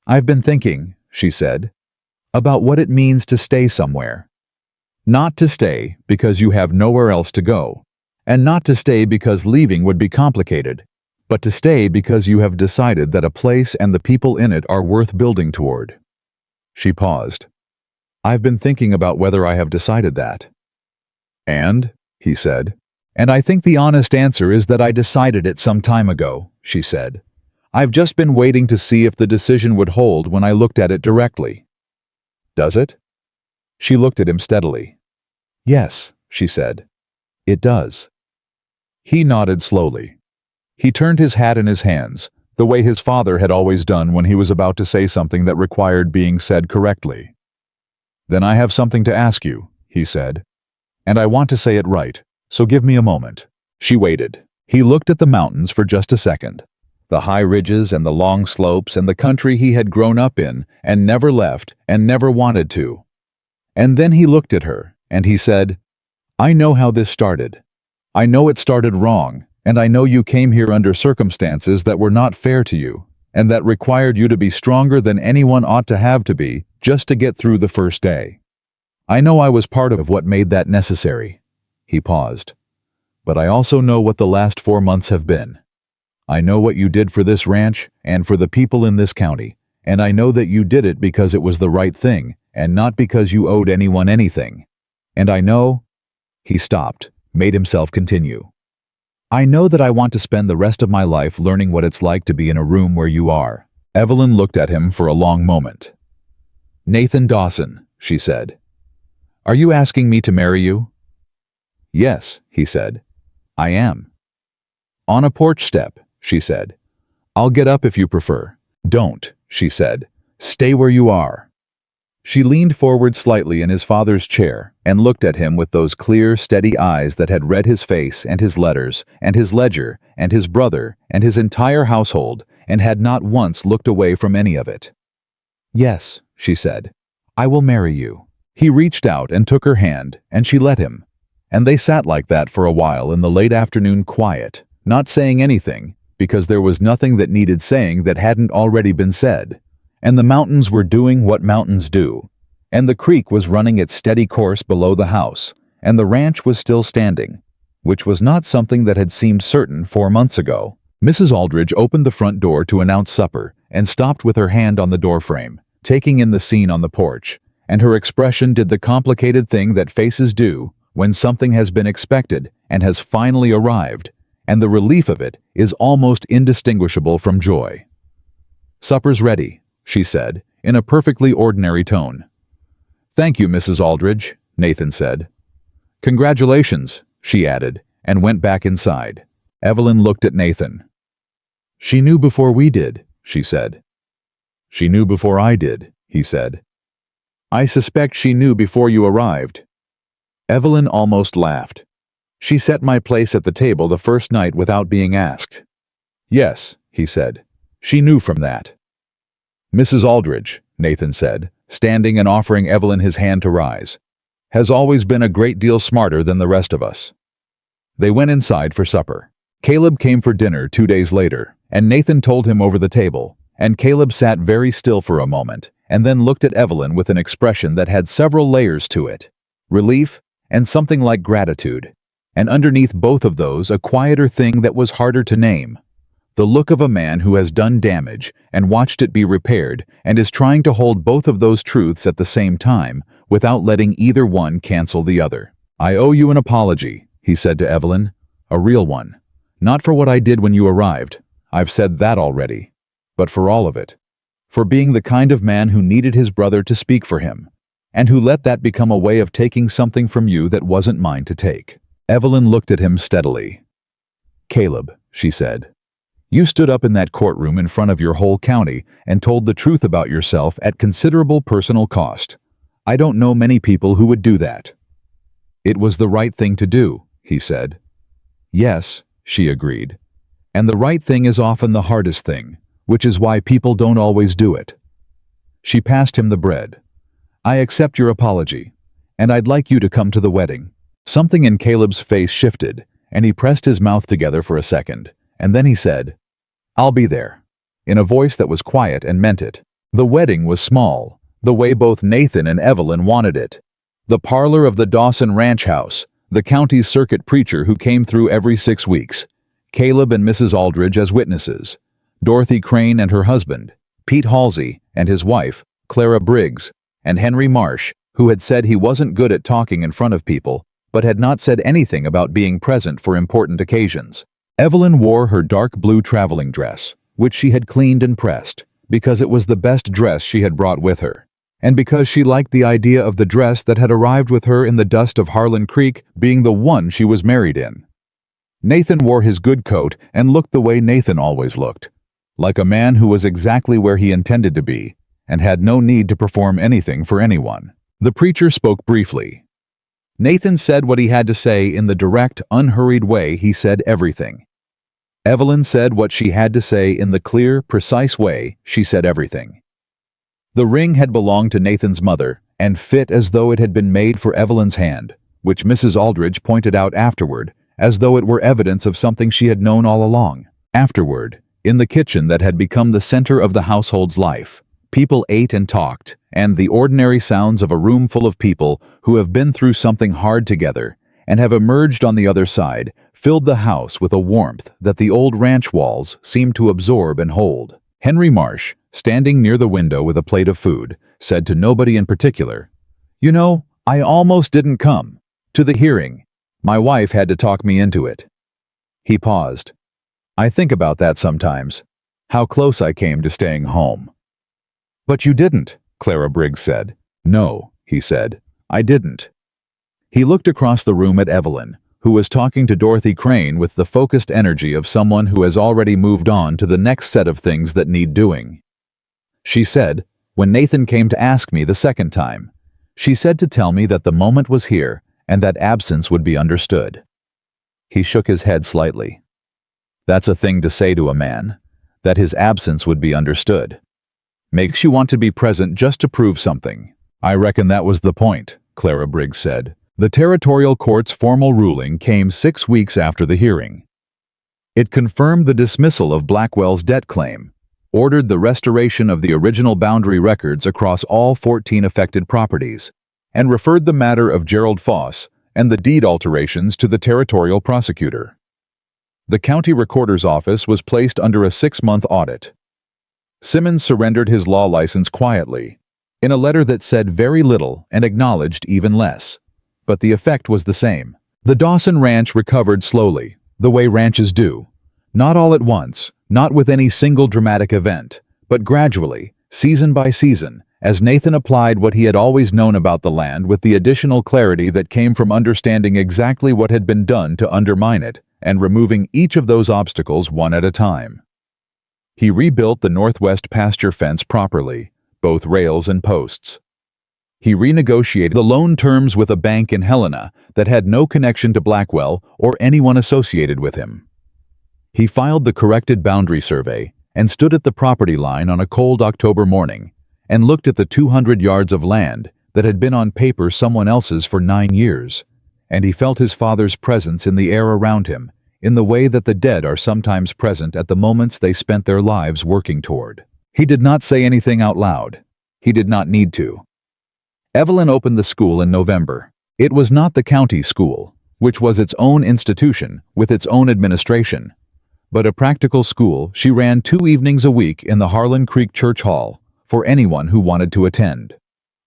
"I've been thinking," she said, "about what it means to stay somewhere. Not to stay because you have nowhere else to go, and not to stay because leaving would be complicated, but to stay because you have decided that a place and the people in it are worth building toward." She paused. "I've been thinking about whether I have decided that." "And?" he said. "And I think the honest answer is that I decided it some time ago," she said. "I've just been waiting to see if the decision would hold when I looked at it directly." "Does it?" She looked at him steadily. "Yes," she said. "It does." He nodded slowly. He turned his hat in his hands, the way his father had always done when he was about to say something that required being said correctly. "Then I have something to ask you," he said. "And I want to say it right, so give me a moment." She waited. He looked at the mountains for just a second. The high ridges and the long slopes and the country he had grown up in and never left and never wanted to. And then he looked at her, and he said, "I know how this started. I know it started wrong, and I know you came here under circumstances that were not fair to you, and that required you to be stronger than anyone ought to have to be just to get through the first day. I know I was part of what made that necessary." He paused. "But I also know what the last 4 months have been. I know what you did for this ranch and for the people in this county, and I know that you did it because it was the right thing, and not because you owed anyone anything. And I know—" He stopped, made himself continue. "I know that I want to spend the rest of my life learning what it's like to be in a room where you are." Evelyn looked at him for a long moment. "Nathan Dawson," she said. "Are you asking me to marry you?" "Yes," he said. "I am." "On a porch step," she said. "I'll get up if you prefer." "Don't," she said. "Stay where you are." She leaned forward slightly in his father's chair and looked at him with those clear, steady eyes that had read his face and his letters and his ledger and his brother and his entire household and had not once looked away from any of it. "Yes," she said, "I will marry you." He reached out and took her hand, and she let him. And they sat like that for a while in the late afternoon quiet, not saying anything, because there was nothing that needed saying that hadn't already been said. And the mountains were doing what mountains do. And the creek was running its steady course below the house, and the ranch was still standing, which was not something that had seemed certain 4 months ago. Mrs. Aldridge opened the front door to announce supper and stopped with her hand on the doorframe, taking in the scene on the porch, and her expression did the complicated thing that faces do when something has been expected and has finally arrived, and the relief of it is almost indistinguishable from joy. "Supper's ready," she said, in a perfectly ordinary tone. "Thank you, Mrs. Aldridge," Nathan said. "Congratulations," she added, and went back inside. Evelyn looked at Nathan. "She knew before we did," she said. "She knew before I did," he said. "I suspect she knew before you arrived." Evelyn almost laughed. "She set my place at the table the first night without being asked." "Yes," he said. "She knew from that." "Mrs. Aldridge," Nathan said, standing and offering Evelyn his hand to rise, "has always been a great deal smarter than the rest of us." They went inside for supper. Caleb came for dinner 2 days later, and Nathan told him over the table, and Caleb sat very still for a moment, and then looked at Evelyn with an expression that had several layers to it: relief and something like gratitude, and underneath both of those a quieter thing that was harder to name: the look of a man who has done damage and watched it be repaired and is trying to hold both of those truths at the same time without letting either one cancel the other. "I owe you an apology," he said to Evelyn, "a real one. Not for what I did when you arrived, I've said that already, but for all of it. For being the kind of man who needed his brother to speak for him, and who let that become a way of taking something from you that wasn't mine to take." Evelyn looked at him steadily. "Caleb," she said, "you stood up in that courtroom in front of your whole county and told the truth about yourself at considerable personal cost. I don't know many people who would do that." "It was the right thing to do," he said. "Yes," she agreed. "And the right thing is often the hardest thing, which is why people don't always do it." She passed him the bread. "I accept your apology, and I'd like you to come to the wedding." Something in Caleb's face shifted, and he pressed his mouth together for a second, and then he said, "I'll be there," in a voice that was quiet and meant it. The wedding was small, the way both Nathan and Evelyn wanted it. The parlor of the Dawson Ranch House, the county's circuit preacher who came through every 6 weeks, Caleb and Mrs. Aldridge as witnesses, Dorothy Crane and her husband, Pete Halsey and his wife, Clara Briggs, and Henry Marsh, who had said he wasn't good at talking in front of people, but had not said anything about being present for important occasions. Evelyn wore her dark blue traveling dress, which she had cleaned and pressed, because it was the best dress she had brought with her, and because she liked the idea of the dress that had arrived with her in the dust of Harlan Creek being the one she was married in. Nathan wore his good coat and looked the way Nathan always looked, like a man who was exactly where he intended to be, and had no need to perform anything for anyone. The preacher spoke briefly. Nathan said what he had to say in the direct, unhurried way he said everything. Evelyn said what she had to say in the clear, precise way she said everything. The ring had belonged to Nathan's mother and fit as though it had been made for Evelyn's hand, which Mrs. Aldridge pointed out afterward, as though it were evidence of something she had known all along. Afterward, in the kitchen that had become the center of the household's life, people ate and talked, and the ordinary sounds of a room full of people who have been through something hard together and have emerged on the other side filled the house with a warmth that the old ranch walls seemed to absorb and hold. Henry Marsh, standing near the window with a plate of food, said to nobody in particular, "You know, I almost didn't come to the hearing. My wife had to talk me into it." He paused. "I think about that sometimes, how close I came to staying home." "But you didn't," Clara Briggs said. "No," he said, "I didn't." He looked across the room at Evelyn, who was talking to Dorothy Crane with the focused energy of someone who has already moved on to the next set of things that need doing. She said, "When Nathan came to ask me the second time, she said to tell me that the moment was here and that absence would be understood." He shook his head slightly. "That's a thing to say to a man. that his absence would be understood. Makes you want to be present just to prove something. I reckon that was the point, Clara Briggs said. The territorial court's formal ruling came 6 weeks after the hearing. It confirmed the dismissal of Blackwell's debt claim, ordered the restoration of the original boundary records across all 14 affected properties, and referred the matter of Gerald Foss and the deed alterations to the territorial prosecutor. The county recorder's office was placed under a 6-month audit. Simmons surrendered his law license quietly, in a letter that said very little and acknowledged even less. But the effect was the same. The Dawson Ranch recovered slowly, the way ranches do. Not all at once, not with any single dramatic event, but gradually, season by season, as Nathan applied what he had always known about the land with the additional clarity that came from understanding exactly what had been done to undermine it, and removing each of those obstacles one at a time. He rebuilt the northwest pasture fence properly, both rails and posts. He renegotiated the loan terms with a bank in Helena that had no connection to Blackwell or anyone associated with him. He filed the corrected boundary survey and stood at the property line on a cold October morning and looked at the 200 yards of land that had been on paper someone else's for 9 years, and he felt his father's presence in the air around him in the way that the dead are sometimes present at the moments they spent their lives working toward. He did not say anything out loud. He did not need to. Evelyn opened the school in November. It was not the county school, which was its own institution with its own administration, but a practical school she ran 2 evenings a week in the Harlan Creek Church Hall for anyone who wanted to attend.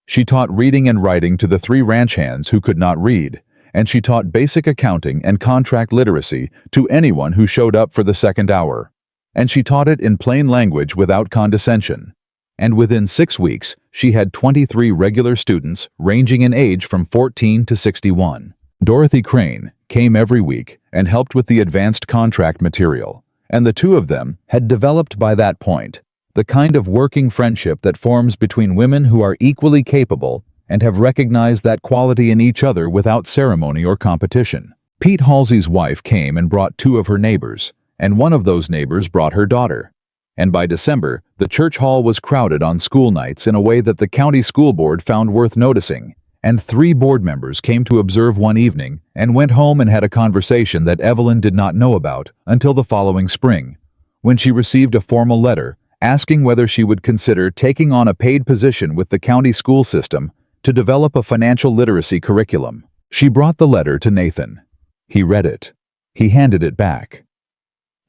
She taught reading and writing to the 3 ranch hands who could not read, and she taught basic accounting and contract literacy to anyone who showed up for the second hour. And she taught it in plain language without condescension. And within 6 weeks, she had 23 regular students ranging in age from 14 to 61. Dorothy Crane came every week and helped with the advanced contract material, and the 2 of them had developed by that point the kind of working friendship that forms between women who are equally capable and have recognized that quality in each other without ceremony or competition. Pete Halsey's wife came and brought 2 of her neighbors, and one of those neighbors brought her daughter. And by December, the church hall was crowded on school nights in a way that the county school board found worth noticing, and 3 board members came to observe one evening and went home and had a conversation that Evelyn did not know about until the following spring, when she received a formal letter asking whether she would consider taking on a paid position with the county school system to develop a financial literacy curriculum. She brought the letter to Nathan. He read it. He handed it back.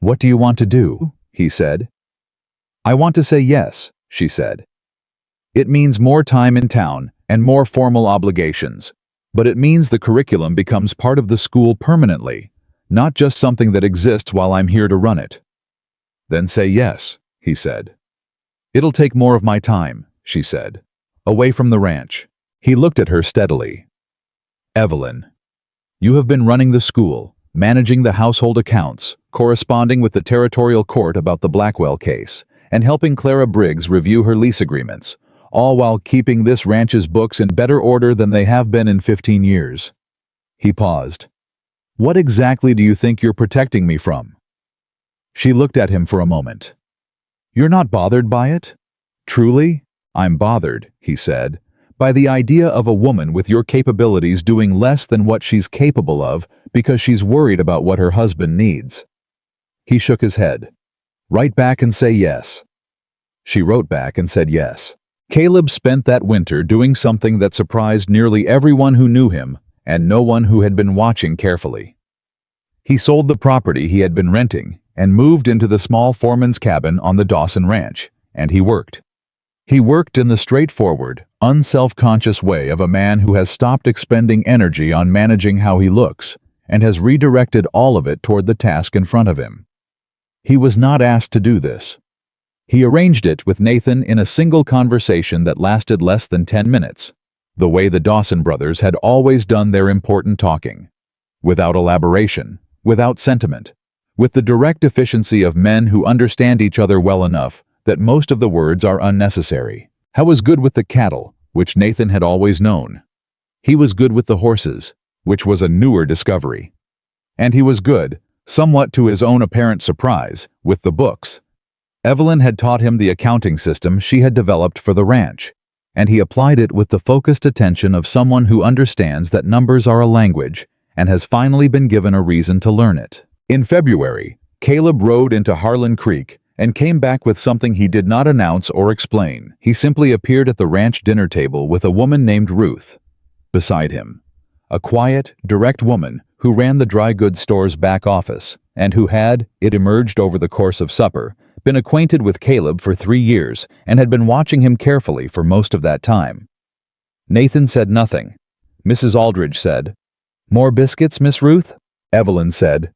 "What do you want to do?" he said. "I want to say yes," she said. "It means more time in town and more formal obligations, but it means the curriculum becomes part of the school permanently, not just something that exists while I'm here to run it." "Then say yes," he said. "It'll take more of my time," she said, "away from the ranch." He looked at her steadily. "Evelyn, you have been running the school, managing the household accounts, corresponding with the territorial court about the Blackwell case, and helping Clara Briggs review her lease agreements, all while keeping this ranch's books in better order than they have been in 15 years. He paused. "What exactly do you think you're protecting me from?" She looked at him for a moment. "You're not bothered by it?" "Truly? I'm bothered," he said, "by the idea of a woman with your capabilities doing less than what she's capable of because she's worried about what her husband needs." He shook his head. "Write back and say yes." She wrote back and said yes. Caleb spent that winter doing something that surprised nearly everyone who knew him and no one who had been watching carefully. He sold the property he had been renting and moved into the small foreman's cabin on the Dawson Ranch, and he worked. He worked in the straightforward, unself-conscious way of a man who has stopped expending energy on managing how he looks and has redirected all of it toward the task in front of him. He was not asked to do this. He arranged it with Nathan in a single conversation that lasted less than 10 minutes, the way the Dawson brothers had always done their important talking, without elaboration, without sentiment, with the direct efficiency of men who understand each other well enough that most of the words are unnecessary. How was good with the cattle, which Nathan had always known. He was good with the horses, which was a newer discovery. And he was good, somewhat to his own apparent surprise, with the books. Evelyn had taught him the accounting system she had developed for the ranch, and he applied it with the focused attention of someone who understands that numbers are a language and has finally been given a reason to learn it. In February, Caleb rode into Harlan Creek and came back with something he did not announce or explain. He simply appeared at the ranch dinner table with a woman named Ruth beside him, a quiet, direct woman who ran the dry goods store's back office and who had, it emerged over the course of supper, been acquainted with Caleb for 3 years and had been watching him carefully for most of that time. Nathan said nothing. Mrs. Aldridge said, "More biscuits, Miss Ruth?" Evelyn said,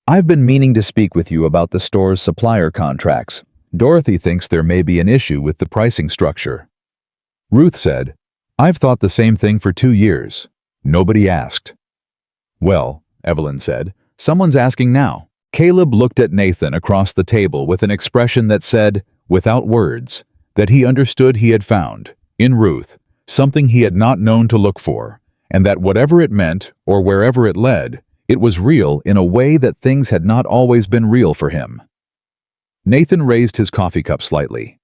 "I've been meaning to speak with you about the store's supplier contracts. Dorothy thinks there may be an issue with the pricing structure." Ruth said, "I've thought the same thing for 2 years. Nobody asked." "Well," Evelyn said, "someone's asking now." Caleb looked at Nathan across the table with an expression that said, without words, that he understood he had found, in Ruth, something he had not known to look for, and that whatever it meant, or wherever it led, it was real in a way that things had not always been real for him. Nathan raised his coffee cup slightly.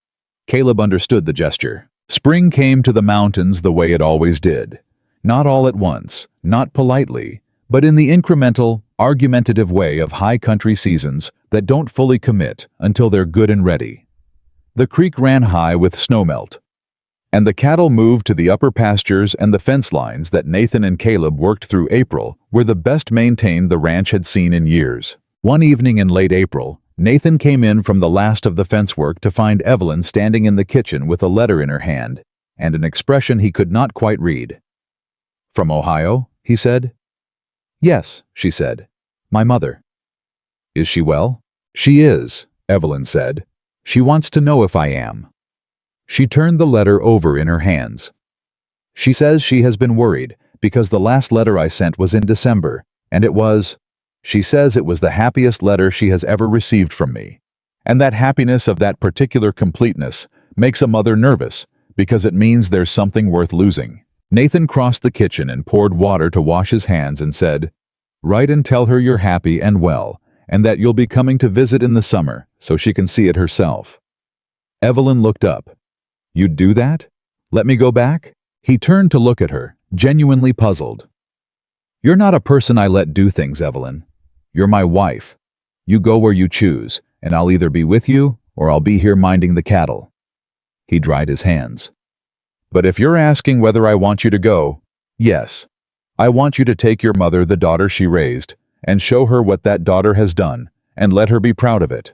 Caleb understood the gesture. Spring came to the mountains the way it always did. Not all at once, not politely, but in the incremental, argumentative way of high country seasons that don't fully commit until they're good and ready. The creek ran high with snowmelt, and the cattle moved to the upper pastures, and the fence lines that Nathan and Caleb worked through April were the best maintained the ranch had seen in years. One evening in late April, Nathan came in from the last of the fence work to find Evelyn standing in the kitchen with a letter in her hand and an expression he could not quite read. "From Ohio?" he said. "Yes," she said. "My mother." "Is she well?" "She is," Evelyn said. "She wants to know if I am." She turned the letter over in her hands. "She says she has been worried because the last letter I sent was in December, and she says it was the happiest letter she has ever received from me. And that happiness of that particular completeness makes a mother nervous because it means there's something worth losing." Nathan crossed the kitchen and poured water to wash his hands and said, "Write and tell her you're happy and well, and that you'll be coming to visit in the summer so she can see it herself." Evelyn looked up. "You'd do that? Let me go back?" He turned to look at her, genuinely puzzled. "You're not a person I let do things, Evelyn. You're my wife. You go where you choose, and I'll either be with you or I'll be here minding the cattle." He dried his hands. "But if you're asking whether I want you to go, yes. I want you to take your mother, the daughter she raised, and show her what that daughter has done, and let her be proud of it."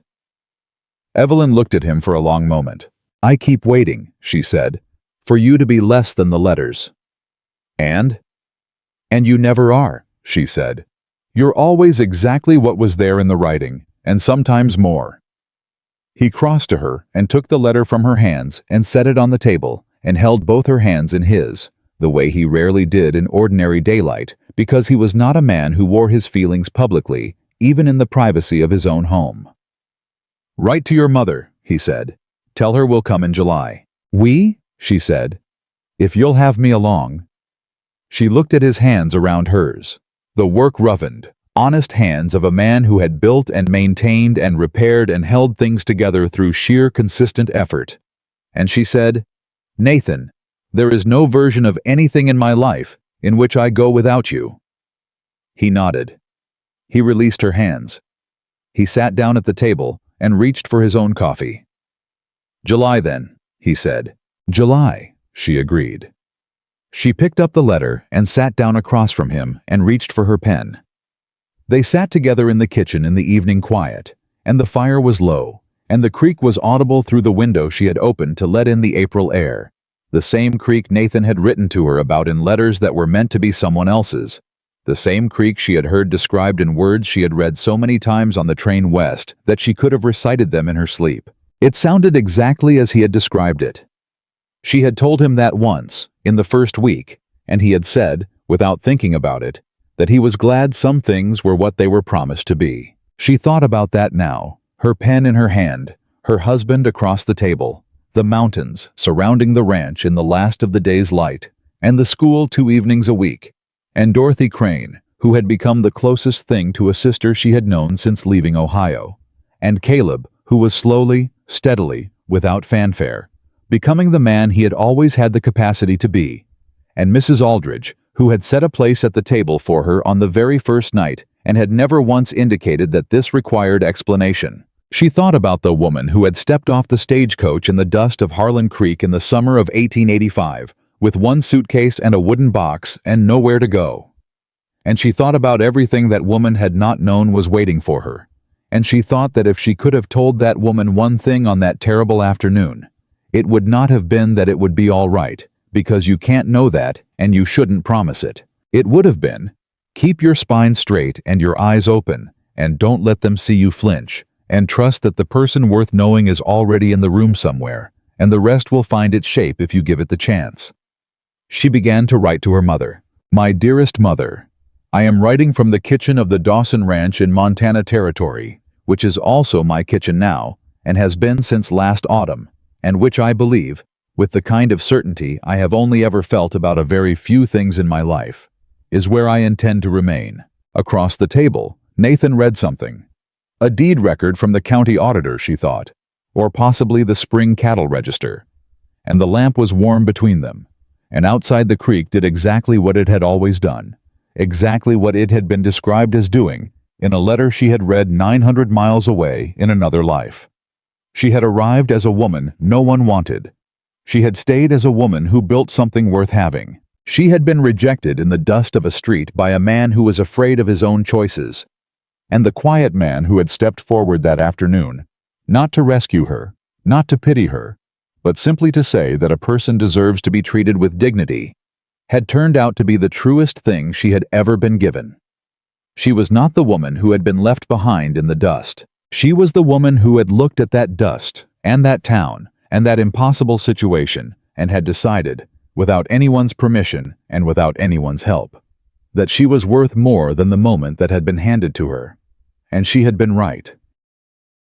Evelyn looked at him for a long moment. "I keep waiting," she said, "for you to be less than the letters." And you never are," she said. "You're always exactly what was there in the writing, and sometimes more." He crossed to her and took the letter from her hands and set it on the table and held both her hands in his, the way he rarely did in ordinary daylight, because he was not a man who wore his feelings publicly, even in the privacy of his own home. "Write to your mother," he said. "Tell her we'll come in July." "We?" she said. "If you'll have me along." She looked at his hands around hers, the work-roughened, honest hands of a man who had built and maintained and repaired and held things together through sheer consistent effort. And she said, "Nathan, there is no version of anything in my life in which I go without you." He nodded. He released her hands. He sat down at the table and reached for his own coffee. "July then," he said. "July," she agreed. She picked up the letter and sat down across from him and reached for her pen. They sat together in the kitchen in the evening quiet, and the fire was low, and the creek was audible through the window she had opened to let in the April air, the same creek Nathan had written to her about in letters that were meant to be someone else's, the same creek she had heard described in words she had read so many times on the train west that she could have recited them in her sleep. It sounded exactly as he had described it. She had told him that once, in the first week, and he had said, without thinking about it, that he was glad some things were what they were promised to be. She thought about that now, her pen in her hand, her husband across the table, the mountains surrounding the ranch in the last of the day's light, and the school 2 evenings a week, and Dorothy Crane, who had become the closest thing to a sister she had known since leaving Ohio, and Caleb, who was slowly, steadily, without fanfare, becoming the man he had always had the capacity to be, and Mrs. Aldridge, who had set a place at the table for her on the very first night and had never once indicated that this required explanation. She thought about the woman who had stepped off the stagecoach in the dust of Harlan Creek in the summer of 1885, with one suitcase and a wooden box and nowhere to go. And she thought about everything that woman had not known was waiting for her. And she thought that if she could have told that woman one thing on that terrible afternoon, it would not have been that it would be all right, because you can't know that and you shouldn't promise it. It would have been, keep your spine straight and your eyes open, and don't let them see you flinch, and trust that the person worth knowing is already in the room somewhere, and the rest will find its shape if you give it the chance. She began to write to her mother. My dearest mother, I am writing from the kitchen of the Dawson Ranch in Montana Territory, which is also my kitchen now, and has been since last autumn, and which I believe, with the kind of certainty I have only ever felt about a very few things in my life, is where I intend to remain. Across the table, Nathan read something. A deed record from the county auditor, she thought, or possibly the spring cattle register. And the lamp was warm between them, and outside the creek did exactly what it had always done, exactly what it had been described as doing in a letter she had read 900 miles away in another life. She had arrived as a woman no one wanted. She had stayed as a woman who built something worth having. She had been rejected in the dust of a street by a man who was afraid of his own choices. And the quiet man who had stepped forward that afternoon, not to rescue her, not to pity her, but simply to say that a person deserves to be treated with dignity, had turned out to be the truest thing she had ever been given. She was not the woman who had been left behind in the dust. She was the woman who had looked at that dust, and that town, and that impossible situation, and had decided, without anyone's permission and without anyone's help, that she was worth more than the moment that had been handed to her. And she had been right.